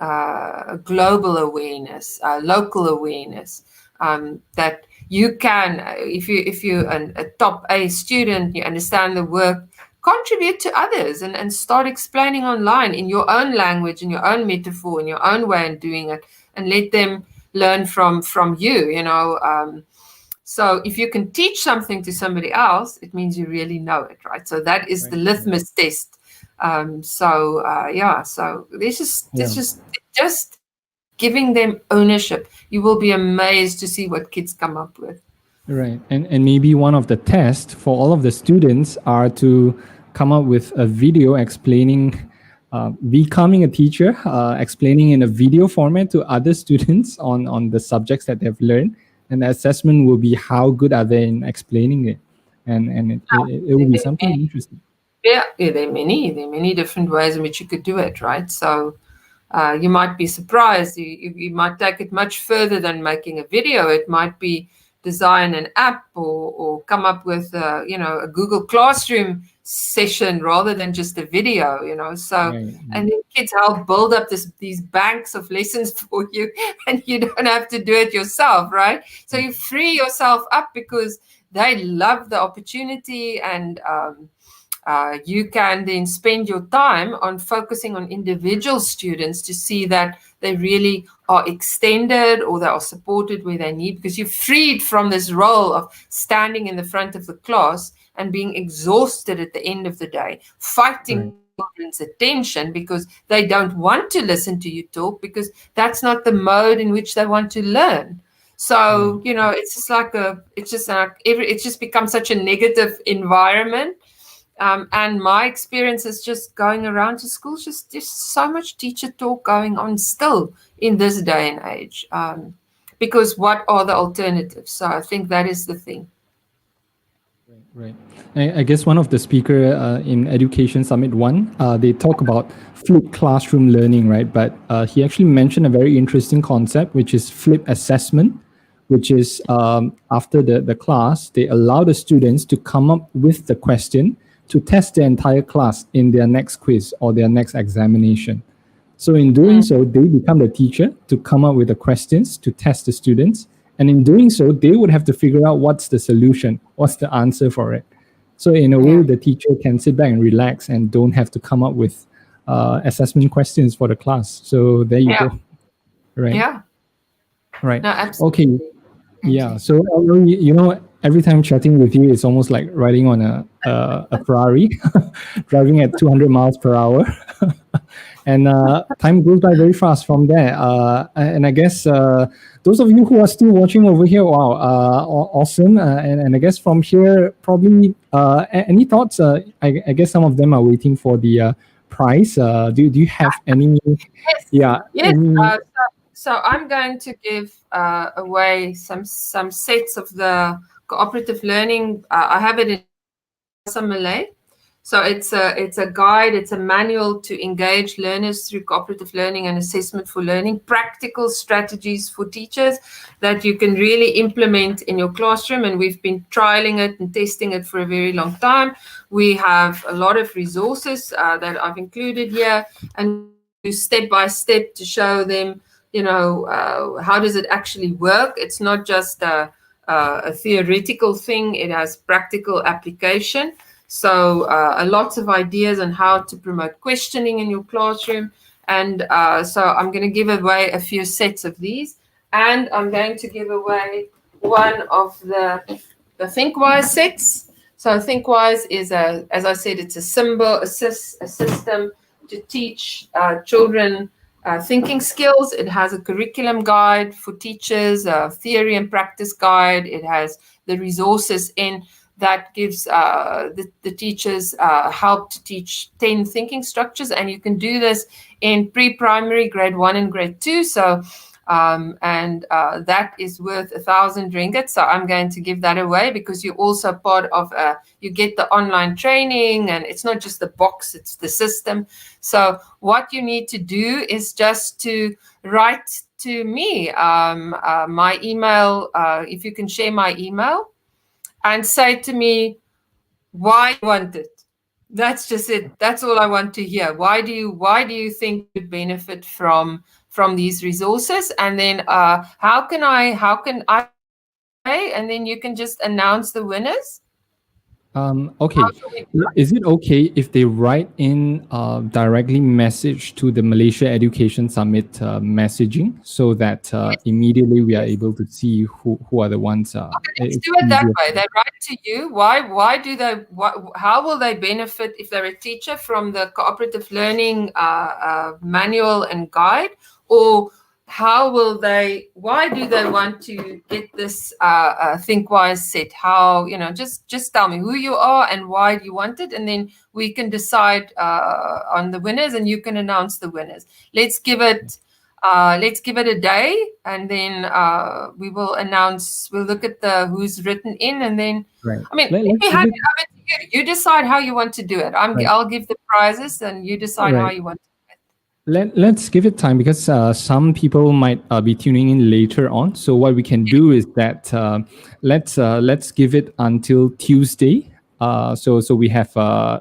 global awareness, local awareness, that you can, if you're a top A student, you understand the work, contribute to others and start explaining online in your own language, in your own metaphor, in your own way of doing it, and let them learn from you, So if you can teach something to somebody else, it means you really know it, right? So that is the litmus test. So this is just giving them ownership. You will be amazed to see what kids come up with. Right. And maybe one of the tests for all of the students are to come up with a video explaining becoming a teacher, explaining in a video format to other students on the subjects that they've learned. And the assessment will be how good are they in explaining it. And it will be something interesting. Yeah, there are many different ways in which you could do it, right? So you might be surprised. You might take it much further than making a video. It might be design an app or come up with a Google Classroom session rather than just a video, So and then kids help build up these banks of lessons for you, and you don't have to do it yourself, right? So you free yourself up because they love the opportunity, and you can then spend your time on focusing on individual students to see that they really are extended or they are supported where they need, because you're freed from this role of standing in the front of the class and being exhausted at the end of the day, fighting children's attention because they don't want to listen to you talk, because that's not the mode in which they want to learn. So, it's just become such a negative environment. And my experience is just going around to schools, just so much teacher talk going on still in this day and age, because what are the alternatives? So I think that is the thing. Right. I guess one of the speaker in Education Summit 1, they talk about flipped classroom learning, right? But he actually mentioned a very interesting concept, which is flip assessment, which is after the class, they allow the students to come up with the question to test the entire class in their next quiz or their next examination. So in doing so, they become the teacher to come up with the questions to test the students. And in doing so, they would have to figure out what's the solution, what's the answer for it. So in a way, the teacher can sit back and relax and don't have to come up with assessment questions for the class. So there you go. Right. Yeah. Right. No, absolutely. Okay. Yeah. So every time chatting with you, it's almost like riding on a Ferrari, driving at 200 miles per hour, and time goes by very fast from there. And I guess those of you who are still watching over here, wow, awesome. And I guess from here, probably any thoughts? I guess some of them are waiting for the prize. Do you have any? Yes. Yeah. Yes. Any, So I'm going to give away some sets of the cooperative learning. I have it in Elmarie. So it's a guide, it's a manual to engage learners through cooperative learning and assessment for learning, practical strategies for teachers that you can really implement in your classroom. And we've been trialing it and testing it for a very long time. We have a lot of resources that I've included here, and step by step to show them, how does it actually work. It's not just a theoretical thing, it has practical application. So lots of ideas on how to promote questioning in your classroom. And so I'm going to give away a few sets of these. And I'm going to give away one of the ThinkWise sets. So ThinkWise is, as I said, it's a system to teach children thinking skills. It has a curriculum guide for teachers, a theory and practice guide. It has the resources in that gives the teachers help to teach 10 thinking structures. And you can do this in pre-primary, grade 1 and grade 2. So, that is worth 1,000 ringgit. So I'm going to give that away because you're also part of, you get the online training, and it's not just the box, it's the system. So what you need to do is just to write to me, my email, if you can share my email, and say to me why you want it. That's just it. That's all I want to hear. Why do you think you benefit from these resources? And then how can I and then you can just announce the winners. Okay. Is it okay if they write in directly message to the Malaysia Education Summit messaging so that immediately we are able to see who are the ones? Okay, let's do it that way. They write to you. Why do they? How will they benefit if they're a teacher from the cooperative learning manual and guide, or why do they want to get this ThinkWise set? How, just tell me who you are and why you want it, and then we can decide on the winners, and you can announce the winners. Let's give it a day, and then we will announce. We'll look at who's written in, and then I mean, you decide how you want to do it. I'll give the prizes, and you decide how you want to. Let's give it time because some people might be tuning in later on. So what we can do is that let's give it until Tuesday. So we have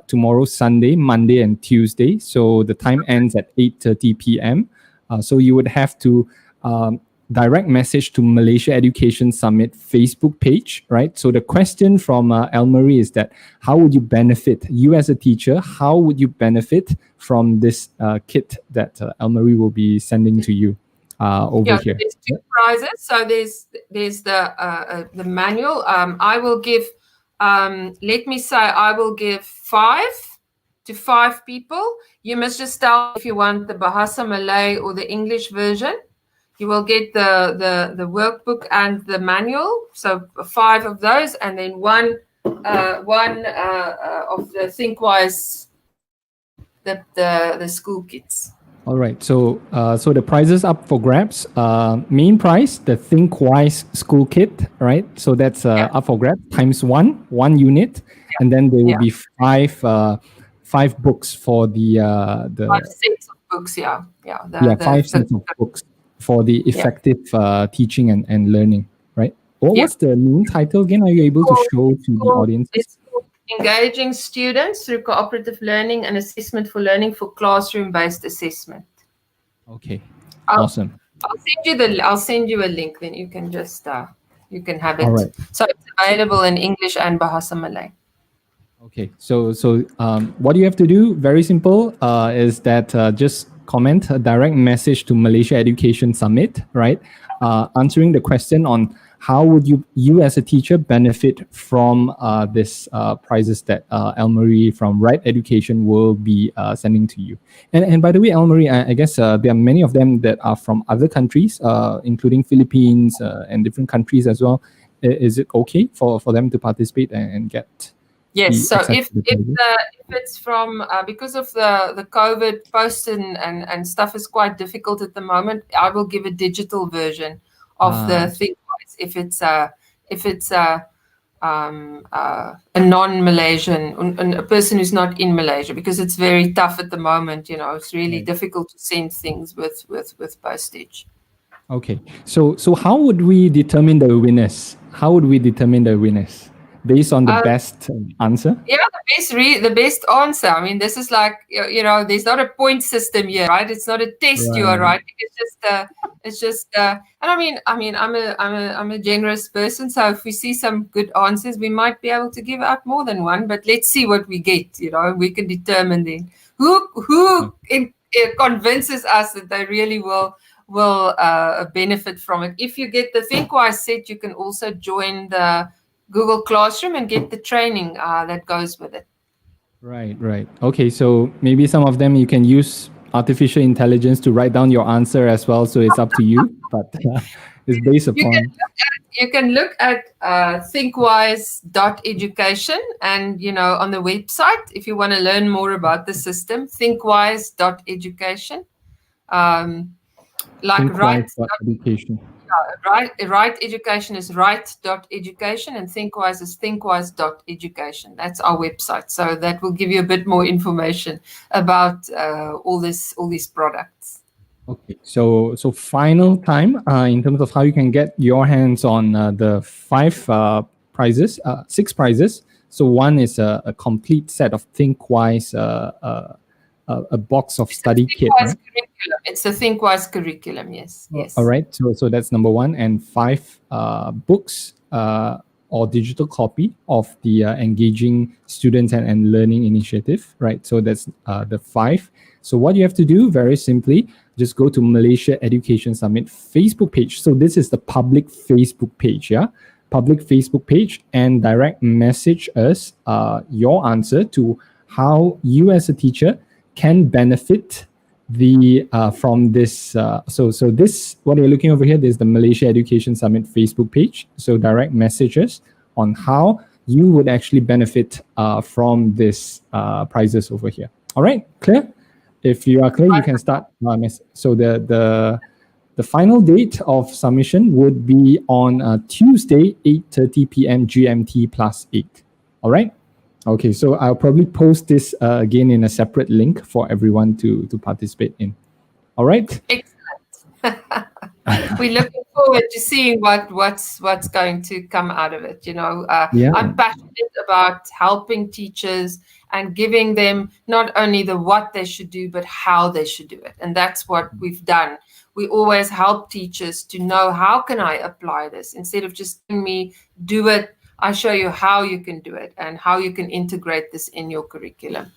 tomorrow, Sunday, Monday, and Tuesday. So the time ends at 8:30 p.m. So you would have to direct message to Malaysia Education Summit Facebook page, right? So the question from Elmarie is that how would you benefit, you as a teacher, how would you benefit from this kit that Elmarie will be sending to you over here? There's 2 prizes. So there's the manual. I will give, let me say, I will give 5 to 5 people. You must just tell if you want the Bahasa Malay or the English version. You will get the workbook and the manual. So 5 of those, and then one of the ThinkWise, the school kits. All right. So the prizes up for grabs. Main prize, the ThinkWise school kit, right? So that's up for grabs times one unit, and then there will be 5 books for the 5 sets of books. 5 sets of books for the effective teaching and learning, right? What's the main title again? Are you able to show to the audience? It's called Engaging Students Through Cooperative Learning and Assessment for Learning for Classroom-Based Assessment. Okay, awesome. I'll send you a link, then you can just you can have it. All right. So it's available in English and Bahasa Malay. Okay, what you have to do, very simple, is that just comment a direct message to Malaysia Education Summit, right? Answering the question on how would you as a teacher benefit from this prizes that Elmarie from RITE Education will be sending to you. And by the way, Elmarie, I guess there are many of them that are from other countries, including Philippines and different countries as well. Is it okay for them to participate and get Yes, the so access to the prizes? if it's from because of the COVID post and stuff is quite difficult at the moment, I will give a digital version of the ThinkWise if it's a non-Malaysian, a person who's not in Malaysia, because it's very tough at the moment. You know, it's really Right. difficult to send things with postage. Okay. So how would we determine the winners? How would we determine the winners? Based on the best answer? Yeah, the best answer. I mean, this is like there's not a point system here, right? It's not a test you are Right. writing. It's just. And I'm a generous person, so if we see some good answers, we might be able to give out more than one. But let's see what we get. You know, we can determine then who convinces us that they really will benefit from it. If you get the ThinkWise set, you can also join the Google Classroom and get the training that goes with it. Right. Okay, so maybe some of them you can use artificial intelligence to write down your answer as well. So it's up to you, but it's based upon. You can look at thinkwise.education, and on the website, if you want to learn more about the system, thinkwise.education. Like Education. RITE Education is RITE.education, and Thinkwise is thinkwise.education. That's our website. So that will give you a bit more information about all these products. Okay, so final time in terms of how you can get your hands on the 6 prizes. So one is a complete set of ThinkWise, a box of study kit. Right? Curriculum. It's a ThinkWise curriculum. Yes. All right. So that's number 1, and 5 books or digital copy of the Engaging Students and Learning Initiative. Right. So that's the 5. So what you have to do, very simply, just go to Malaysia Education Summit Facebook page. So this is the public Facebook page, yeah? Public Facebook page, and direct message us your answer to how you as a teacher can benefit from this. So this, what you're looking over here, this is the Malaysia Education Summit Facebook page. So direct messages on how you would actually benefit from this prizes over here. All right, clear? If you are clear, you can start. So the final date of submission would be on Tuesday, 8:30 p.m. GMT +8. All right. Okay, so I'll probably post this again in a separate link for everyone to participate in. All right. Excellent. We're looking forward to seeing what's going to come out of it. I'm passionate about helping teachers and giving them not only the what they should do, but how they should do it. And that's what we've done. We always help teachers to know, how can I apply this? Instead of just telling me, do it, I show you how you can do it and how you can integrate this in your curriculum.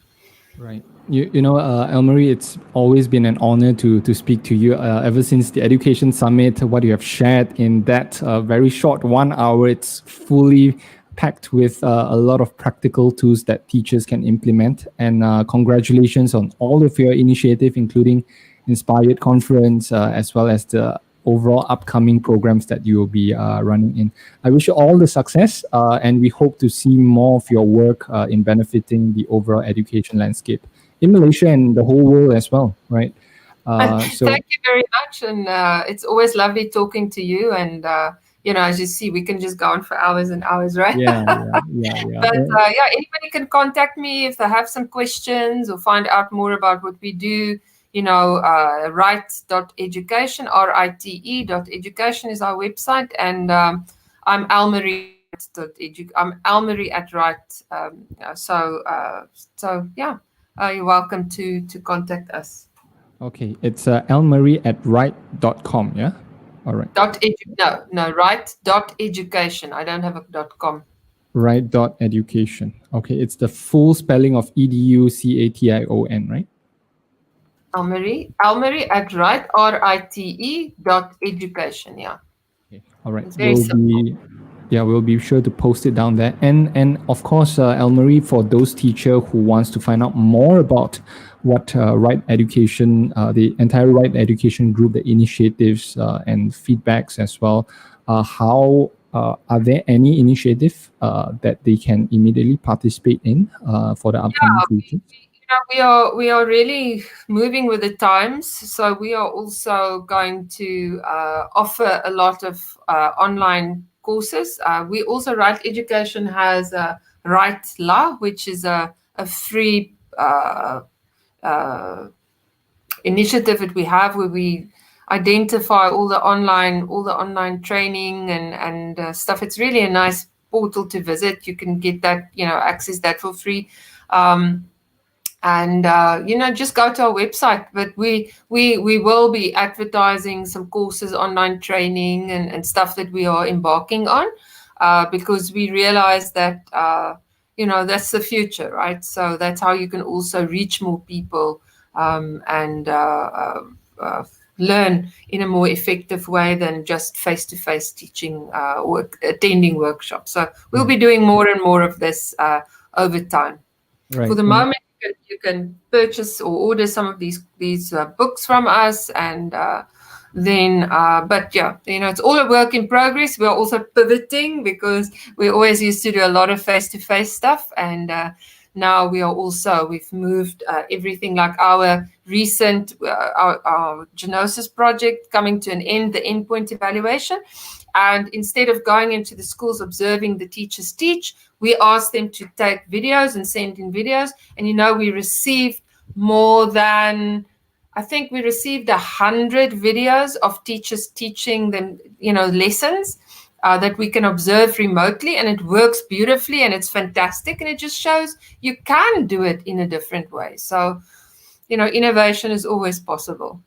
Right. You know, Elmarie, it's always been an honor to speak to you ever since the Education Summit. What you have shared in that very short 1 hour, it's fully packed with a lot of practical tools that teachers can implement. And congratulations on all of your initiative, including Inspired Conference, as well as the overall upcoming programs that you will be running in. I wish you all the success, and we hope to see more of your work in benefiting the overall education landscape in Malaysia and the whole world as well, right? So thank you very much, and it's always lovely talking to you. And as you see, we can just go on for hours and hours, right? Yeah. But anybody can contact me if they have some questions or find out more about what we do. RITE.education, RITE.education is our website, and I'm Elmarie. I'm Elmarie at RITE. You're welcome to contact us. Okay, it's Elmarie at RITE.com, yeah? All right. RITE.education. I don't have a .com. RITE.education. Okay, it's the full spelling of EDUCATION, right? Elmarie at RITE, RITE.education. Yeah. Okay. All right. It's very simple. We'll be sure to post it down there. And of course, Elmarie, for those teacher who wants to find out more about what RITE Education, the entire RITE Education group, the initiatives and feedbacks as well, how are there any initiative that they can immediately participate in for the upcoming future? We are really moving with the times. So we are also going to offer a lot of online courses. We also, RITE Education has RITE Law, which is a free initiative that we have where we identify all the online training and stuff. It's really a nice portal to visit. You can get that, access that for free. And just go to our website. But we will be advertising some courses, online training and stuff that we are embarking on, because we realize that that's the future, right? So that's how you can also reach more people and learn in a more effective way than just face-to-face teaching or attending workshops. So we'll be doing more and more of this over time. Right. For the moment, you can purchase or order some of these books from us, and then but yeah, it's all a work in progress. We are also pivoting because we always used to do a lot of face-to-face stuff, and now we've moved everything, like our recent our Genosis project coming to an end, the endpoint evaluation. And instead of going into the schools observing the teachers teach, we asked them to take videos and send in videos. And we received more than, I think we received 100 videos of teachers teaching them, lessons that we can observe remotely, and it works beautifully and it's fantastic. And it just shows you can do it in a different way. So, innovation is always possible.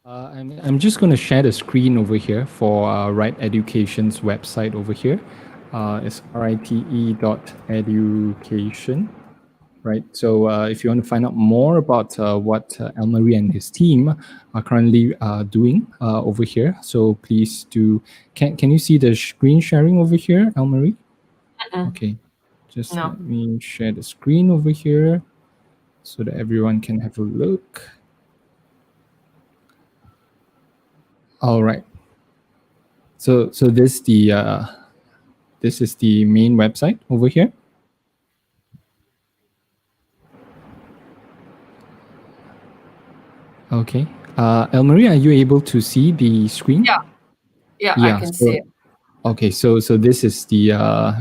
I'm just going to share the screen over here for RITE Education's website over here. It's rite.education, right? So if you want to find out more about what Elmarie and his team are currently doing over here, so please do. Can you see the screen sharing over here, Elmarie? Okay, just let me share the screen over here so that everyone can have a look. All right. So this is the main website over here. Okay. Elmarie, are you able to see the screen? Yeah, I can see it. Okay, so this is the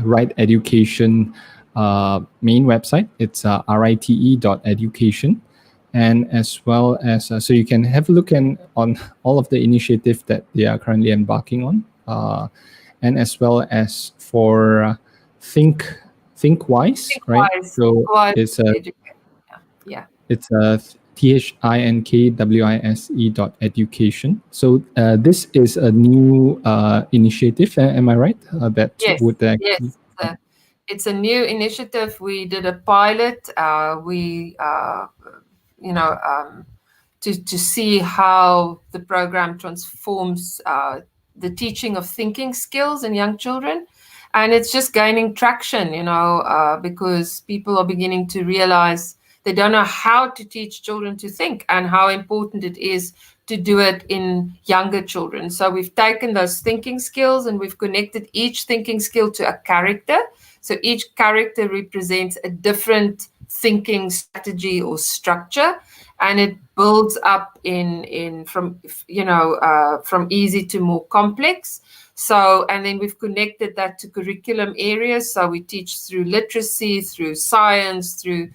RITE Education main website. It's rite.education. And as well as, so you can have a look on all of the initiatives that they are currently embarking on. And as well as for ThinkWise, right? So it's it's ThinkWise.education. So this is a new initiative. Am I right? Yes. It's a new initiative. We did a pilot. To see how the program transforms the teaching of thinking skills in young children. And it's just gaining traction, because people are beginning to realize they don't know how to teach children to think and how important it is to do it in younger children. So we've taken those thinking skills and we've connected each thinking skill to a character. So each character represents a different thinking strategy or structure, and it builds up from easy to more complex. So, and then we've connected that to curriculum areas. So we teach through literacy, through science, through,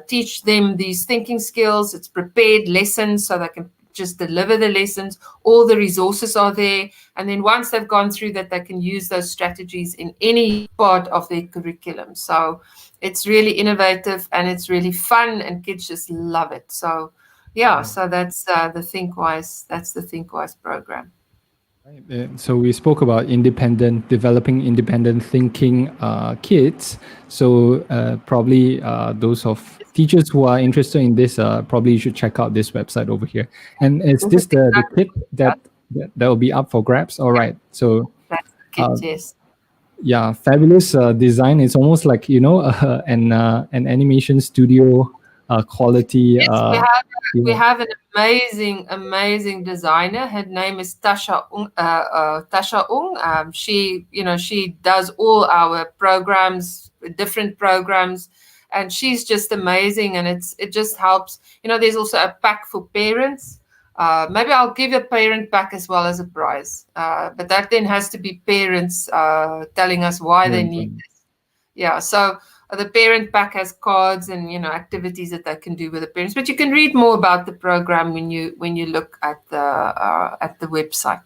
teach them these thinking skills. It's prepared lessons so they can just deliver the lessons. All the resources are there. And then once they've gone through that, they can use those strategies in any part of their curriculum. So it's really innovative and it's really fun and kids just love it. So, so that's the ThinkWise program. Right. So we spoke about developing independent thinking kids. So probably those of teachers who are interested in this, probably you should check out this website over here. And is This is this the exactly kit that. that will be up for grabs? All right. So That's the uh, kit, yes. yeah, fabulous design. It's almost like an animation studio quality. Yes, we Yeah. have an amazing designer. Her name is Tasha Ung. Tasha Ung. She does all our programs, different programs, and she's just amazing. And it just helps. There's also a pack for parents. Maybe I'll give a parent pack as well as a prize. But that then has to be parents telling us why they Right. need this. Yeah. So the parent pack has cards and activities that they can do with the parents. But you can read more about the program when you look at the website.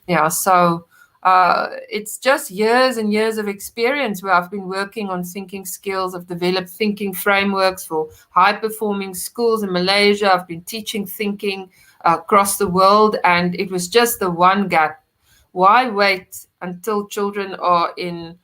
Yeah. So it's just years and years of experience where I've been working on thinking skills. I've developed thinking frameworks for high performing schools in Malaysia. I've been teaching thinking across the world, and it was just the one gap. Why wait until children are in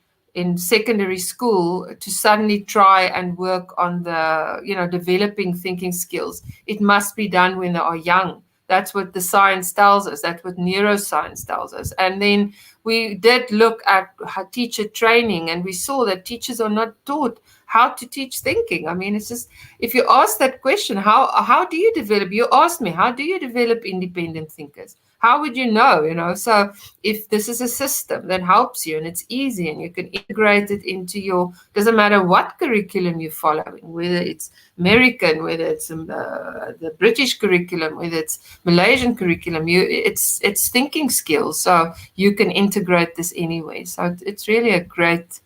secondary school to suddenly try and work on the developing thinking skills? It must be done when they are young. That's what the science tells us. That's what neuroscience tells us. And then we did look at teacher training, and we saw that teachers are not taught how to teach thinking. I mean, it's just, if you ask that question, how do you develop? You asked me, how do you develop independent thinkers? How would you know? So if this is a system that helps you and it's easy and you can integrate it into doesn't matter what curriculum you're following, whether it's American, whether it's the British curriculum, whether it's Malaysian curriculum, it's thinking skills. So you can integrate this anyway. So it's really a great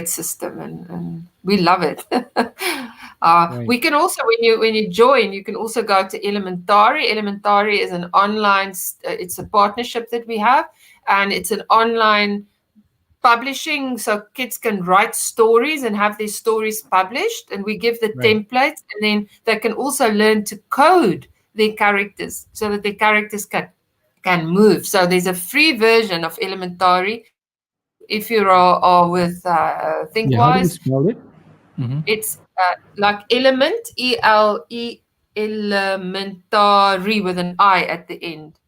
system, and we love it. Right. We can also, when you join, you can also go to Elementary. Elementary is an online. It's a partnership that we have, and it's an online publishing, so kids can write stories and have their stories published, and we give the Right. templates, and then they can also learn to code their characters so that their characters can move. So there's a free version of Elementary. If you are with Yeah. How do you ThinkWise, spell it? Mm-hmm. it's like element, elementary with an I at the end.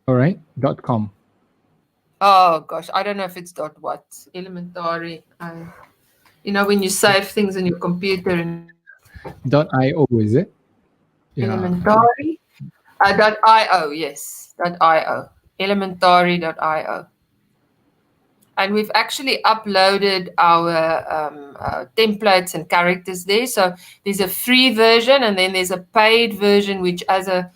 All right. .com. Oh gosh, I don't know if it's dot what. Elementary. When you save things on your computer and .io, is it? Yeah. Elementary. .io, yes. .io. Elementary.io. And we've actually uploaded our templates and characters there. So there's a free version, and then there's a paid version, which as a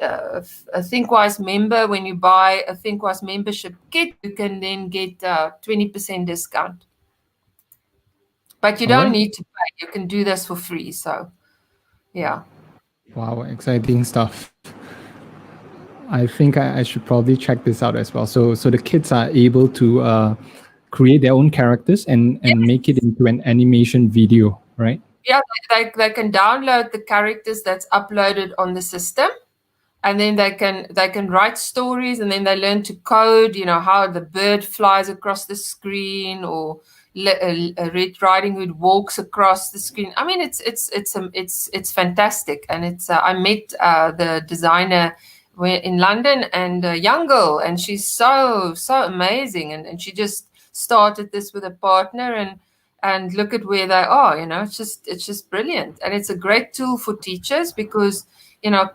ThinkWise member, when you buy a ThinkWise membership kit, you can then get 20% discount. But you All don't right. need to pay. You can do this for free. So yeah. Wow, exciting stuff. I think I should probably check this out as well. So the kids are able to create their own characters and make it into an animation video, right? Yeah, they can download the characters that's uploaded on the system, and then they can write stories, and then they learn to code. How the bird flies across the screen, or a Red Riding Hood walks across the screen. I mean, it's fantastic, and it's I met the designer in London, and a young girl, and she's so amazing, and she just started this with a partner, and look at where they are. It's just brilliant, and it's a great tool for teachers because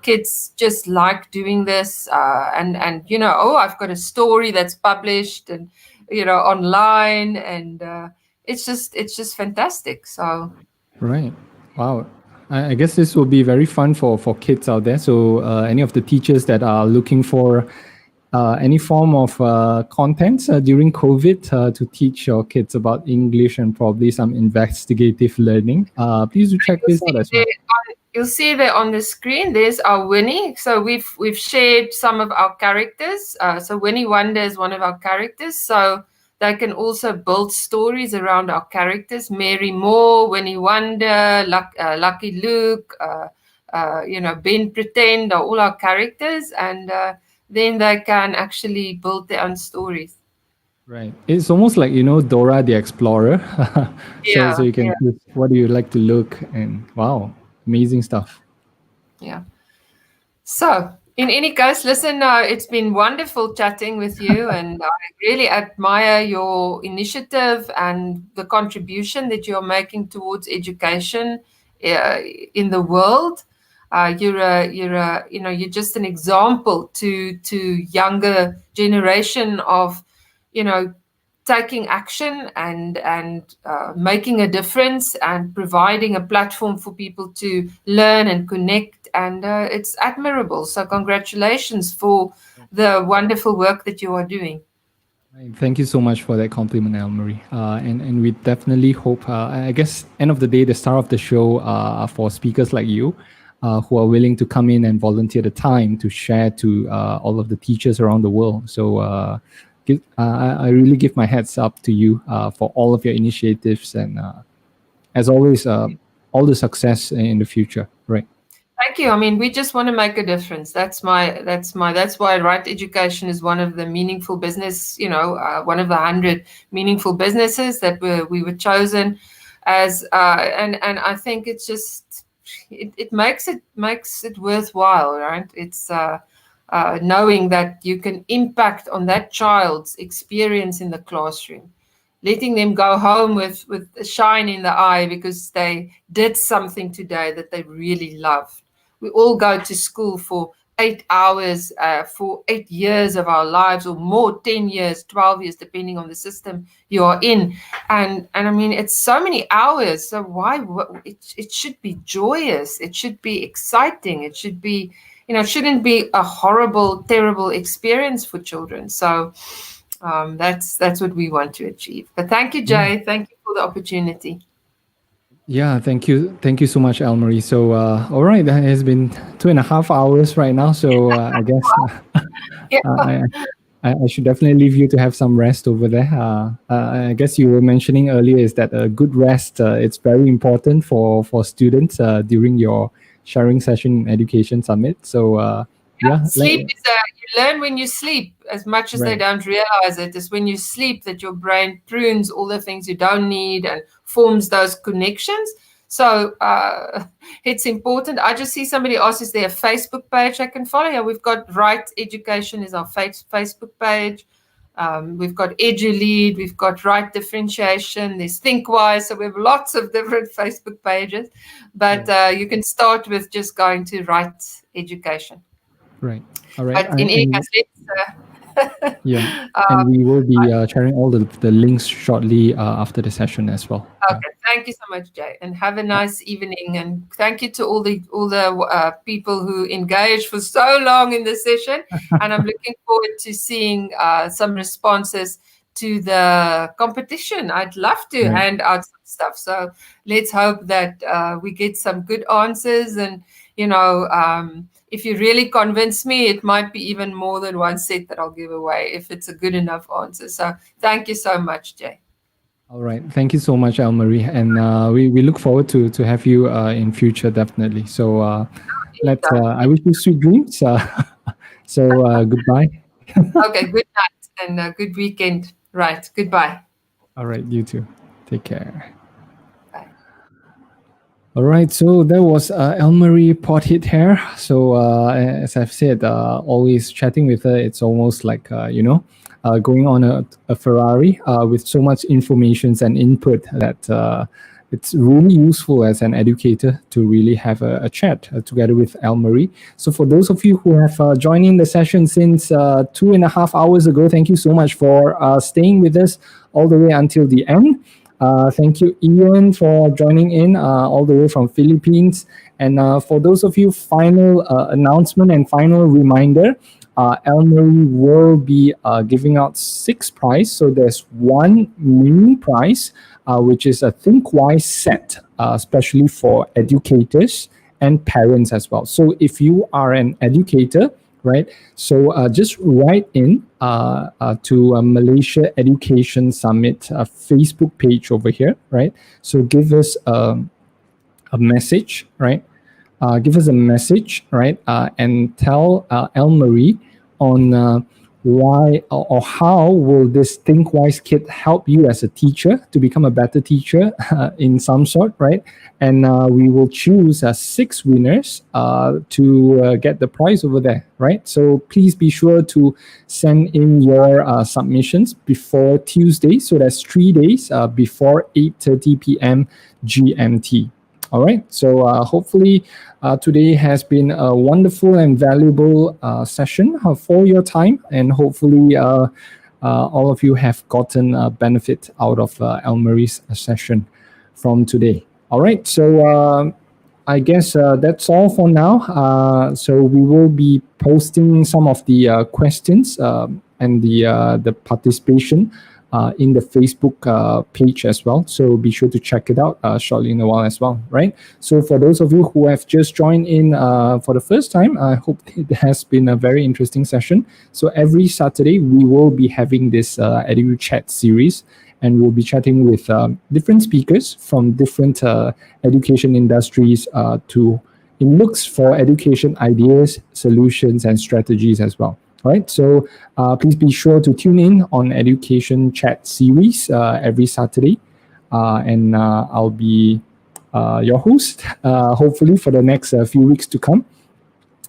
kids just like doing this, and oh, I've got a story that's published and online, and it's just fantastic. So Right. Wow. I guess this will be very fun for kids out there. So any of the teachers that are looking for any form of content during COVID to teach your kids about English and probably some investigative learning, please do check this out as well. You'll see there on the screen, there's our Winnie. So we've shared some of our characters. So Winnie Wonder is one of our characters. So they can also build stories around our characters. Mary Moore, Winnie Wonder, Lucky Luke, Ben Pretend are all our characters. And then they can actually build their own stories. Right. It's almost like, Dora the Explorer. So Yeah, you can yeah, choose what do you like to look, and wow, amazing stuff. yeah. So, in any case, listen, it's been wonderful chatting with you, and I really admire your initiative and the contribution that you're making towards education uh, in the world. You're just an example to younger generation of, you know, taking action and making a difference and providing a platform for people to learn and connect, and it's admirable. So congratulations for the wonderful work that you are doing. Right. Thank you so much for that compliment, Elmarie. And we definitely hope, I guess, end of the day, the star of the show for speakers like you who are willing to come in and volunteer the time to share to all of the teachers around the world. So I really give my hats up to you for all of your initiatives, and as always, all the success in the future. Right. Thank you. I mean, we just want to make a difference. That's why RITE Education is one of the meaningful business, one of the 100 meaningful businesses that we were chosen as, and I think it's just, it makes it worthwhile, right? It's knowing that you can impact on that child's experience in the classroom, letting them go home with a shine in the eye because they did something today that they really loved. We all go to school for 8 hours, for 8 years of our lives or more, 10 years, 12 years, depending on the system you are in. And I mean, it's so many hours. So it should be joyous. It should be exciting. It should be, it shouldn't be a horrible, terrible experience for children. So that's what we want to achieve. But thank you, Jay. Thank you for the opportunity. Yeah, thank you so much, Elmarie. So, all right, that has been 2.5 hours right now. So, I guess Yeah. I, I should definitely leave you to have some rest over there. I guess you were mentioning earlier is that a good rest it's very important for students during your sharing session education summit. So, yeah, Sleep is you learn when you sleep as much as they right. don't realize it. It's when you sleep that your brain prunes all the things you don't need and forms those connections. So it's important. I just see somebody asked, is there a Facebook page I can follow? Yeah, we've got RITE Education is our Facebook page. We've got EduLead, we've got RITE Differentiation, there's ThinkWise. So we have lots of different Facebook pages. But you can start with just going to RITE Education. Right. All right. But in any case, Yeah, and we will be sharing all the links shortly after the session as well. Yeah. okay, thank you so much, Jay, and have a nice evening. And thank you to all the people who engaged for so long in the session. And I'm looking forward to seeing some responses to the competition. I'd love to Right. hand out some stuff. So let's hope that we get some good answers. And if you really convince me, it might be even more than one set that I'll give away if it's a good enough answer. So thank you so much, Jay. All right. Thank you so much, Elmarie, and we look forward to have you in future definitely. So let's. I wish you sweet dreams. So goodbye. Okay, good night and a good weekend. Right, goodbye. All right. You too. Take care. Bye. All right, so that was Elmarie Potgieter. So as I've said, always chatting with her, it's almost like going on a Ferrari with so much information and input that it's really useful as an educator to really have a chat together with Elmarie. So for those of you who have joined in the session since 2.5 hours ago, thank you so much for staying with us all the way until the end. Thank you, Ian, for joining in all the way from Philippines. And for those of you, final announcement and final reminder, Elmarie will be giving out 6 prizes. So there's one mini prize, which is a ThinkWise set, especially for educators and parents as well. So if you are an educator, right? So just write in to Malaysia Education Summit Facebook page over here, right? So give us a message, right? Give us a message, right? And tell Elmarie on why or how will this ThinkWise kit help you as a teacher to become a better teacher in some sort, right? And we will choose 6 winners to get the prize over there, right? So please be sure to send in your submissions before Tuesday. So that's 3 days before 8:30 p.m. GMT. All right. So hopefully today has been a wonderful and valuable session for your time, and hopefully all of you have gotten a benefit out of Elmarie's session from today. All right. So I guess that's all for now. So we will be posting some of the questions and the participation in the Facebook page as well. So be sure to check it out shortly in a while as well, right? So for those of you who have just joined in for the first time, I hope it has been a very interesting session. So every Saturday, we will be having this EduChat series, and we'll be chatting with different speakers from different education industries to it looks for education ideas, solutions, and strategies as well. All right, so please be sure to tune in on Education Chat series every Saturday, and I'll be your host, hopefully for the next few weeks to come.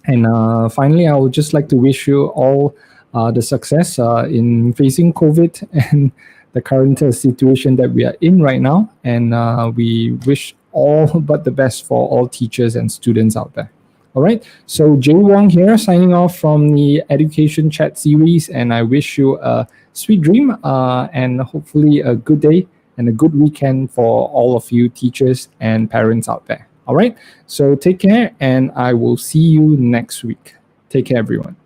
And finally, I would just like to wish you all the success in facing COVID and the current situation that we are in right now. And we wish all but the best for all teachers and students out there. All right. So Jay Wong here, signing off from the Education Chat series, and I wish you a sweet dream and hopefully a good day and a good weekend for all of you teachers and parents out there. All right. So take care, and I will see you next week. Take care, everyone.